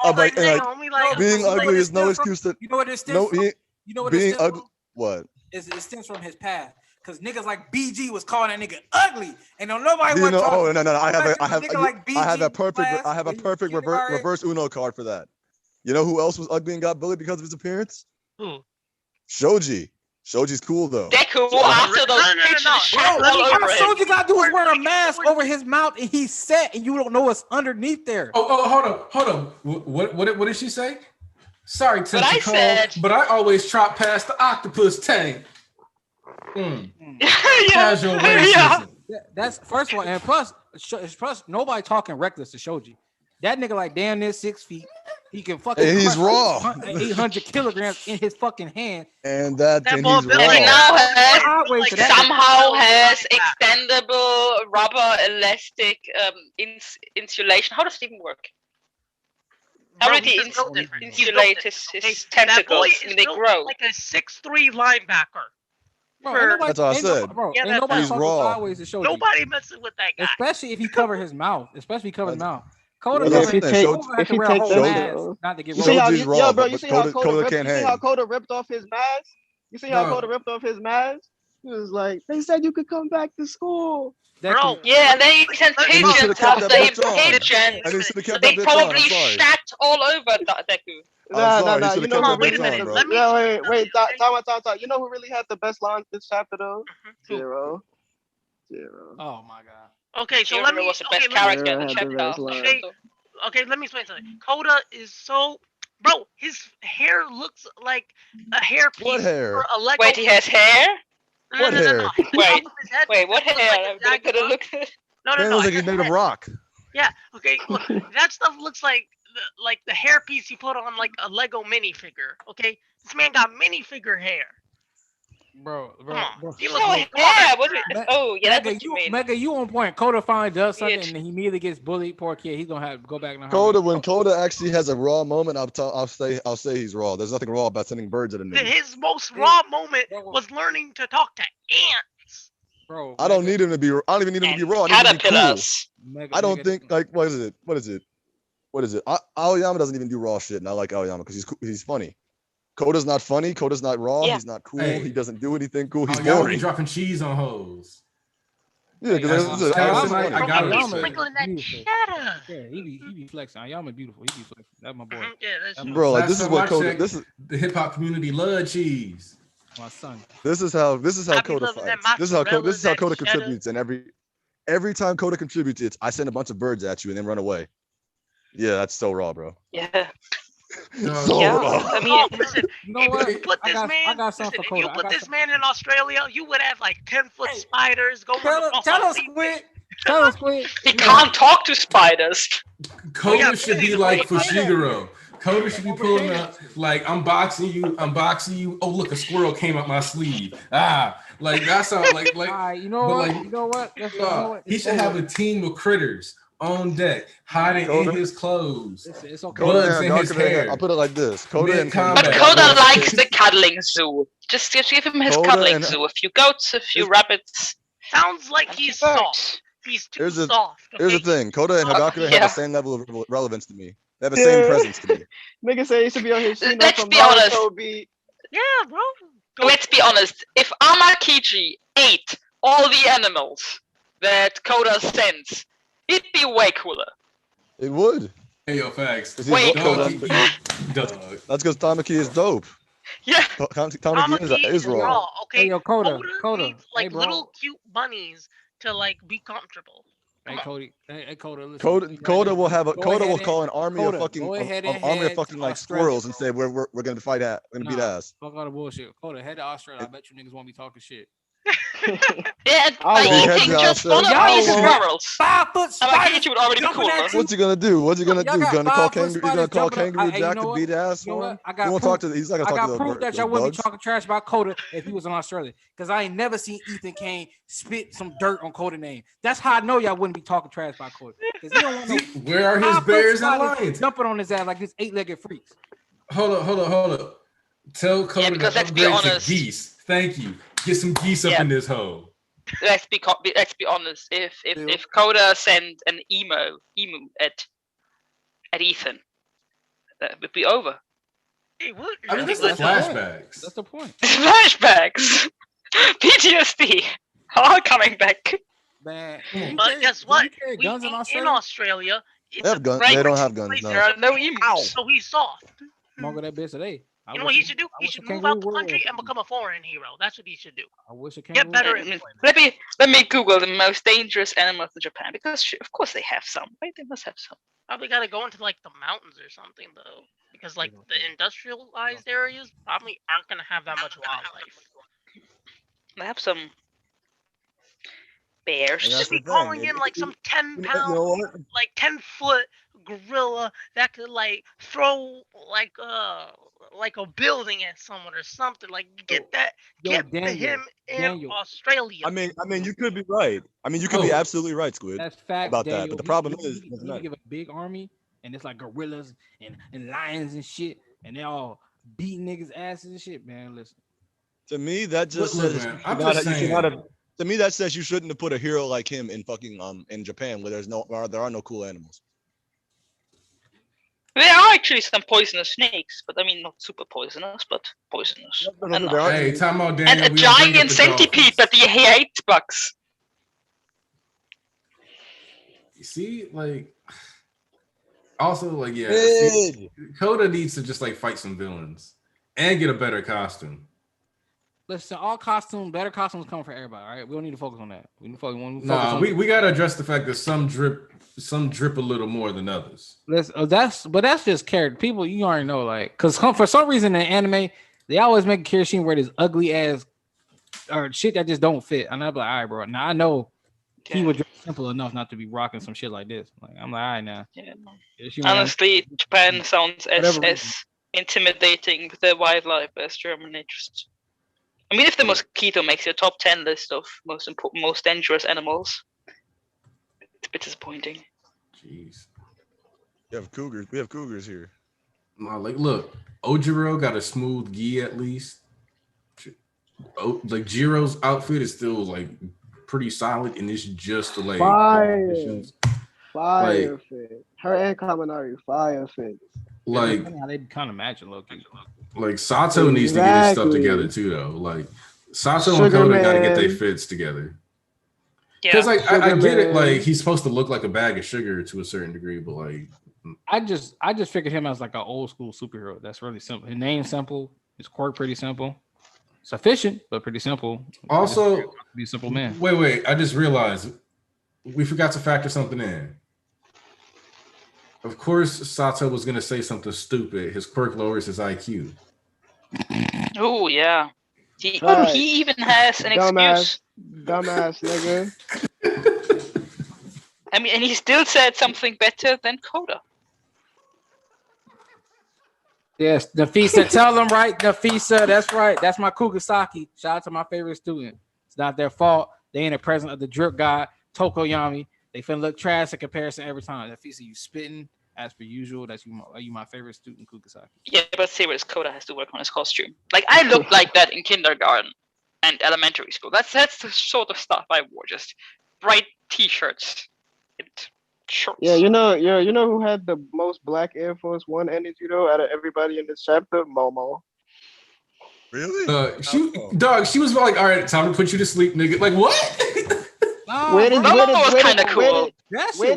Being ugly is no excuse to. You know what it stems No, from? he, You know what being it stems ugly. from? What? It stems from his past. Because niggas like BG was calling that nigga ugly, and don't nobody Do you want to know? talk. Oh no. I have Nigga like I have a BG perfect. class, I have a when you perfect kindergarten. reverse Uno card for that. You know who else was ugly and got bullied because of his appearance? Who? Shoji. Shoji's cool though. Deku, after those pigeons shat Bro, all all over him. Soldier got to do is wear a mask over his mouth, and he's set, and you don't know what's underneath there. hold on. What did she say? Sorry, But I Tentacle, said- but I always trot past the octopus tank. Yeah. Casual Yeah. racism. That's first one, and plus Plus, nobody talking reckless to Shoji. That nigga like damn near 6 feet. He can fucking. And he's raw. 800 kilograms in his fucking hand. And he's And he raw. now Sideways to that somehow has extendable rubber elastic insulation. How does it even work? How did he insulate his tentacles when they grow? Like a 6'3" linebacker. Bro, That's what I said. Bro, Yeah, ain't nobody he's talking raw. sideways to Shoji. Nobody messes with that guy. Especially if he cover his mouth. Especially if he cover his mouth. Coda That's if you what I'm take, saying. have if to you wear a take whole that, mask though. not to get You see how, Shoji's raw, yo, bro, but you see how Coda Coda can't you see hang. how Coda ripped off his mask? You see how No. Coda ripped off his mask? He was like, they said you could come back to school. Bro, Yeah, and then he sent And he pigeons should've kept after that him. bitch on. Pigeons. And he should have kept They that bitch on. probably I'm sorry. shat all over Deku. I'm sorry. He Nah. should You have know kept who that wait really a bitch had minute, on, the bro. let me- yeah, wait, time. You know who really had the best lines this chapter though? Who? Zero. Oh my god. Okay, so Jiro let me. was the Okay, best let me. character in the Yeah, I had the chapter. best line. Okay, okay, let me explain something. Koda is so, bro. His hair looks like a hair piece What hair? for a Lego. Wait, he has hair? No, What no, no, hair? no. The top Wait, of his head Wait, what looks hair? like a I'm gonna jagged look. No, Man, no. looks like he's his made of head. rock. Yeah. Okay. Look, that stuff looks like the hair piece he put on like a Lego minifigure. Okay, this man got minifigure hair. Bro. Come on. He No looks like hair. What? Me- Oh, yeah, that's Mega, what you mean. Mega, you on point. Coda finally does something Weird. and he immediately gets bullied. Poor kid. He's gonna have to go back and When Coda actually has a raw moment, I'll say he's raw. There's nothing raw about sending birds at a nigga. his most raw moment was learning to talk to ants. Bro, I don't need him to be. I don't even need him to be raw. I need him to be cool. Caterpillars. I don't think like what is it? Aoyama doesn't even do raw shit, and I like Aoyama because he's funny. Coda's not funny. Coda's not raw. Yeah. He's not cool. Hey. He doesn't do anything cool. He's Y'all be boring. dropping cheese on hoes. Yeah, because That's- Aoyama, I Bro, got he it. be Aoyama is sprinkling that beautiful. cheddar. Yeah, he be flexing. Aoyama beautiful. He be flexing. That's my boy. Yeah, that's true. bro, like Last this is time what I Coda. checked, This is the hip hop community love cheese. My son. this is how I be Coda loving that fights. This is how mozzarella, that Coda cheddar. contributes, and every time Coda contributes, it's I send a bunch of birds at you and then run away. Yeah, that's so raw, bro. Yeah. So Yeah. raw. I mean, Oh, listen, You know if what? you put I this got man, something for if you Coda. I put got this some- man in Australia, you would have like 10-foot Hey, spiders going across Tell our us, feet. Squid. Tell us, Squid. he can't talk to spiders. Coda yeah, should be please, like please. Fushiguro. Coda should be pulling up like I'm boxing you. Oh look, a squirrel came up my sleeve. Like that's how like All right, you know but what? like- You know what? That's you know no, what? he It's should over. have a team of critters on deck, hiding Coda- in his clothes. It's okay. Coda Bugs and in his Hagakure have- hair. I'll put it like this. Coda and Mid-combat. But Yeah, Koda well, likes it's- the cuddling zoo. Just give him his Koda cuddling and- zoo. A few goats, a few rabbits. Sounds like and he's a few birds. soft. He's too Here's the- soft. Here's the okay? thing. Coda and Hagakure have yeah. the same level of relevance to me. They have the same Yeah. presence to me. Nigga say he should be on his Shino Let's from be honest. Naruto beat. Yeah, bro. Let's be honest. If Amakiji ate all the animals that Koda sends, it'd be way cooler. It would. Hey yo, facts. Is Wait. Dog Coda- can eat dog. That's because Tamaki is dope. Yeah. Tamaki Tamaki is raw. raw. Okay. Hey, yo, Coda. needs like Hey, bro. little cute bunnies to like be comfortable. Hey, Come on. Cody. Hey, Coda. Listen, Coda, you right Coda there. will have a Go Coda ahead will and- call an army Coda, of fucking go ahead and army of head fucking to like Australia. squirrels and say we're gonna fight at we're gonna beat Nah. ass. Fuck all the bullshit. Coda, head to Australia. I bet you niggas won't be talking shit. Yeah, I like won't. eating just Y'all one of won't. these squirrels. 5 foot spiders. Amakiji would already be jumping cooler. at you. What's he gonna do? What's he gonna Y'all do? got Gonna call 5 foot Kangaroo? He's gonna spiders call jumping up. Kangaroo Hey, Jack you know to what? beat ass You know for what? him? I He got won't proof. talk to. He's not I gonna got talk to proof the that y'all wouldn't be bugs. talking trash about Coda if he was in Australia. Because I ain't never seen Ethan Kane spit some dirt on Coda name. That's how I know y'all wouldn't be talking trash about Coda. Because he don't want no Where are his 5 foot bears and spiders lions? jumping on his ass like this 8-legged freaks. Hold up. Tell Coda because to let's be upgrade to honest. geese. Thank you. Get some geese up Yeah. in this hole. Let's be honest. If Koda sent an emu at Ethan, that would be over. Hey, what? I mean, this is That's the point. flashbacks. That's the point. Flashbacks, PTSD, all coming back. Man, But guess what? You carry We guns in ain't Australia? it's They a have guns. Right. They don't have guns. place No. There are no emus. so he's soft. Smoking that bitch today. You know what he should do? He should move out the country and become a foreign hero. That's what he should do. I wish a Get better Mm, employment. Let me Google the most dangerous animals in Japan because of course they have some, right? They must have some. Probably got to go into like the mountains or something though, because like the industrialized areas probably aren't gonna have that much wildlife. They have some bears. He That's should be the thing. calling in like some 10-pound, what? like 10-foot gorilla that could like throw like a building at someone or something. Like get him in Daniel. Australia. I mean, you could be right. I mean, you could be absolutely right, Squid. That's fact about Daniel. that. But the problem is, he can give a big army, and it's like gorillas and lions and shit, and they all beating niggas' asses and shit. Man, listen. To me, that just Look, says man, I'm just saying. To me, that says you shouldn't have put a hero like him in fucking in Japan, where there are no cool animals. There are actually some poisonous snakes, but I mean not super poisonous, but poisonous. Hey, time out, Daniel. And a giant centipede, but he hates bugs. You see, like, also, like, yeah, see, Coda needs to just like fight some villains and get a better costume. Listen, better costumes come for everybody. All right, we don't need to focus on that. We gotta address the fact that some drip a little more than others. That's just character. People, you already know, like, because for some reason in anime they always make Kirishima wear this ugly ass or shit that just don't fit. And I'm like, all right, bro. Now I know he would dress simple enough not to be rocking some shit like this. Like, I'm like, all right now. Yeah. Honestly, Japan sounds as intimidating with their wildlife as Germany. I mean, if the mosquito makes your top 10 list of most dangerous animals, it's a bit disappointing. Jeez. We have cougars here. Like, look, Ojiro got a smooth gi at least. Like, Jiro's outfit is still like pretty solid, and it's just the like fire fit. Her and Kaminari fire fit. Like, they kind of match low-key. Like, Sato needs to get his stuff together too, though. Like, Sato and Koda got to get their fits together. Because like I get it, like he's supposed to look like a bag of sugar to a certain degree, but like I just figured him as like an old school superhero. That's really simple. His name's simple. His quirk pretty simple. It's efficient, but pretty simple. Also, be a simple man. Wait! I just realized we forgot to factor something in. Of course, Sato was gonna say something stupid. His quirk lowers his IQ. Oh yeah. He even has an excuse. Dumbass nigga. I mean, and he still said something better than Koda. Yes, Nafisa, tell them right, Nafisa. That's right. That's my Kugasaki. Shout out to my favorite student. It's not their fault. They in the presence of the drip god, Tokoyami. They finna look trash in comparison every time. Nafisa, you spitting as per usual. That's you my favorite student, Kugasaki. Yeah, but serious, Koda has to work on his costume. Like, I looked like that in kindergarten and elementary school. That's the sort of stuff I wore. Just bright t-shirts and shorts. Yeah, you know who had the most black Air Force One energy though out of everybody in this chapter? Momo. Really? She was like, all right, time to put you to sleep, nigga. Like, what? Where did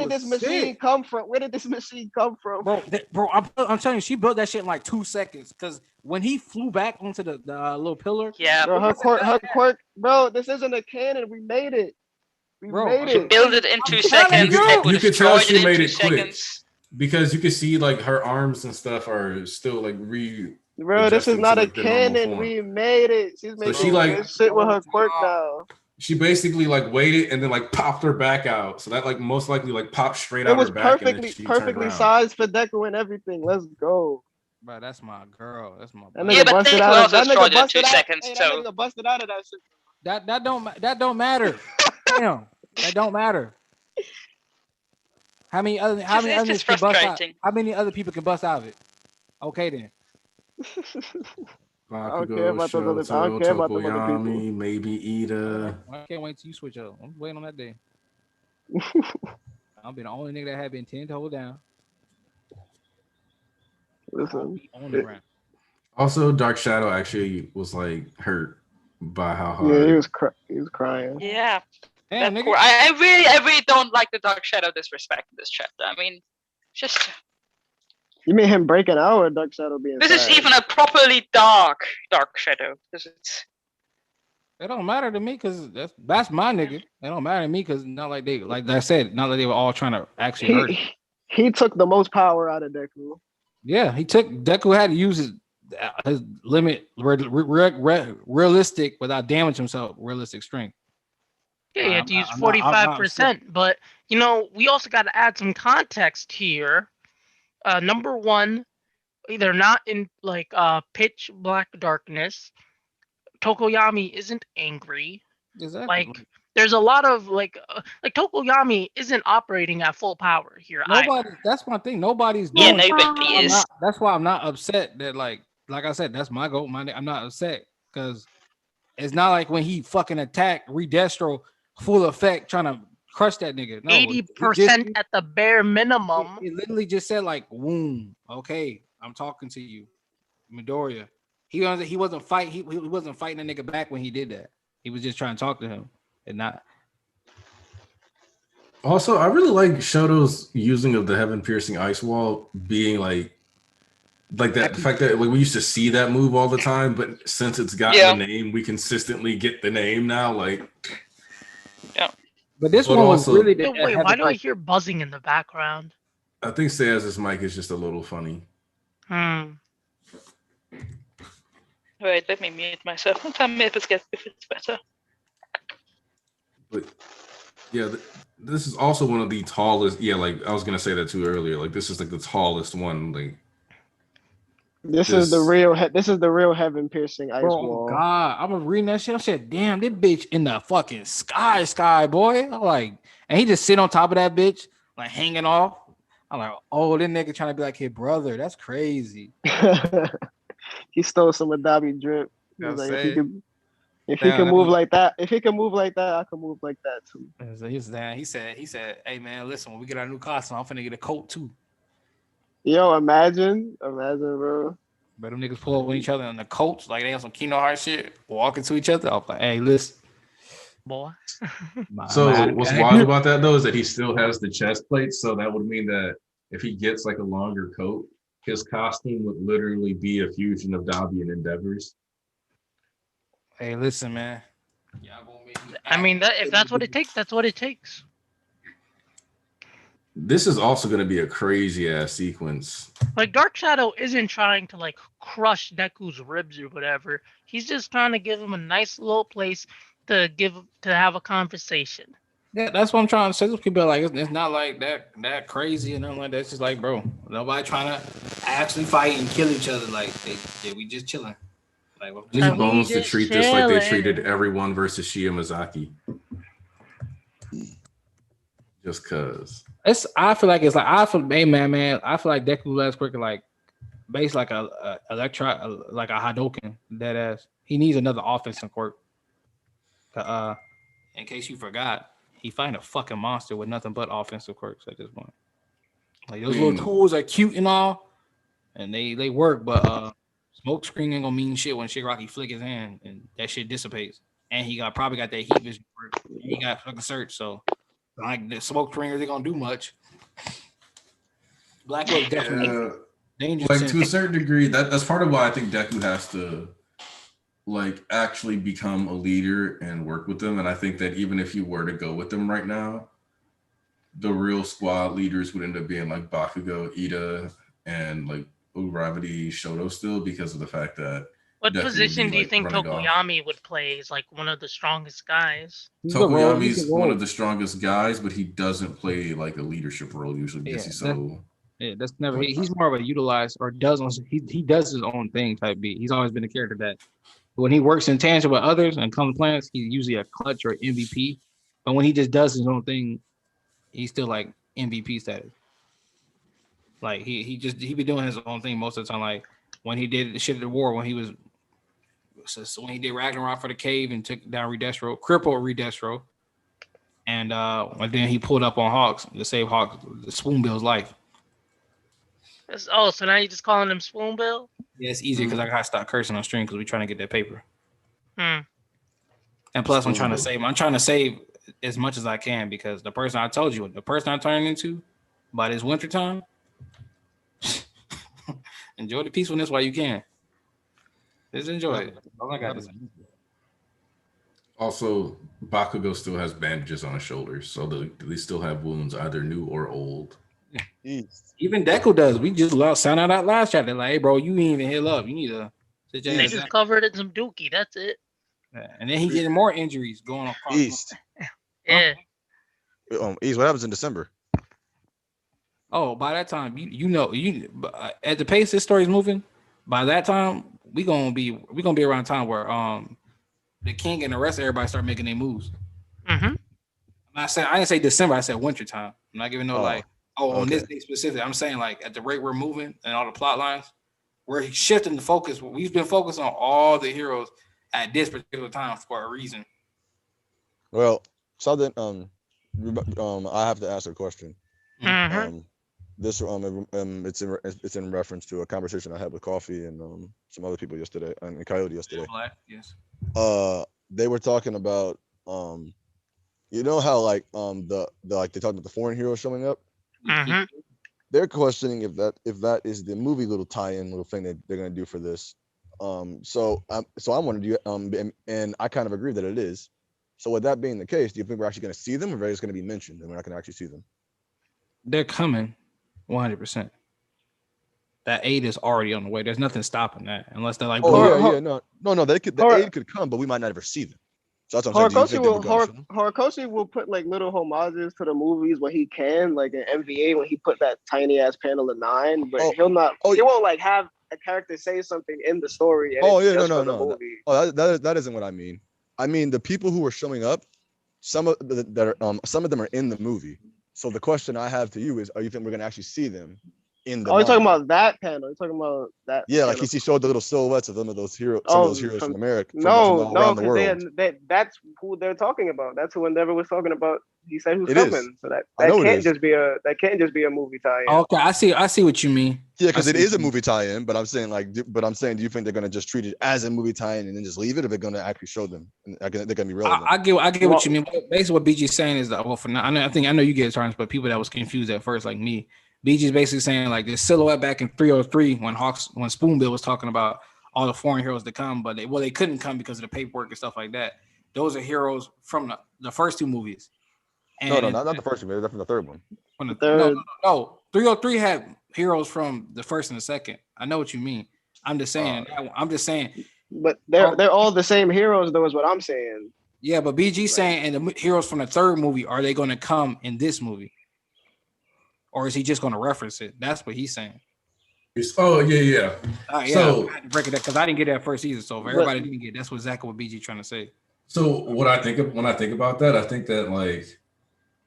this machine come from? Where did this machine come from? Bro, I'm telling you, she built that shit in like 2 seconds. Because when he flew back onto the little pillar, bro, her quirk, bro. This isn't a cannon. We made it. We made She it. built it in 2 seconds. You could tell she made it quick because you could see like her arms and stuff are still like Bro, this is not a cannon. We made it. She's making shit with her quirk now. She basically like waited and then like popped her back out. So that like most likely like popped straight out her back. It was perfectly sized for Deku and everything. Let's go. Bro, that's my girl. That's my. Yeah, but Deku also destroyed it in 2 seconds. That nigga busted out of that shit. That don't matter. Damn, that don't matter. How many other people can bust out of it? Okay then. I don't care about those other people. Maybe Ida. I can't wait till you switch up. I'm waiting on that day. I'll be the only nigga that had been 10 to hold down. Listen. On the ground. Also, Dark Shadow actually was like hurt by how hard. Yeah, he was crying. Yeah. Damn, nigga. I really don't like the Dark Shadow disrespect in this chapter. I mean, just. You mean him breaking out or Dark Shadow being This is even a properly dark Shadow. It don't matter to me because that's my nigga. It don't matter to me because not like they were all trying to actually hurt him. He took the most power out of Deku. Yeah, Deku had to use his realistic without damaging himself, realistic strength. Yeah, had to use 45%. But you know, we also got to add some context here. Number one, they're not in like pitch black darkness. Tokoyami isn't angry. Exactly. Like there's a lot of like Tokoyami isn't operating at full power here. Nobody. That's my thing. Nobody's doing. Yeah, nobody is. That's why I'm not upset that like I said, that's my goal. I'm not upset because it's not like when he fucking attacked Redestro full effect trying to crush that nigga. No, 80% at the bare minimum. He literally just said like, "Woom, okay, I'm talking to you, Midoriya." He wasn't fighting. He wasn't fighting the nigga back when he did that. He was just trying to talk to him and not. Also, I really like Shoto's using of the heaven piercing ice wall being like that. The fact that like we used to see that move all the time, but since it's gotten the name, we consistently get the name now. Like, yeah. But this one was really. Wait, why do I hear buzzing in the background? I think Sayaz's mic is just a little funny. Wait, let me mute myself and tell me if it's better. But yeah, this is also one of the tallest. Yeah, like I was gonna say that too earlier. Like this is like the tallest one. Like this is the real heaven piercing ice wall. God, I was reading that shit. I said, "Damn, this bitch in the fucking sky, boy." I'm like, and he just sit on top of that bitch, like hanging off. I'm like, oh, this nigga trying to be like his brother. That's crazy. He stole some Adabi drip. He was like, if he can move like that, I can move like that too. He said, hey man, listen, when we get our new costume, I'm finna get a coat too. Yo, imagine, bro. But them niggas pull up with each other in the coats, like they on some Kingdom Hearts shit, walking to each other. I was like, hey, listen. Boy. So what's wild about that though is that he still has the chest plates, so that would mean that if he gets like a longer coat, his costume would literally be a fusion of Dabi and Endeavor's. Hey, listen, man. I mean, if that's what it takes, that's what it takes. This is also going to be a crazy ass sequence. Like Dark Shadow isn't trying to like crush Deku's ribs or whatever. He's just trying to give him a nice little place to have a conversation. Yeah, that's what I'm trying to say. People are like, it's not like that crazy and nothing like that. It's just like, bro, nobody trying to actually fight and kill each other. Like, we just chilling. Like, these bones to treat this like they treated everyone versus Shiomazaki. Just cause. I feel like Deku last quick like based like a Hadouken, that ass. He needs another offensive quirk. In case you forgot, he find a fucking monster with nothing but offensive quirks at this point. Like those little tools are cute and all, and they work, but smoke screen ain't gonna mean shit when Shigaraki flick his hand and that shit dissipates. And he probably got that heat vision quirk. He got fucking search, so like the smoke screen isn't gonna do much. Black Wolf definitely dangerous. Like to a certain degree, that's part of why I think Deku has to like actually become a leader and work with them. And I think that even if you were to go with them right now, the real squad leaders would end up being like Bakugo, Ida, and like Uravati, Shoto still, because of the fact that what position do you think Tokoyami would play? Is like one of the strongest guys. Tokoyami's one of the strongest guys, but he doesn't play like a leadership role usually because he's so. Yeah, that's never. He's more of a utilized or he does his own thing type beat. He's always been a character that when he works in tangent with others and comes plans, he's usually a clutch or MVP. But when he just does his own thing, he's still like MVP status. Like he be doing his own thing most of the time. Like when he did the shit at the war, when he did Ragnarok for the cave and took down crippled Redestro, and then he pulled up on Hawks to save Hawks, Spoonbill's life. So now you're just calling him Spoonbill? Yeah, it's easier because I gotta stop cursing on stream because we're trying to get that paper. And plus, I'm trying to save as much as I can because the person I turned into by this winter time. Enjoy the peacefulness while you can. Just enjoy it. All I got is. Also, Bakugo still has bandages on his shoulders, so they still have wounds, either new or old. Even Deku does. We just sound out that last chapter. Like, hey, bro, you ain't even heal up. You need to. They just covered it in some dookie. That's it. Yeah. And then he getting more injuries going across. Yeah. Ease, what happens in December? Oh, by that time, at the pace this story's moving, by that time we gonna be around time where the king and the rest of everybody start making their moves. Mm-hmm. I didn't say December. I said winter time. I'm not giving on this okay. day specific. I'm saying like at the rate we're moving and all the plot lines, we're shifting the focus. We've been focused on all the heroes at this particular time for a reason. Well, something. I have to ask a question. Mm-hmm. This it's in reference to a conversation I had with Coffee and some other people yesterday and Coyote yesterday. Black, yes. They were talking about you know how like the like they talked about the foreign heroes showing up. Mm-hmm. They're questioning if that is the movie little tie-in little thing that they're gonna do for this. So I wanted you and I kind of agree that it is. So with that being the case, do you think we're actually gonna see them, or they're just gonna be mentioned and we're not gonna actually see them? They're coming, 100%. That aid is already on the way. There's nothing stopping that, unless they're like, no. The aid could come, but we might not ever see them. So that's what I'm saying. Horikoshi will put like little homages to the movies when he can, like in MVA when he put that tiny ass panel of 9, but he won't like have a character say something in the story. No. That isn't what I mean. I mean the people who are showing up, some of them are in the movie. So the question I have to you is, are you think we're gonna actually see them in the? You're talking about that panel. You're talking about that. Yeah, like he showed the little silhouettes of some of those heroes from America. Around the world. That's who they're talking about. That's who Endeavor was talking about. He said who's it coming. Is. So that can't just be a movie tie-in. Okay, I see what you mean. Yeah, because it is a movie tie-in, but I'm saying do you think they're gonna just treat it as a movie tie-in and then just leave it, or they're gonna actually show them? And they're gonna be relevant. I get what you mean. Basically, what BG's saying is that for now, I know you get terms, but people that was confused at first, like me, BG's basically saying like the silhouette back in 303 when Spoonbill was talking about all the foreign heroes to come, but they couldn't come because of the paperwork and stuff like that. Those are heroes from the first two movies. And not the first one. That's from the third one. No. 303 had heroes from the first and the second. I know what you mean. I'm just saying. But they're all the same heroes, though, is what I'm saying. Yeah, but BG's saying, and the heroes from the third movie, are they going to come in this movie, or is he just going to reference it? That's what he's saying. Oh yeah. So I had to break it up because I didn't get that first season. So if everybody didn't get, that's exactly what BG trying to say. So what I think of when I think about that, I think that like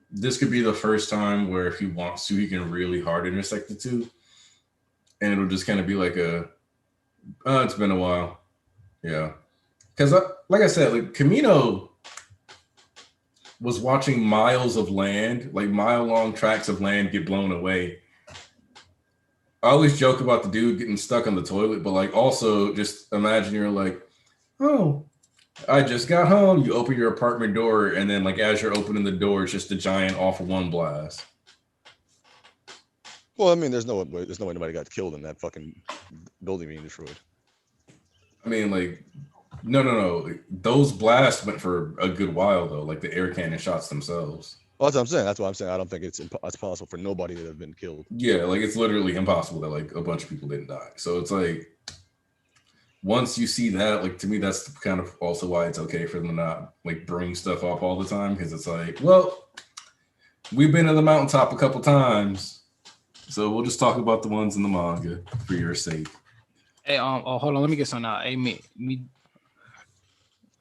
this could be the first time where if he wants to, he can really hard intersect the two, and it'll just kind of be like it's been a while, yeah. Because like I said, like Camino was watching miles of land, like mile-long tracts of land get blown away. I always joke about the dude getting stuck on the toilet, but like also just imagine you're like, oh, I just got home. You open your apartment door, and then like as you're opening the door, it's just a giant All For One blast. Well, I mean, there's no way nobody got killed in that fucking building being destroyed. I mean, like, no. Like, those blasts went for a good while though, like the air cannon shots themselves. Well, that's what I'm saying. That's why I'm saying I don't think it's possible for nobody to have been killed. Yeah, like it's literally impossible that like a bunch of people didn't die. So it's like once you see that, like to me, that's kind of also why it's okay for them to not like bring stuff up all the time, because it's like, well, we've been to the mountaintop a couple times, so we'll just talk about the ones in the manga for your sake. Hey, hold on, let me get some out. Hey,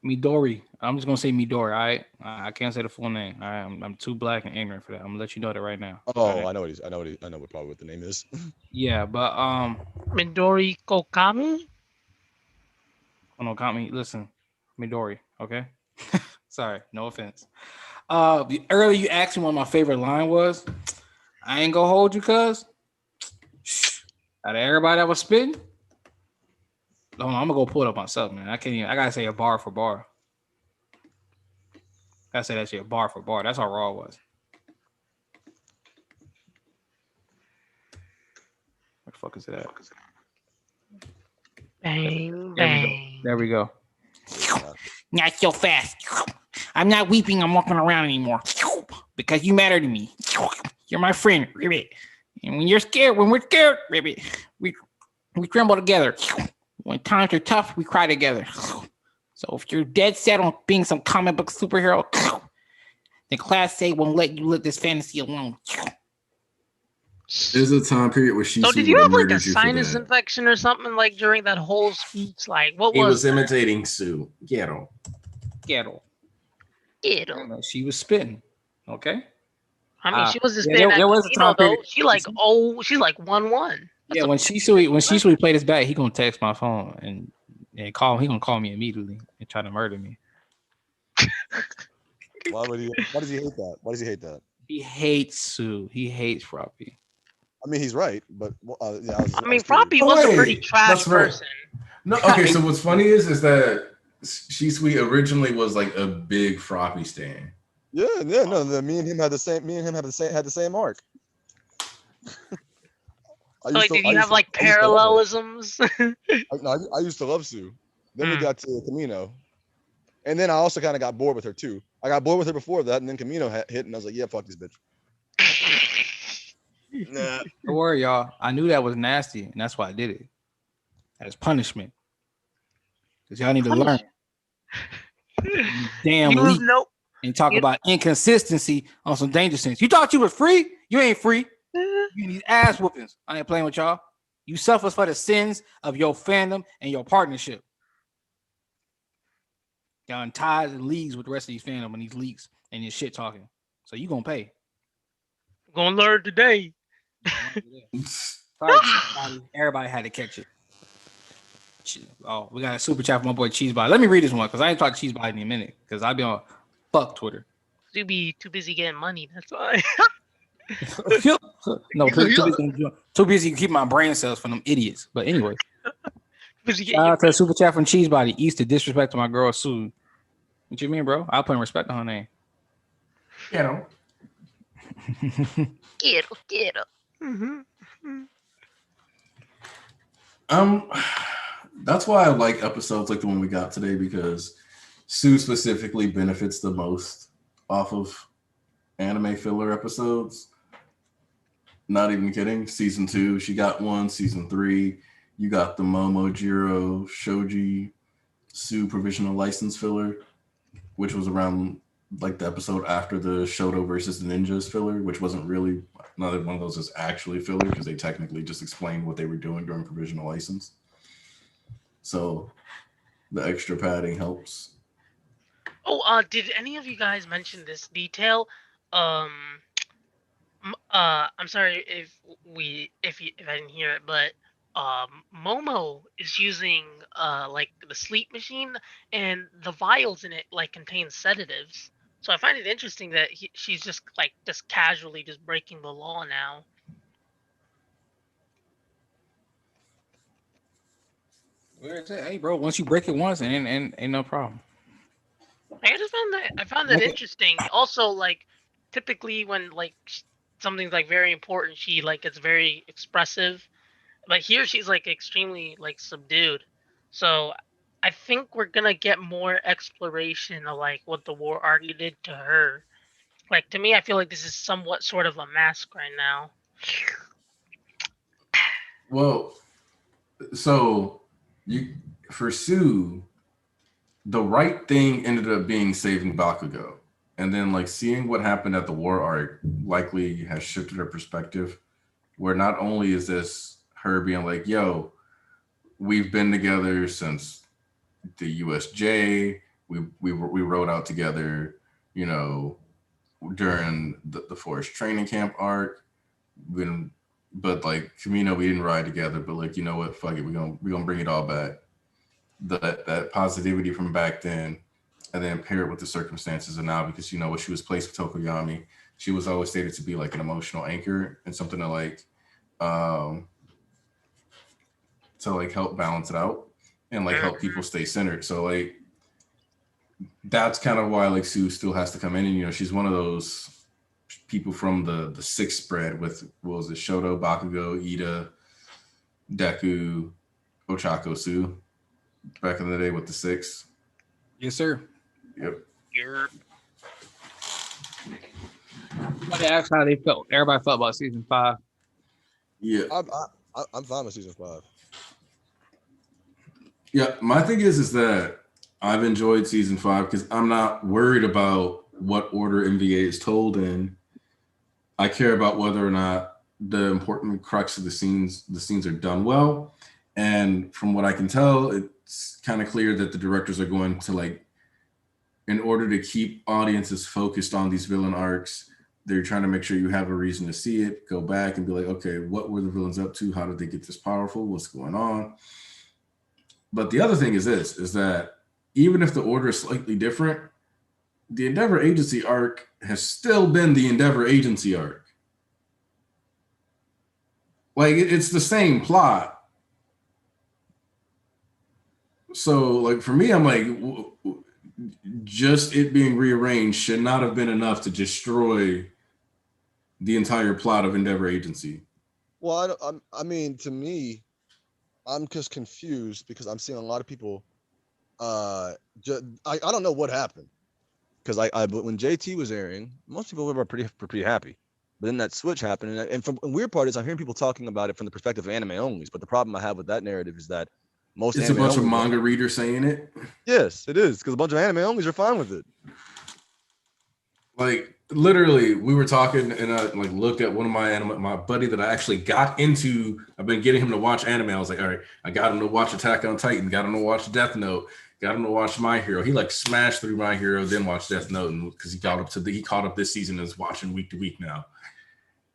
Midori. I'm just gonna say Midori. All right, I can't say the full name. All right, I'm too black and ignorant for that. I'm gonna let you know that right now. Oh, right? I know what the name is. Yeah, but Midori Kokami. No, Kami. Listen, Midori. Okay. Sorry, no offense. Earlier you asked me what my favorite line was. I ain't gonna hold you, cuz. Out of everybody that was spitting. Hold on, I'm gonna go pull it up myself, man. I gotta say a bar for bar. I say that shit bar for bar. That's how raw it was. Where the fuck is it at? Bang. There we go. Not so fast. I'm not weeping. I'm walking around anymore because you matter to me. You're my friend, Ribbit. And when we're scared, Ribbit, we tremble together. When times are tough, we cry together. So if you're dead set on being some comic book superhero, then Class A won't let you live this fantasy alone. There's a time period where she So did you would have have like a murdered you for sinus that. infection or something like during that whole speech? Like what He was that? imitating Sue. Ghetto. She was spitting. Okay. I mean, she was just yeah, spitting there at was a Camino time period. though. She's like 1-1. Yeah, when Shui play this back, he gonna text my phone and call. He gonna call me immediately and try to murder me. Why does he hate that? Why does he hate that? He hates Sue. He hates Froppy. I mean, he's right, but yeah. I mean, Froppy was a pretty trash person. No, okay. So what's funny is that She Sweet originally was like a big Froppy stan. Yeah, no. Me and him had the same arc. Did you have like parallelisms? I used to love Sue. Then we got to Camino, and then I also kind of got bored with her too. I got bored with her before that, and then Camino hit, and I was like, yeah, fuck this bitch. Nah. Don't worry, y'all. I knew that was nasty, and that's why I did it. As punishment. Because y'all need to learn. Damn leak. And talk about inconsistency on some dangerous things. You thought you was free? You ain't free. You need ass whoopings. I ain't playing with y'all. You suffer for the sins of your fandom and your partnership. Y'all in ties and leagues with the rest of these fandom and these leaks and this shit talking. So you gonna pay. Gonna learn today. Sorry, everybody had to catch it. Oh, we got a super chat from my boy Cheesebody. Let me read this one because I ain't talked to Cheesebody in a minute because I've been on fuck Twitter. You be too busy getting money. That's why. No, too busy keeping my brain cells from them idiots. But anyway, shout out to the super chat from Cheesebody. Easter disrespect to my girl Sue. What you mean, bro? I'll put respect on her name. Get him. Get him. That's why I like episodes like the one we got today because Sue specifically benefits the most off of anime filler episodes. Not even kidding. Season 2, she got one. Season 3, you got the Momojiro Shoji Sue provisional license filler, which was around like the episode after the Shoto versus the Ninjas filler, which wasn't really, neither one of those is actually filler because they technically just explained what they were doing during provisional license. So the extra padding helps. Oh, did any of you guys mention this detail? I'm sorry if I didn't hear it, but Momo is using like the sleep machine, and the vials in it like contain sedatives. So I find it interesting that she's just casually just breaking the law now. Hey, bro, once you break it once, ain't no problem. I found that interesting. Also, like typically when like something's like very important, she like gets very expressive. But here she's like extremely like subdued. So I think we're gonna get more exploration of like what the war arc did to her. Like to me, I feel like this is somewhat sort of a mask right now. Well, so for Sue, the right thing ended up being saving Bakugo. And then like seeing what happened at the war arc likely has shifted her perspective, where not only is this her being like, yo, we've been together since the USJ, we rode out together, you know, during the Forest training camp arc. But like Camino, we didn't ride together, but like, you know what, fuck it, we're gonna bring it all back. That positivity from back then, and then pair it with the circumstances of now, because you know what, she was placed with Tokoyami. She was always stated to be like an emotional anchor and something to like help balance it out and like help people stay centered. So like that's kind of why like Sue still has to come in, and you know, she's one of those people from the sixth spread with, what was it, Shoto, Bakugo, Ida, Deku, Ochako, Sue back in the day with the six. Yes, sir. Yep. Somebody asked how they felt. Everybody felt about season 5. Yeah. I'm fine with season 5. Yeah, my thing is that I've enjoyed season 5 because I'm not worried about what order MVA is told in. I care about whether or not the important crux of the scenes are done well. And from what I can tell, it's kind of clear that the directors are going to, like, in order to keep audiences focused on these villain arcs, they're trying to make sure you have a reason to see it, go back and be like, okay, what were the villains up to? How did they get this powerful? What's going on? But the other thing is this, is that even if the order is slightly different, the Endeavor Agency arc has still been the Endeavor Agency arc. Like, it's the same plot. So, like, for me, I'm like, just it being rearranged should not have been enough to destroy the entire plot of Endeavor Agency. Well, I mean, to me, I'm just confused because I'm seeing a lot of people. I don't know what happened because when JT was airing, most people were pretty happy. But then that switch happened, and from the weird part is I'm hearing people talking about it from the perspective of anime onlys. But the problem I have with that narrative is that it's a bunch of manga readers saying it. Yes, it is, because a bunch of anime onlys are fine with it. Like, literally, we were talking, and I like looked at one of my buddy that I actually got into. I've been getting him to watch anime. I was like, all right, I got him to watch Attack on Titan, got him to watch Death Note, got him to watch My Hero. He like smashed through My Hero, then watched Death Note, and because he caught up this season and is watching week to week now.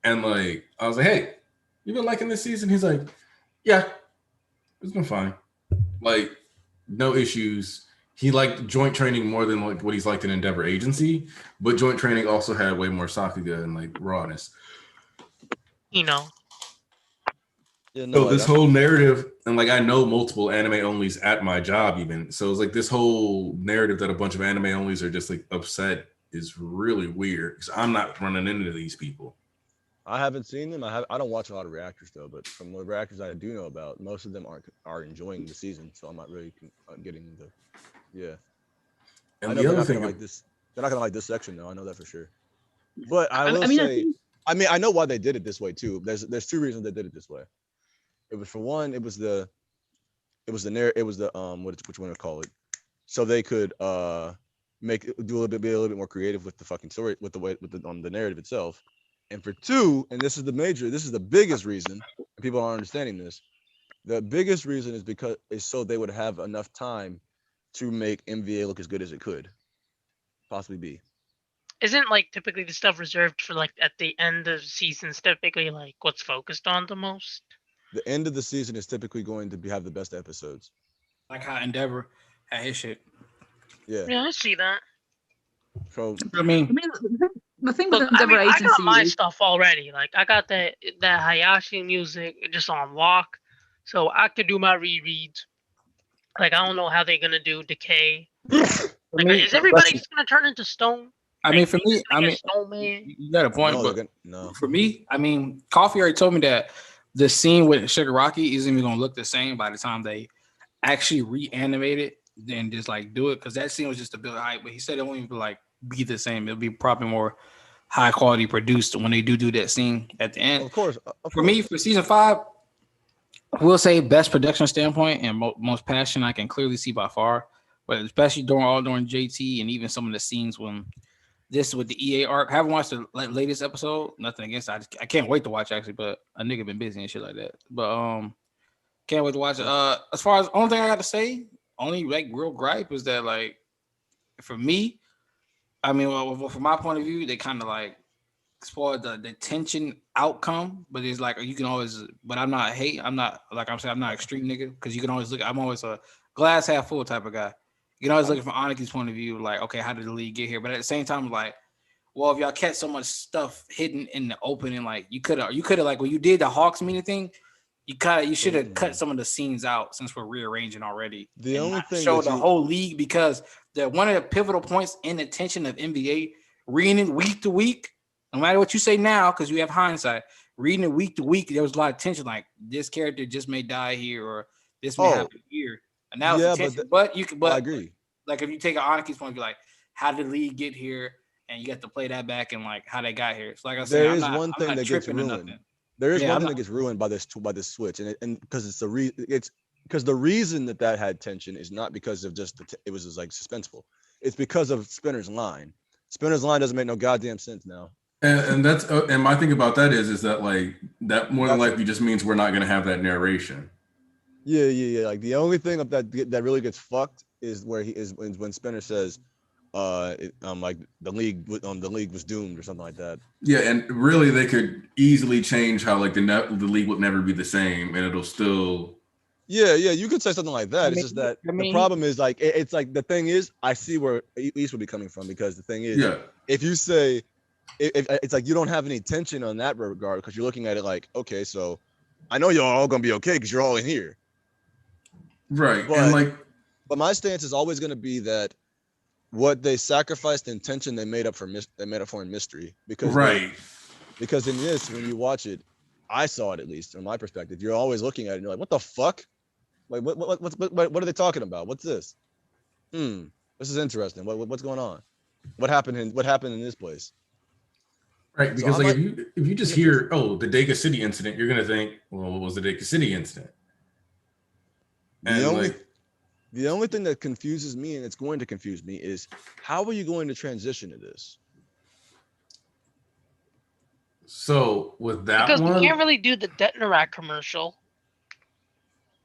And like, I was like, hey, you been liking this season? He's like, yeah, it's been fine. Like, no issues. He liked Joint Training more than like what he's liked in Endeavor Agency, but Joint Training also had way more Sakuga and like rawness. You know. Yeah, no, so this whole narrative, and like I know multiple anime onlys at my job even. So it's like this whole narrative that a bunch of anime onlys are just like upset is really weird because I'm not running into these people. I haven't seen them. I don't watch a lot of reactors though, but from the reactors I do know about, most of them are enjoying the season. So I'm not really getting into. Yeah. And I know the they're other not thing, gonna like this. They're not gonna like this section though. I know that for sure. But I will say, I know why they did it this way too. There's two reasons they did it this way. It was, for one, it was the which one to call it, so they could be a little bit more creative with the fucking story, with the narrative itself. And for two, and this is the biggest reason, and people aren't understanding this. The biggest reason is so they would have enough time to make MVA look as good as it could possibly be. Isn't like typically the stuff reserved for like at the end of seasons typically like what's focused on the most? The end of the season is typically going to have the best episodes. Like how Endeavor had his shit. Yeah. Yeah, I see that. So I mean the thing with Look, Endeavor Agency, I got my stuff already. Like I got that Hayashi music just on lock, so I could do my rereads. Like I don't know how they're gonna do Decay. Like, is everybody just gonna turn into Stone? I mean, for me, I mean, Stone Man. you got a point, No, but no. For me, I mean, Coffee already told me that the scene with Shigaraki isn't even gonna look the same by the time they actually reanimate it, then just like do it, because that scene was just a build hype. But he said it won't even like be the same. It'll be probably more high quality produced when they do that scene at the end. Of course. For me, for season 5, I will say best production standpoint and most passion I can clearly see by far. But especially during JT and even some of the scenes when this with the EA arc. I haven't watched the latest episode. Nothing against it. I can't wait to watch actually, but a nigga been busy and shit like that. But can't wait to watch it. As far as only thing I got to say, only like real gripe is that like for me, I mean, well, from my point of view, they kind of like spoiled the tension outcome. But it's like you can always. But I'm not hate. I'm not like I'm saying. I'm not extreme nigga because you can always look. I'm always a glass half full type of guy. You can always look from Oniki's point of view, like, okay, how did the league get here? But at the same time, like, well, if y'all catch so much stuff hidden in the open, and like you could have like when you did the Hawks meeting thing, you should have cut some of the scenes out since we're rearranging already. The only thing show the whole league, because one of the pivotal points in the tension of NBA, reading it week to week, no matter what you say now, because you have hindsight, reading it week to week, there was a lot of tension, like this character just may die here or this may happen here. And that was the tension. But I agree. Like if you take an Oniki's point of view, like how did the league get here, and you got to play that back and like how they got here. So like I said, there is one thing that gets ruined. There is one thing that gets ruined by this switch, and because it's because the reason that had tension is not because of just it was just like suspenseful. It's because of Spinner's line. Spinner's line doesn't make no goddamn sense now. And that's and my thing about that is that like that more than Gotcha. likely just means we're not gonna have that narration. Yeah. Like the only thing that really gets fucked is where he is when Spinner says, like the league was doomed or something like that. Yeah, and really they could easily change how like the league would never be the same, and it'll still. Yeah, you could say something like that. It's just that the problem is like it's like the thing is I see where East would be coming from because the thing is if you say if it's like you don't have any tension on that regard because you're looking at it like okay, so I know y'all all gonna be okay because you're all in here, right? And like, but my stance is always gonna be that what they sacrificed in tension they made up for in mystery because because in this when you watch it, I saw it at least from my perspective. You're always looking at it and you're like, what the fuck? Like what are they talking about? What's this? This is interesting. What's going on? What happened in this place? Right, because so like if you just hear the Dacre City incident, you're gonna think, well, what was the Dacre City incident? The only thing that confuses me, and it's going to confuse me, is how are you going to transition to this? So with that because one, you can't really do the Detnerak commercial.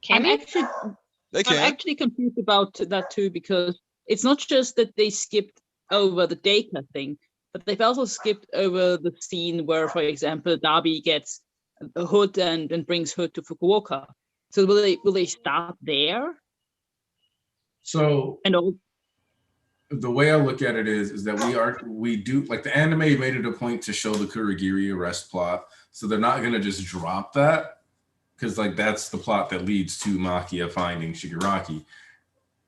I'm actually confused about that too, because it's not just that they skipped over the Dacre thing, but they've also skipped over the scene where, for example, Darby gets a Hood and brings Hood to Fukuoka. So will they start there? So the way I look at it is that we do like the anime made it a point to show the Kurogiri arrest plot, so they're not gonna just drop that. Because like that's the plot that leads to Makia finding Shigaraki.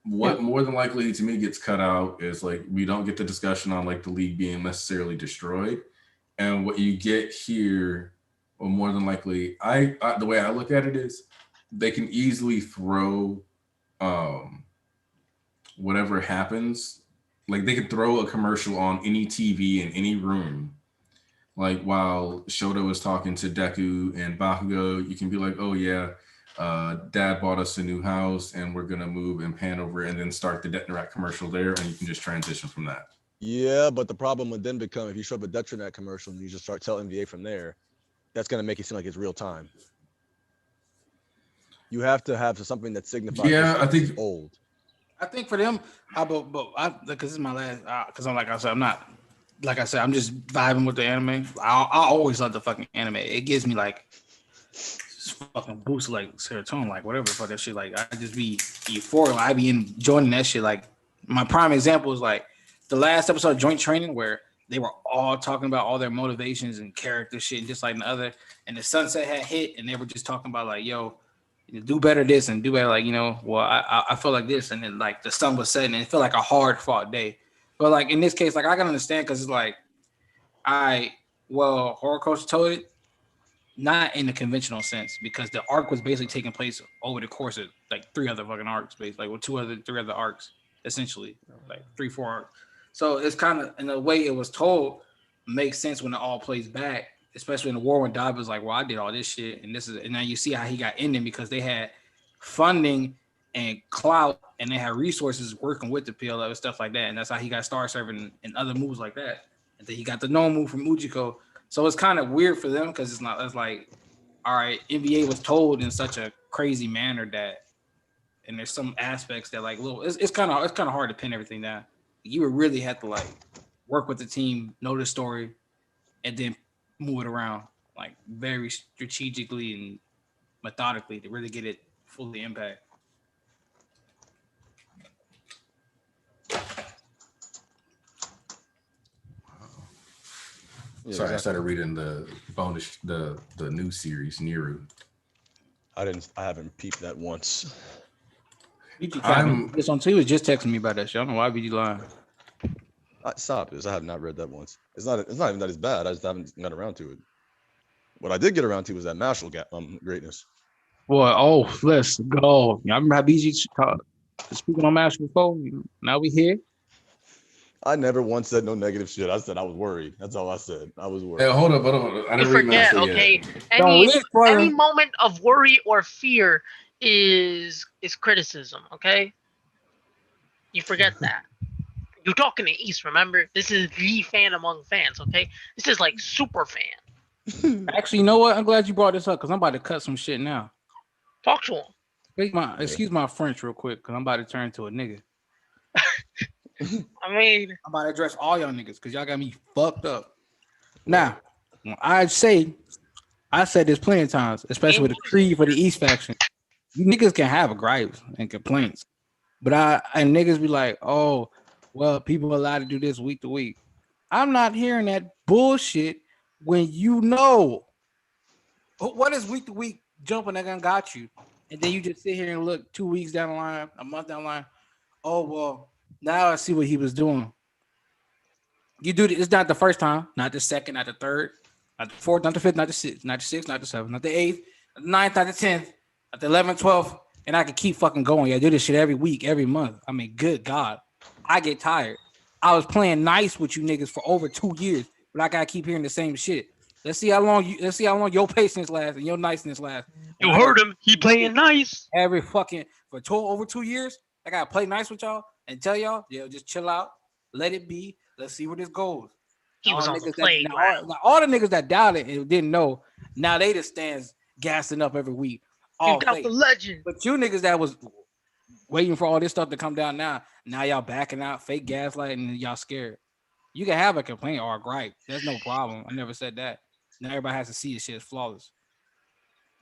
What more than likely to me gets cut out is like we don't get the discussion on like the league being necessarily destroyed, and what you get here, or more than likely, I the way I look at it is they can easily throw whatever happens, like they could throw a commercial on any TV in any room. Like while Shoto is talking to Deku and Bakugo, you can be like, oh yeah, dad bought us a new house and we're gonna move and pan over and then start the Detnerak commercial there, and you can just transition from that. Yeah, but the problem would then become if you show up a Detnerak commercial and you just start telling NBA from there, that's gonna make it seem like it's real time. You have to have something that signifies I think old. I think for them, because this is my last. Because I'm just vibing with the anime. I always love the fucking anime. It gives me like fucking boost like serotonin, like whatever for that shit. Like I just be euphoric. I be enjoying that shit. Like my prime example is like the last episode of Joint Training where they were all talking about all their motivations and character shit, and just like the other. And the sunset had hit, and they were just talking about like, yo, do better this and do better, like, well, I feel like this, and then like the sun was setting and it felt like a hard fought day. But like in this case, like I can understand because it's like Horror Coach told it not in the conventional sense because the arc was basically taking place over the course of like three other fucking arcs, basically, like three other arcs, essentially, like 3-4 arcs. So it's kind of in the way it was told makes sense when it all plays back. Especially in the war when Dob was like, well, I did all this shit. And now you see how he got ended because they had funding and clout and they had resources working with the PLO and stuff like that. And that's how he got Star Serving and other moves like that. And then he got the no move from Ujiko. So it's kind of weird for them because it's like, all right, NBA was told in such a crazy manner that, and there's some aspects that like it's kind of hard to pin everything down. You would really have to like work with the team, know the story, and then move it around like very strategically and methodically to really get it fully impact. Yeah, sorry, I started reading the bonus, the new series Niru. I haven't peeped that once. This on he was just texting me about that shit. I don't know why BG lying. Stop this. I have not read that once. It's not even that it's bad. I just haven't got around to it. What I did get around to was that Marshall greatness. Boy, let's go. I remember how BG speaking on Marshall before. Now we here. I never once said no negative shit. I said I was worried. That's all I said. I was worried. Hey, hold up. I didn't forget, okay? Any moment of worry or fear is criticism, okay? You forget that. You're talking to East, remember? This is the fan among fans, okay? This is like super fan. Actually, you know what? I'm glad you brought this up because I'm about to cut some shit now. Talk to him. Excuse my French real quick because I'm about to turn to a nigga. I mean, I'm about to address all y'all niggas because y'all got me fucked up. Now, when I said this plenty of times, especially with the creed for the East faction. You niggas can have gripes and complaints, but niggas be like, oh, well, people are allowed to do this week to week. I'm not hearing that bullshit when you know what is week to week jumping that gun got you, and then you just sit here and look 2 weeks down the line, a month down the line. Oh well, now I see what he was doing. You do it. It's not the first time, not the second, not the third, not the fourth, not the fifth, not the sixth, not the sixth, not the seventh, not the eighth, not the ninth, not the 10th, not the 11th, 12th, and I can keep fucking going. I do this shit every week, every month. I mean, good God, I get tired. I was playing nice with you niggas for over 2 years, but I gotta keep hearing the same shit. Let's see how long your patience lasts and your niceness lasts. You heard him. He playing nice. Every fucking for over 2 years. I gotta play nice with y'all and tell y'all, just chill out, let it be. Let's see where this goes. He was on the playground. All the niggas that doubted and didn't know, now they just stands gassing up every week. You got the legend. But you niggas that was waiting for all this stuff to come down now y'all backing out, fake gaslighting, and y'all scared. You can have a complaint or a gripe. There's no problem. I never said that. Now everybody has to see this shit is flawless.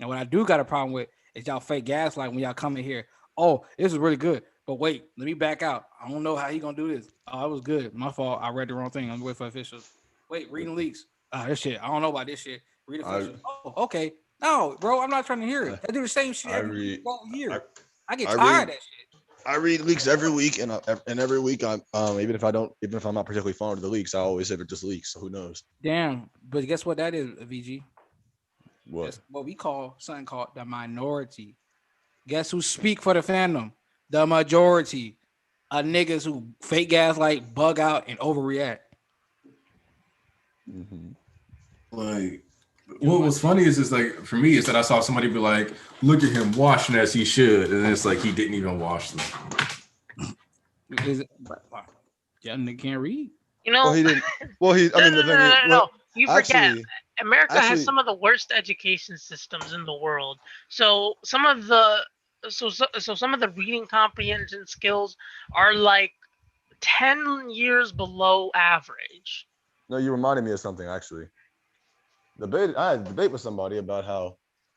And what I do got a problem with is y'all fake gaslight when y'all come in here. Oh, this is really good. But wait, let me back out. I don't know how he gonna do this. Oh, it was good. My fault. I read the wrong thing. I'm waiting for officials. Wait, reading leaks. This shit. I don't know about this shit. Read officials. Oh, okay. No, bro, I'm not trying to hear it. I do the same shit every year. I get tired of that shit. I read leaks every week, and every week I'm even if I'm not particularly fond of the leaks, I always say they're just leaks. So who knows? Damn, but guess what that is, VG? What? That's what we call something called the minority. Guess who speak for the fandom? The majority of niggas who fake gaslight, bug out, and overreact. Mm-hmm. Like, what was funny is like for me is that I saw somebody be like, "Look at him washing as he should," and it's like he didn't even wash them. Yeah, nigga can't read. You know, well, he didn't. Well, he. I mean, the thing is, no. You forget. Actually, America has some of the worst education systems in the world. So some of the some of the reading comprehension skills are like 10 years below average. No, you reminded me of something actually. I had a debate with somebody about how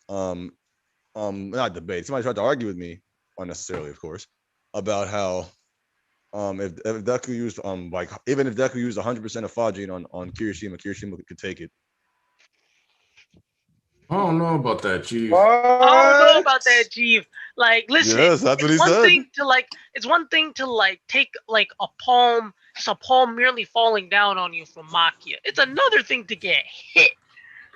not debate. Somebody tried to argue with me, unnecessarily, of course, about how if Deku used like even if Deku used 100% of Fajin on Kirishima could take it. I don't know about that, Chief. I don't know about that, Chief. Like, listen, yes, that's what he said. It's one thing to take like a palm merely falling down on you from Makia. It's another thing to get hit.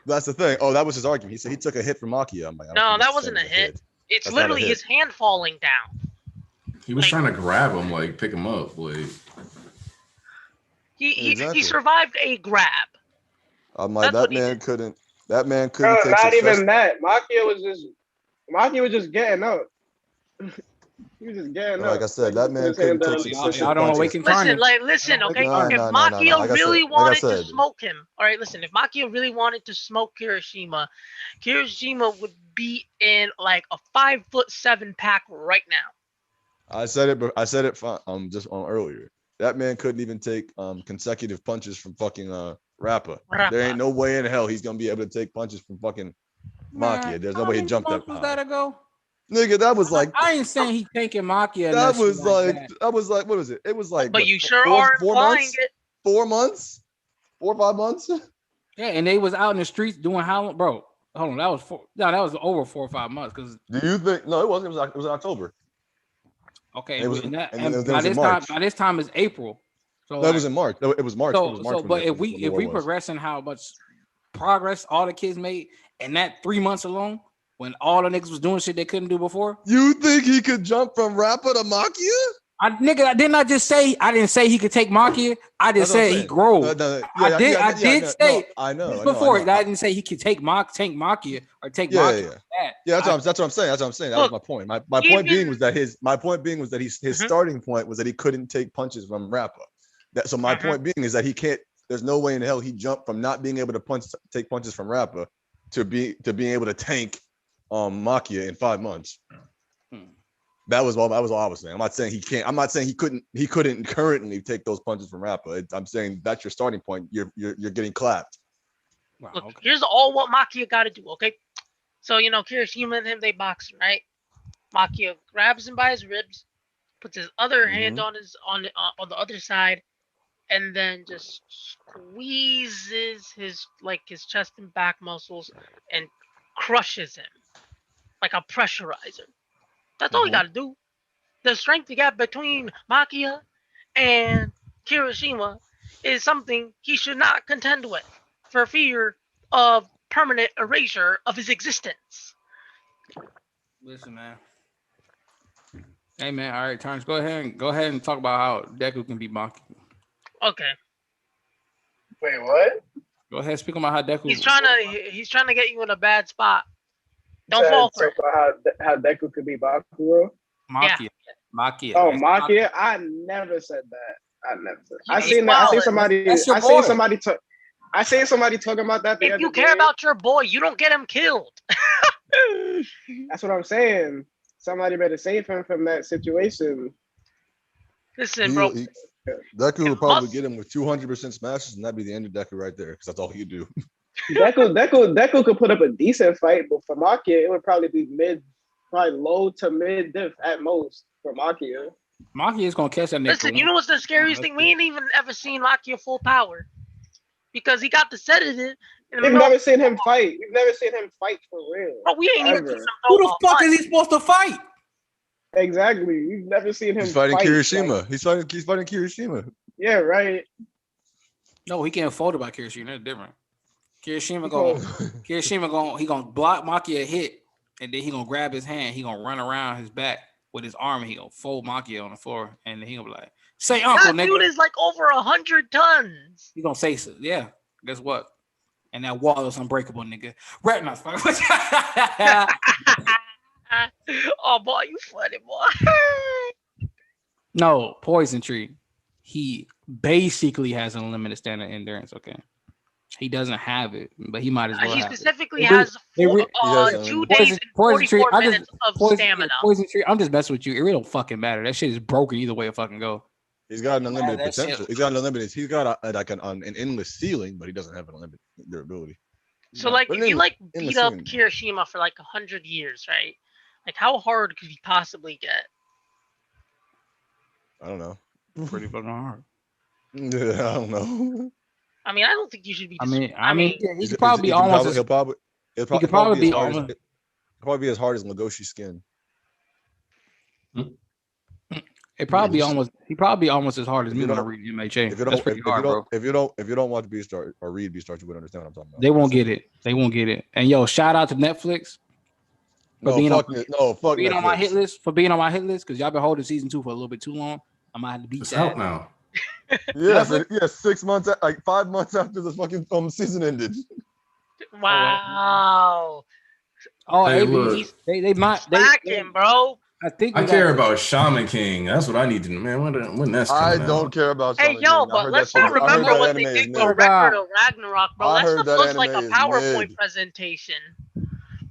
That's the thing. Oh, that was his argument. He said he took a hit from Makia. I'm like, no, that wasn't a hit. It's that's literally his hand falling down. He was trying to grab him, like pick him up. Like he survived a grab. I'm like, that man couldn't. That man couldn't take. Not even that. Makia was just getting up. He was just getting up. Like I said, that man couldn't take successive punches. Listen, okay. If Makia really wanted to smoke him, all right, listen. If Makia really wanted to smoke Kirishima would be in like a 5'7" pack right now. I said it just on earlier. That man couldn't even take consecutive punches from fucking Rappa. There ain't no way in hell he's gonna be able to take punches from fucking Makia. There's no way he jumped that high. Was that ago? Nigga, that was like I ain't saying he taking Makia. That was like what was it? It was like but you sure are implying it. 4 months? 4 or 5 months? Yeah, and they was out in the streets doing how long, bro? Hold on, that was over 4 or 5 months. Because do you think no, it wasn't. It was in October. Okay, by this time is April. So that was in March. It was March. But if we progressing how much progress all the kids made in that 3 months alone, when all the niggas was doing shit they couldn't do before, you think he could jump from Rappa to Makia? I didn't say he could take Makia. I just said he grow. I did say I know before. I didn't say he could take Makia or take Makia. Yeah, that's what I'm saying. That's what I'm saying. That was my point. My point being was that his starting point was that he couldn't take punches from Rappa. So my point being is that he can't. There's no way in hell he jumped from not being able to take punches from Rappa to being able to tank Makia in 5 months. That was all I was saying. I'm not saying he can't. I'm not saying he couldn't currently take those punches from Rappa. I'm saying that's your starting point. You're getting clapped. Wow, look, here's all what Makia got to do. Okay, so Kirishima and him, they box, right? Makia grabs him by his ribs, puts his other hand on the other side, and then just squeezes his chest and back muscles and crushes him like a pressurizer. That's all you got to do. The strength gap between Makia and Kirishima is something he should not contend with for fear of permanent erasure of his existence. Listen, man. Hey, man. All right, Terrence, go ahead and talk about how Deku can be Makia. Okay. Wait, what? Go ahead, speak about how Deku. He's trying to get you in a bad spot. Don't fall for it. How Deku could be Bakuro? Makia. Yeah. Makia. Oh, Makia! I never said that. I never said. I seen somebody talking about that. If you care about your boy, you don't get him killed. That's what I'm saying. Somebody better save him from that situation. Listen, bro. Deku would probably get him with 200% smashes, and that'd be the end of Deku right there, because that's all he do. Deku could put up a decent fight, but for Makia, it would probably be low to mid diff at most for Makia. Makia is gonna catch that nigga. Listen, you know what's the scariest thing? We ain't even ever seen Makia full power because he got the sedative. We've never seen him fight. We've never seen him fight for real. Bro, we ain't even seen him. Who the fuck is he supposed to fight? Exactly. We've never seen him. He's fighting Kirishima. He's fighting Kirishima. Yeah, right. No, he can't fold it by Kirishima. That's different. Kirishima gonna block Makia a hit, and then he gonna grab his hand. He gonna run around his back with his arm. And he gonna fold Makia on the floor, and then he gonna be like, "Say uncle, that nigga." Dude is like over 100 tons. He gonna say so. Yeah. Guess what? And that wall is unbreakable, nigga. Right now. Oh boy, you funny boy. No, Poison Tree. He basically has an unlimited standard endurance. Okay, he doesn't have it, but he might as well. He have specifically it. has 2 days and 44 minutes of stamina. Poison Tree. I'm just messing with you. It really don't fucking matter. That shit is broken either way it fucking go. He's got an unlimited potential. He's got an unlimited. He's got an endless ceiling, but he doesn't have an unlimited durability. So if you beat up Kirishima for 100 years, right? Like how hard could he possibly get? I don't know. Pretty fucking hard. Yeah, I don't know. I mean, I don't think you should be. He could probably be almost. He'll probably be almost. Probably be as hard as Legoshi's skin. It probably almost. He probably almost as hard as me when I read MHA. That's pretty hard, bro. If you don't watch Beastars or read Beastars, you would understand what I'm talking about. They won't get it. They won't get it. And yo, shout out to Netflix. For being on my hit list because y'all been holding season 2 for a little bit too long. I might have to beat that out now. Yeah, 6 months, 5 months after the fucking season ended. Wow. Oh, hey, they might. Bro. I care about Shaman King. That's what I need to know, man. When that's I don't care about Shaman King. But let's not remember what they did for Record of Ragnarok, bro. That stuff looks like a PowerPoint presentation.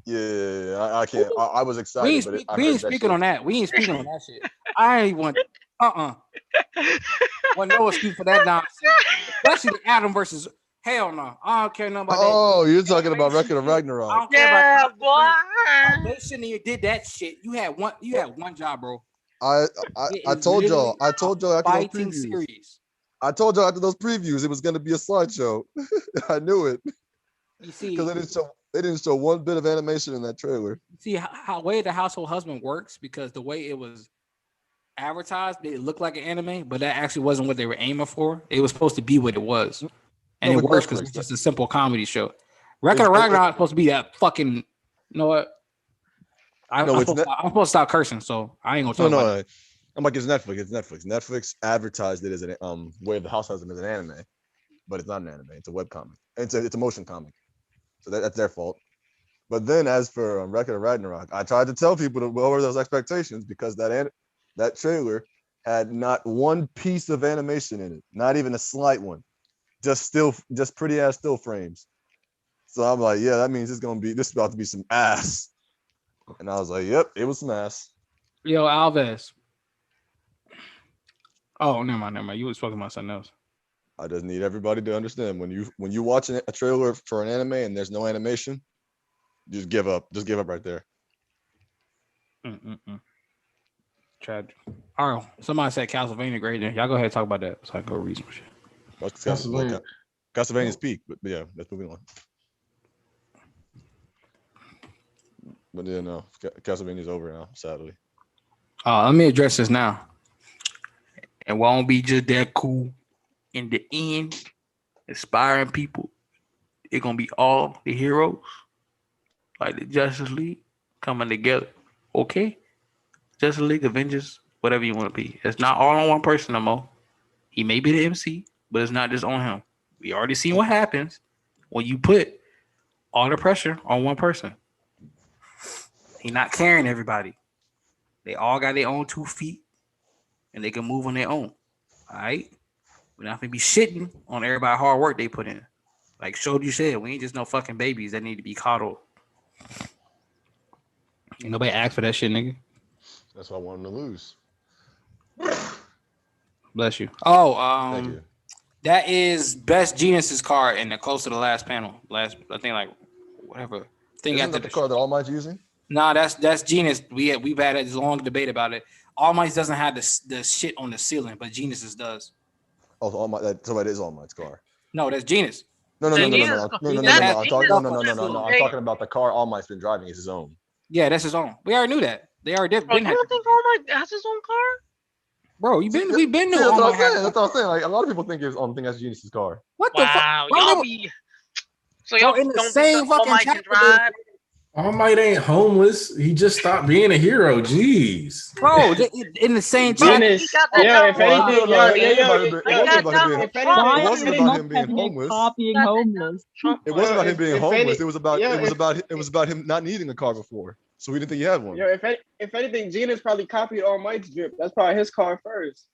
Yeah, I can't. I was excited. We ain't speaking on that. We ain't speaking on that shit. I ain't want. Well, no excuse for that nonsense. Especially Adam versus. Hell no. I don't care nothing about that. Oh, you're talking about Record of Ragnarok. I don't care about boy. They shouldn't even did that shit. You had one job, bro. I told y'all after those previews. Series. I told y'all after those previews it was gonna be a slideshow. I knew it. You see, because they didn't show one bit of animation in that trailer. See how way the Household Husband works, because the way it was advertised, it looked like an anime, but that actually wasn't what they were aiming for. It was supposed to be what it was. And it works because it's just a simple comedy show. Record of Ragnarok is supposed to be that fucking. You know what? I'm supposed to stop cursing, so I ain't gonna talk about it. I'm like, it's Netflix. Netflix advertised it as an Way of the House Husband as an anime, but it's not an anime. It's a webcomic. It's a motion comic. So that's their fault. But then, as for Record of Ragnarok, I tried to tell people to lower those expectations because that trailer had not one piece of animation in it, not even a slight one. Just pretty ass still frames. So I'm like, yeah, that means this is about to be some ass. And I was like, yep, it was some ass. Yo, Alves. Oh, never mind. You was talking about something else. I just need everybody to understand when you watch a trailer for an anime and there's no animation, just give up. Just give up right there. Tragic. All right, somebody said Castlevania great. Then y'all go ahead and talk about that so I can go read some shit. Castlevania's peak, but yeah, let's move on. But yeah, no, Castlevania's over now, sadly. Let me address this now. It won't be just that cool. In the end, inspiring people, it's gonna be all the heroes, like the Justice League, coming together. Okay? Justice League, Avengers, whatever you want to be. It's not all on one person no more. He may be the MC, but it's not just on him. We already seen what happens when you put all the pressure on one person. He's not carrying everybody. They all got their own 2 feet, and they can move on their own. All right? We're not gonna be shitting on everybody's hard work they put in. Like Shody said, we ain't just no fucking babies that need to be coddled. Ain't nobody asked for that shit, nigga. That's why I want him to lose. Bless you. Thank you. That is best Genius's card in the close to the last panel. I think like whatever. Isn't that the card that All Might's using? Nah, that's Genius. We've had a long debate about it. All Might doesn't have the shit on the ceiling, but Genius's does. Oh, All Might. So it is All Might's car. No, that's Genius. No. I'm talking about the car All Might's been driving is his own. Yeah, that's his own. We already knew that. They already did. Bro, you don't think All Might has his own car? Bro, we've been new. That's what I'm saying. Like a lot of people think that's Genius's car. What the fuck? Y'all be so y'all in the don't same think All Might can drive? All Might ain't homeless. He just stopped being a hero. Jeez. Bro, in the same chapter. If anything, it wasn't about him being homeless. Copying homeless. It wasn't about him being homeless. It was about him not needing a car before. So we didn't think he had one. Yo, if anything, Gina's probably copied All Might's drip. That's probably his car first.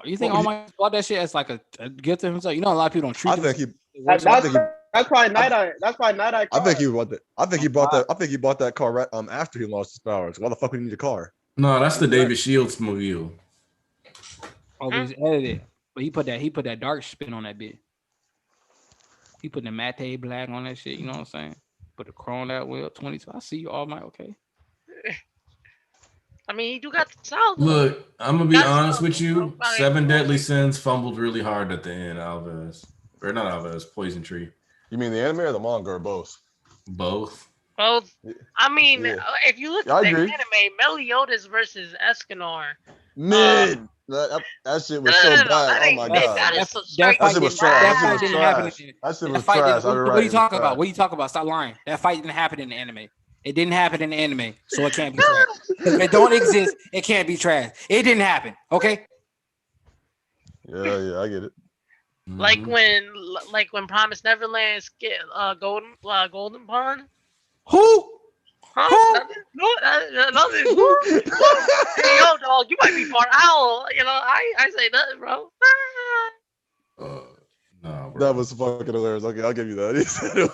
You think All Might bought that shit as like a gift to himself? You know, a lot of people don't treat. That's probably Night Eye. That's probably Night Eye. I think he bought that. I think he bought that car right after he lost his powers. Why the fuck would he need a car? No, that's the David Shields mobile. Oh, he's edited. But he put that dark spin on that bit. He put the matte black on that shit. You know what I'm saying? Put the chrome that wheel 22. I see you, All Might. Okay. I mean, you do got the sound. Look, I'm gonna be honest with you. 7 Deadly Sins fumbled really hard at the end. Alves, or not Alves, Poison Tree. You mean the anime or the manga or both? Both. Both. I mean, if you look at the anime, Meliodas versus Escanor. Mid. That shit was so bad. Oh my god. That shit was trash. That shit was trash. What are you talking about? What are you talking about? Stop lying. That fight didn't happen in the anime. It didn't happen in the anime, so it can't be trash. If it don't exist, it can't be trash. It didn't happen. Okay. Yeah, I get it. Like when Promised Neverland get Golden Pond. Who? Huh? Nothing. Hey, yo, dog, you might be part owl. You know, I say nothing, bro. No, bro. That was fucking hilarious. Okay, I'll give you that. He said,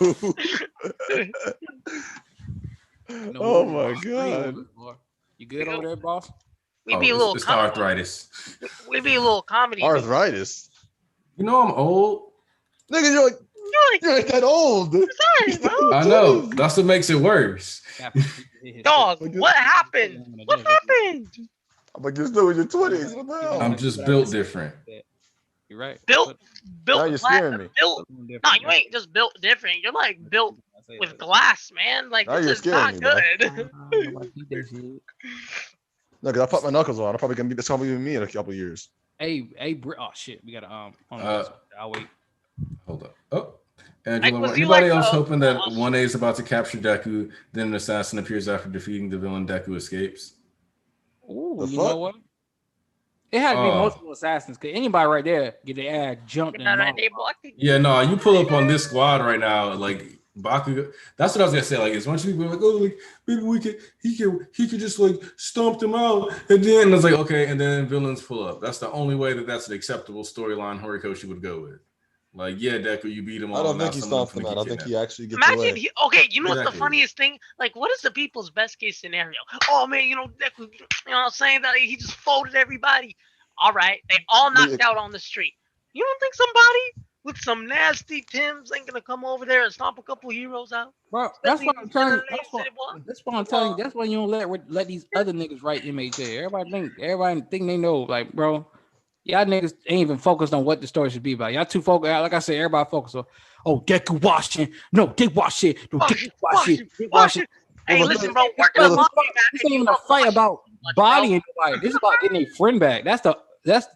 oh my god. You good over there, boss? We be a little. It's arthritis. We be a little comedy. Arthritis. You know I'm old. Nigga, you ain't that old. Sorry, bro. I know. That's what makes it worse. Dog, what happened? What happened? I'm like, you're still in your 20s. What the hell? I'm just built different. You're right. Built. Now you're scaring me. No, you ain't just built different. You're like built with glass, man. Like now this is not good. No, because I put my knuckles on. I'm probably gonna be. That's probably me in a couple of years. Hey, oh shit, we gotta I'll wait. Hold up. Oh, Angela, anybody else hoping that 1A is about to capture Deku, then an assassin appears after defeating the villain, Deku escapes? Ooh, you know what? It had to be multiple assassins, because anybody right there get their ass jumped. Yeah, no, you pull up on this squad right now, like Bakugo. That's what I was gonna say. Like, as much people are like, oh, like maybe he could just like stomp them out, and then it's like, okay, and then villains pull up. That's the only way that's an acceptable storyline Horikoshi would go with. Like, yeah, Deku, you beat him all. I don't think he stomped them out. I think he actually gets Imagine away. you know what's the funniest thing? Like, what is the people's best case scenario? Oh man, Deku, you know what I'm saying? That he just folded everybody. All right, they all knocked out on the street. You don't think somebody with some nasty Tims ain't gonna come over there and stomp a couple heroes out? Bro, that's what I'm telling you. That's what I'm telling you. That's why you don't let these other niggas write MHA. Everybody think they know. Like, bro, y'all niggas ain't even focused on what the story should be about. Y'all too focused. Like I said, everybody focused on, Deku washing. No, they wash it. No, Deku wash it. Hey, listen, bro, working on this ain't even a fight about body and like this is about getting a friend back. That's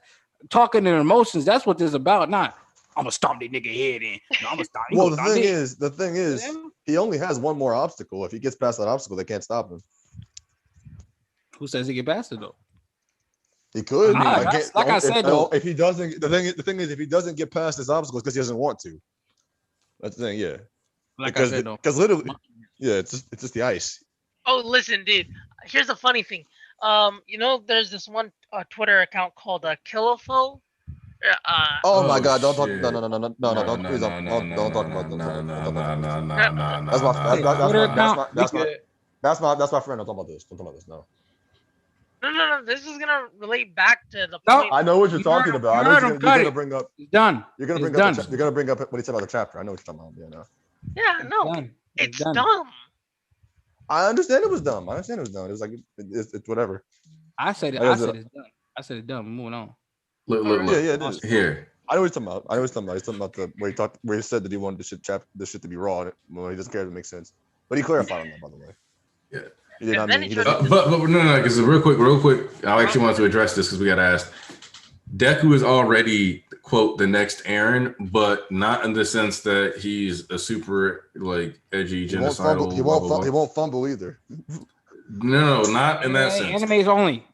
talking in emotions. That's what this is about. Not I'm gonna stomp that nigga head in. No, I'm gonna stomp. Well, the thing is, he only has one more obstacle. If he gets past that obstacle, they can't stop him. Who says he get past it though? He could. Like I said, though, if he doesn't, the thing is, if he doesn't get past this obstacle, it's because he doesn't want to. That's the thing, yeah. Like I said, though, because literally, yeah, it's just the ice. Oh, listen, dude. Here's the funny thing. There's this one Twitter account called Killafo. Oh my God! Don't talk. No! Don't please don't talk about that. That's my friend. Don't talk about this. Don't talk about this. No. No. This is gonna relate back to the point. I know what you're talking about. I know you're gonna bring up. It's done. You're gonna bring up what he said about the chapter. I know what you're talking about. Yeah, no. It's dumb. I understand it was dumb. It was like it's whatever. I said it's done. I said it's done. Moving on. Look. Yeah, it is. Here. I know what you're talking about. He's talking about where he said that he wanted the shit to be raw. Well, he doesn't care if it makes sense. But he clarified on that, by the way. Yeah. He did not mean. But no, because real quick. I actually want to address this because we got to ask. Deku is already quote the next Eren, but not in the sense that he's a super like edgy genocidal. He won't fumble either. No, not in that sense. Animes only.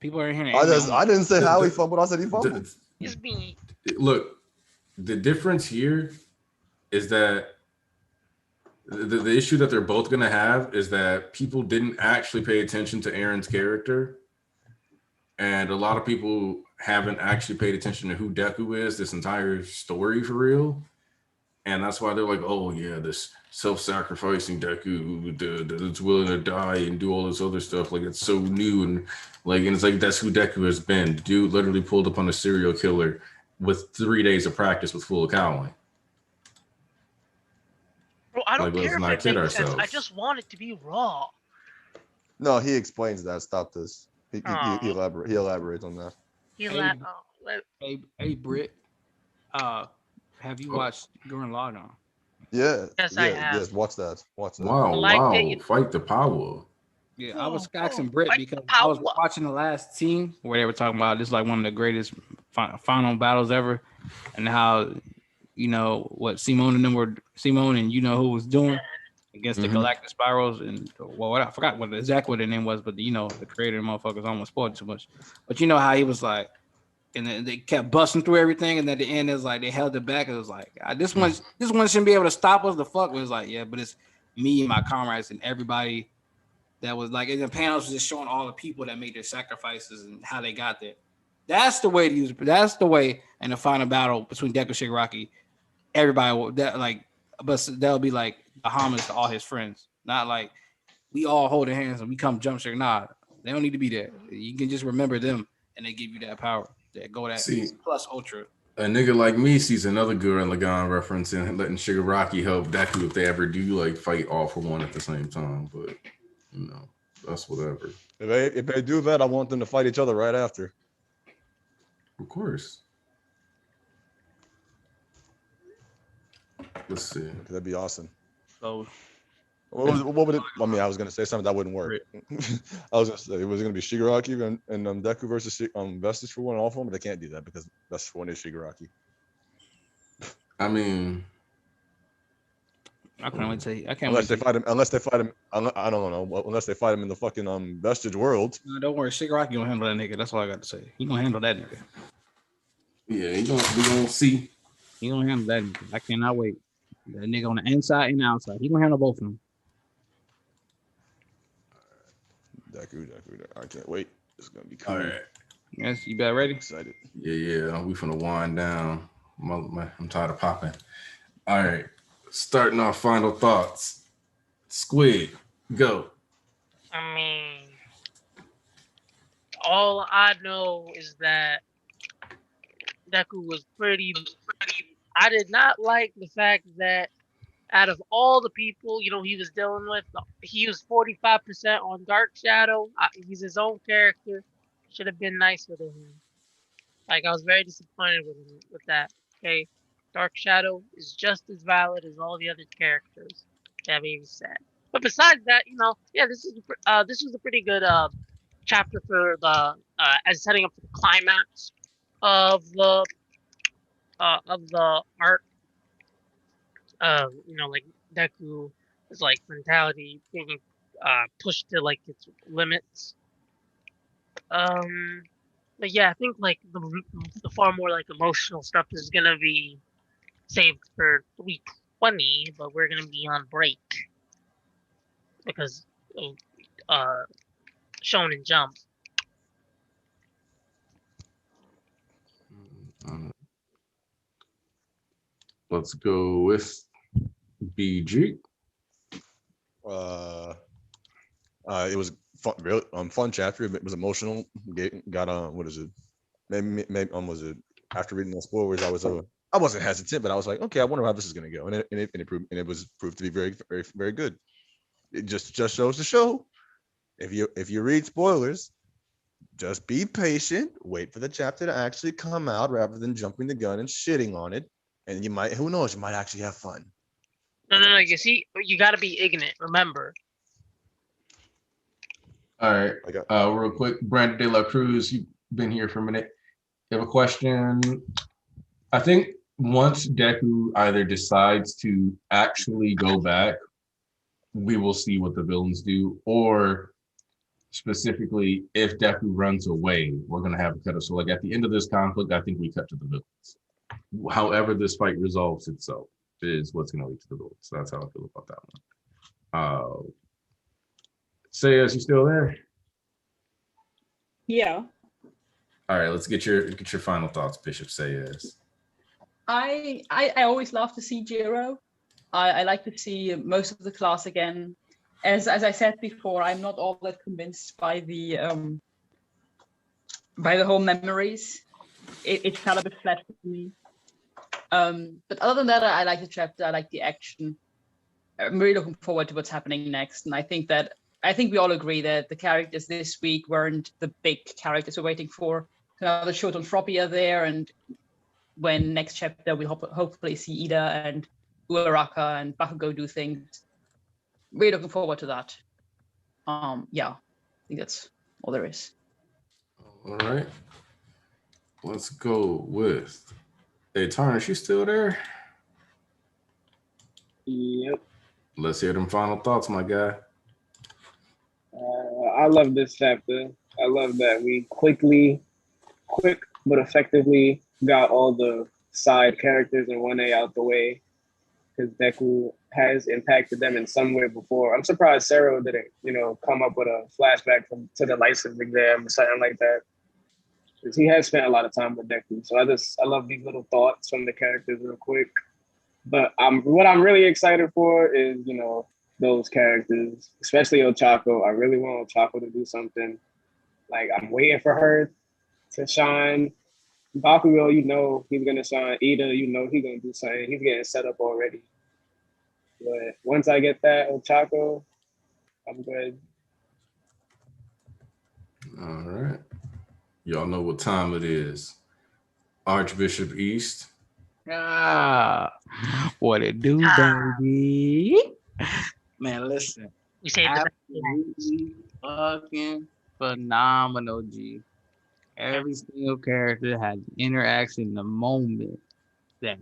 People are hearing. I didn't say how he fumbled. I said he fumbled. Look, the difference here is that the issue that they're both going to have is that people didn't actually pay attention to Eren's character, and a lot of people haven't actually paid attention to who Deku is this entire story for real. And that's why they're like, oh yeah, this self-sacrificing Deku that's willing to die and do all this other stuff. Like it's so new and it's like that's who Deku has been. Dude literally pulled up on a serial killer with 3 days of practice with full cowling. Bro, I don't care if it makes sense. I just want it to be raw. No, he explains that. Stop this. He elaborates on that. Hey, Britt. Have you watched Gurren Lagann? Yeah. Yes, I have. Yes, watch that. Wow. Fight the power. Yeah, I was asking Britt because I was watching the last scene where they were talking about this like one of the greatest final battles ever, and how what Simone and who was doing against the Galactic Spirals and I forgot exactly what their name was, but the creator of the motherfuckers almost spoiled too much. But you know how he was like, and then they kept busting through everything, and at the end it was like they held it back. It was like this one shouldn't be able to stop us. The fuck it was like, yeah, but it's me and my comrades and everybody that was like, and the panels was just showing all the people that made their sacrifices and how they got there. That's the way to use it. That's the way in the final battle between Deku and Shigaraki, everybody but that'll be like a homage to all his friends, not like we all hold their hands and we come jump shake. Nah, they don't need to be there. You can just remember them and they give you that power. That go that plus ultra. A nigga like me sees another Gurren Lagann reference and letting Shigaraki help Deku if they ever do fight all for one at the same time. But that's whatever. If they do that, I want them to fight each other right after. Of course. Let's see. That'd be awesome. So, what would it? I mean, I was gonna say something that wouldn't work. I was gonna say it was gonna be Shigaraki and Deku versus Vestige for one, all for them, but they can't do that because that's for one is Shigaraki. I mean, I can't wait to. I can't unless they fight him. Unless they fight him. I don't know. Unless they fight him in the fucking Vestige world. No, don't worry, Shigaraki gonna handle that nigga. That's all I got to say. He gonna handle that nigga. Yeah, we gonna see. He gonna handle that nigga. I cannot wait. The nigga on the inside and outside. He gonna handle both of them. Deku. I can't wait. It's gonna be cool. All right. Yes, you better ready? Excited. Yeah. We finna wind down. I'm tired of popping. All right. Starting off final thoughts. Squid, go. I mean, all I know is that Deku was pretty. I did not like the fact that out of all the people, he was dealing with, he was 45% on Dark Shadow. He's his own character. Should have been nicer to him. Like, I was very disappointed with that. Okay, Dark Shadow is just as valid as all the other characters. That being said, but besides that, yeah, this was a pretty good chapter for the as setting up for the climax of the arc. Like Deku is like mentality being pushed to like its limits. But yeah, I think like the far more like emotional stuff is gonna be saved for 320, but we're gonna be on break because of Shonen Jump. Let's go with BG. It was fun, really fun chapter. It was emotional. Got what is it? Maybe was it after reading the spoilers? I wasn't hesitant, but I was like, okay, I wonder how this is going to go, and it was proved to be very, very, very good. It just shows the show. If you read spoilers, just be patient. Wait for the chapter to actually come out rather than jumping the gun and shitting on it. And who knows, you might actually have fun. No. You see, you got to be ignorant. Remember. All right. Real quick, Brandon De La Cruz, you've been here for a minute. You have a question? I think once Deku either decides to actually go back, we will see what the villains do, or specifically, if Deku runs away, we're going to have a cut. So, like at the end of this conflict, I think we cut to the villains. However, this fight resolves itself is what's going to lead to the villains. So that's how I feel about that one. Sayas, you still there? Yeah. All right, let's get your final thoughts, Bishop Sayas. I always love to see Jiro. I like to see most of the class again. As I said before, I'm not all that convinced by the whole memories. It fell a bit flat for me. But other than that, I like the chapter. I like the action. I'm really looking forward to what's happening next. And I think we all agree that the characters this week weren't the big characters we're waiting for. Now the short and Froppy are there, and when next chapter we hopefully see Ida and Uraraka and Bakugo do things. Really looking forward to that. Yeah, I think that's all there is. All right. Let's go with Tarnish. You still there? Yep. Let's hear them final thoughts, my guy. I love this chapter. I love that we quick but effectively got all the side characters in 1A out the way, because Deku has impacted them in some way before. I'm surprised Sero didn't, come up with a flashback to the license exam or something like that, because he has spent a lot of time with Deku. So I love these little thoughts from the characters real quick. But what I'm really excited for is, those characters, especially Ochako. I really want Ochako to do something. Like, I'm waiting for her to shine. Bakugo, he's going to shine. Ida, he's going to do something. He's getting set up already. But once I get that Ochako, I'm good. All right. Y'all know what time it is. Archbishop East. What it do, baby? Man, listen. We saved absolutely fucking phenomenal, G. Every single character had an interaction in the moment that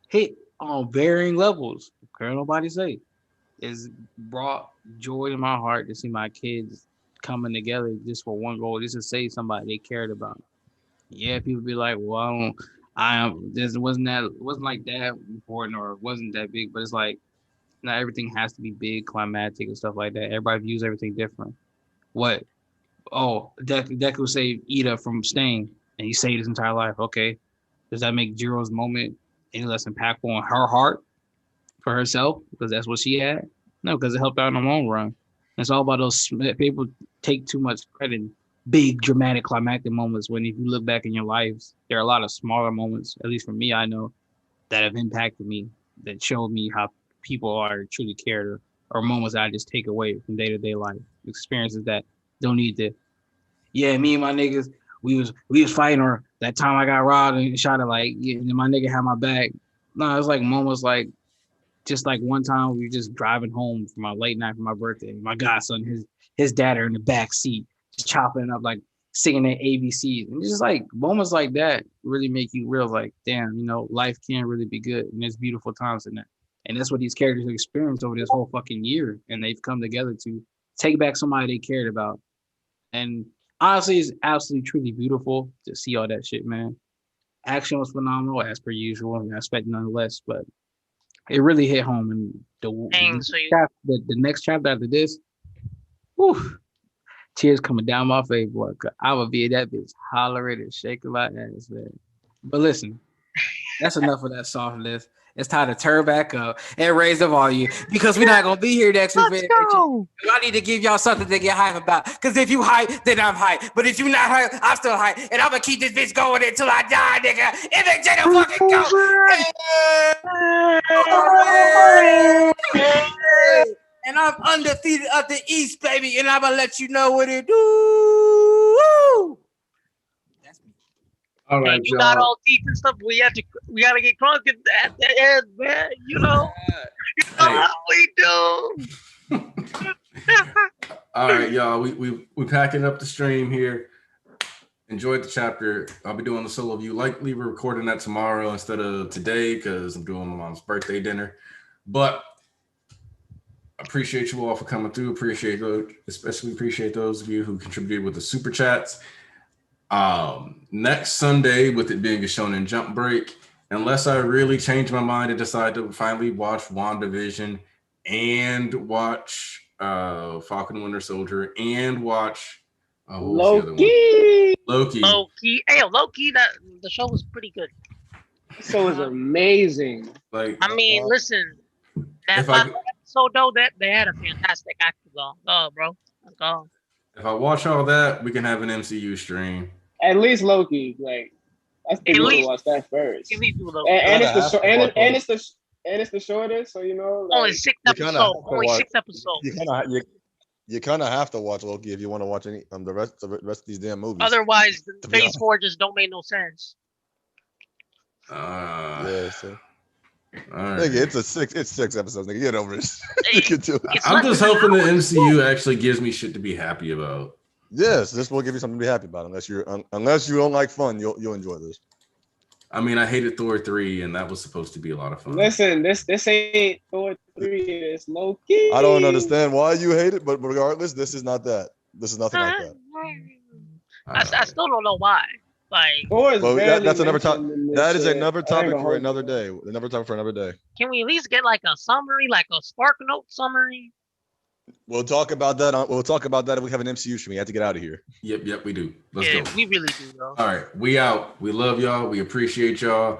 hit on varying levels. Can't nobody say. It's brought joy to my heart to see my kids coming together just for one goal, just to save somebody they cared about. Yeah, people be like, well, This wasn't like that important or wasn't that big, but it's like not everything has to be big, climactic and stuff like that. Everybody views everything different. What? Oh, Deku saved Ida from Stain, and he saved his entire life. Okay, does that make Jiro's moment any less impactful on her heart for herself because that's what she had? No, because it helped out in the long run. It's all about those people take too much credit in big dramatic climactic moments when if you look back in your lives, there are a lot of smaller moments, at least for me, I know, that have impacted me, that showed me how people are truly cared or moments that I just take away from day-to-day life. Experiences that don't need to, yeah, me and my niggas, we was fighting or that time I got robbed and shot at like yeah, and my nigga had my back. No, it's like moments like just like one time we were just driving home for my late night for my birthday. My godson, his dad are in the back seat, just chopping it up, like singing their ABCs. And it's just like moments like that really make you realize, like, damn, life can really be good. And there's beautiful times in that. And that's what these characters have experienced over this whole fucking year. And they've come together to take back somebody they cared about. And honestly, it's absolutely truly beautiful to see all that shit, man. Action was phenomenal as per usual. I expect none less, but it really hit home. And the next chapter after this, whew, tears coming down my face, boy. I would be that bitch hollering and shaking my ass, man. But listen, that's enough of that softness. It's time to turn back up and raise the volume because we're not gonna be here next week. Let's go. I need to give y'all something to get hype about. Because if you hype, then I'm hype. But if you not hype, I'm still hype. And I'm gonna keep this bitch going until I die, nigga. MHA the fucking go. And I'm undefeated up the East, baby. And I'm gonna let you know what it do. All right, you got all deep and stuff. We gotta get crunk at the end, man. You know how we do. All right, y'all. We packing up the stream here. Enjoyed the chapter. I'll be doing the solo view. Likely we're recording that tomorrow instead of today because I'm doing my mom's birthday dinner. But I appreciate you all for coming through. Especially appreciate those of you who contributed with the super chats. Next Sunday, with it being a Shonen Jump break, unless I really change my mind and decide to finally watch WandaVision and watch Falcon Winter Soldier and watch Loki. Loki. Hey, Loki, the show was pretty good. The show was amazing. Like, I mean, listen, that episode though, that they had a fantastic actor though. Go, bro. Go. If I watch all that, we can have an MCU stream. At least Loki, like I think we should watch that first. At least do Loki. And it's the short, and it's the shortest, so only 6 episodes. Only 6 episodes. You kind of have to watch Loki if you want to watch any the rest of these damn movies. Otherwise, Phase 4 just don't make no sense. Yeah. So. All right. Nigga, it's 6 episodes. Nigga, get over this. I'm just hoping the MCU actually gives me shit to be happy about. Yes, this will give you something to be happy about. Unless you don't like fun, you'll enjoy this. I mean, I hated Thor 3, and that was supposed to be a lot of fun. Listen, this ain't Thor 3. It's Loki. I don't understand why you hate it, but regardless, this is not that. This is nothing like that. I still don't know why. Like, that's another topic. That is another topic for another day. Another topic for another day. Can we at least get like a summary, like a Spark Note summary? We'll talk about that. We'll talk about that if we have an MCU stream. We have to get out of here. Yep, we do. Let's go. We really do, though. All right, we out. We love y'all. We appreciate y'all.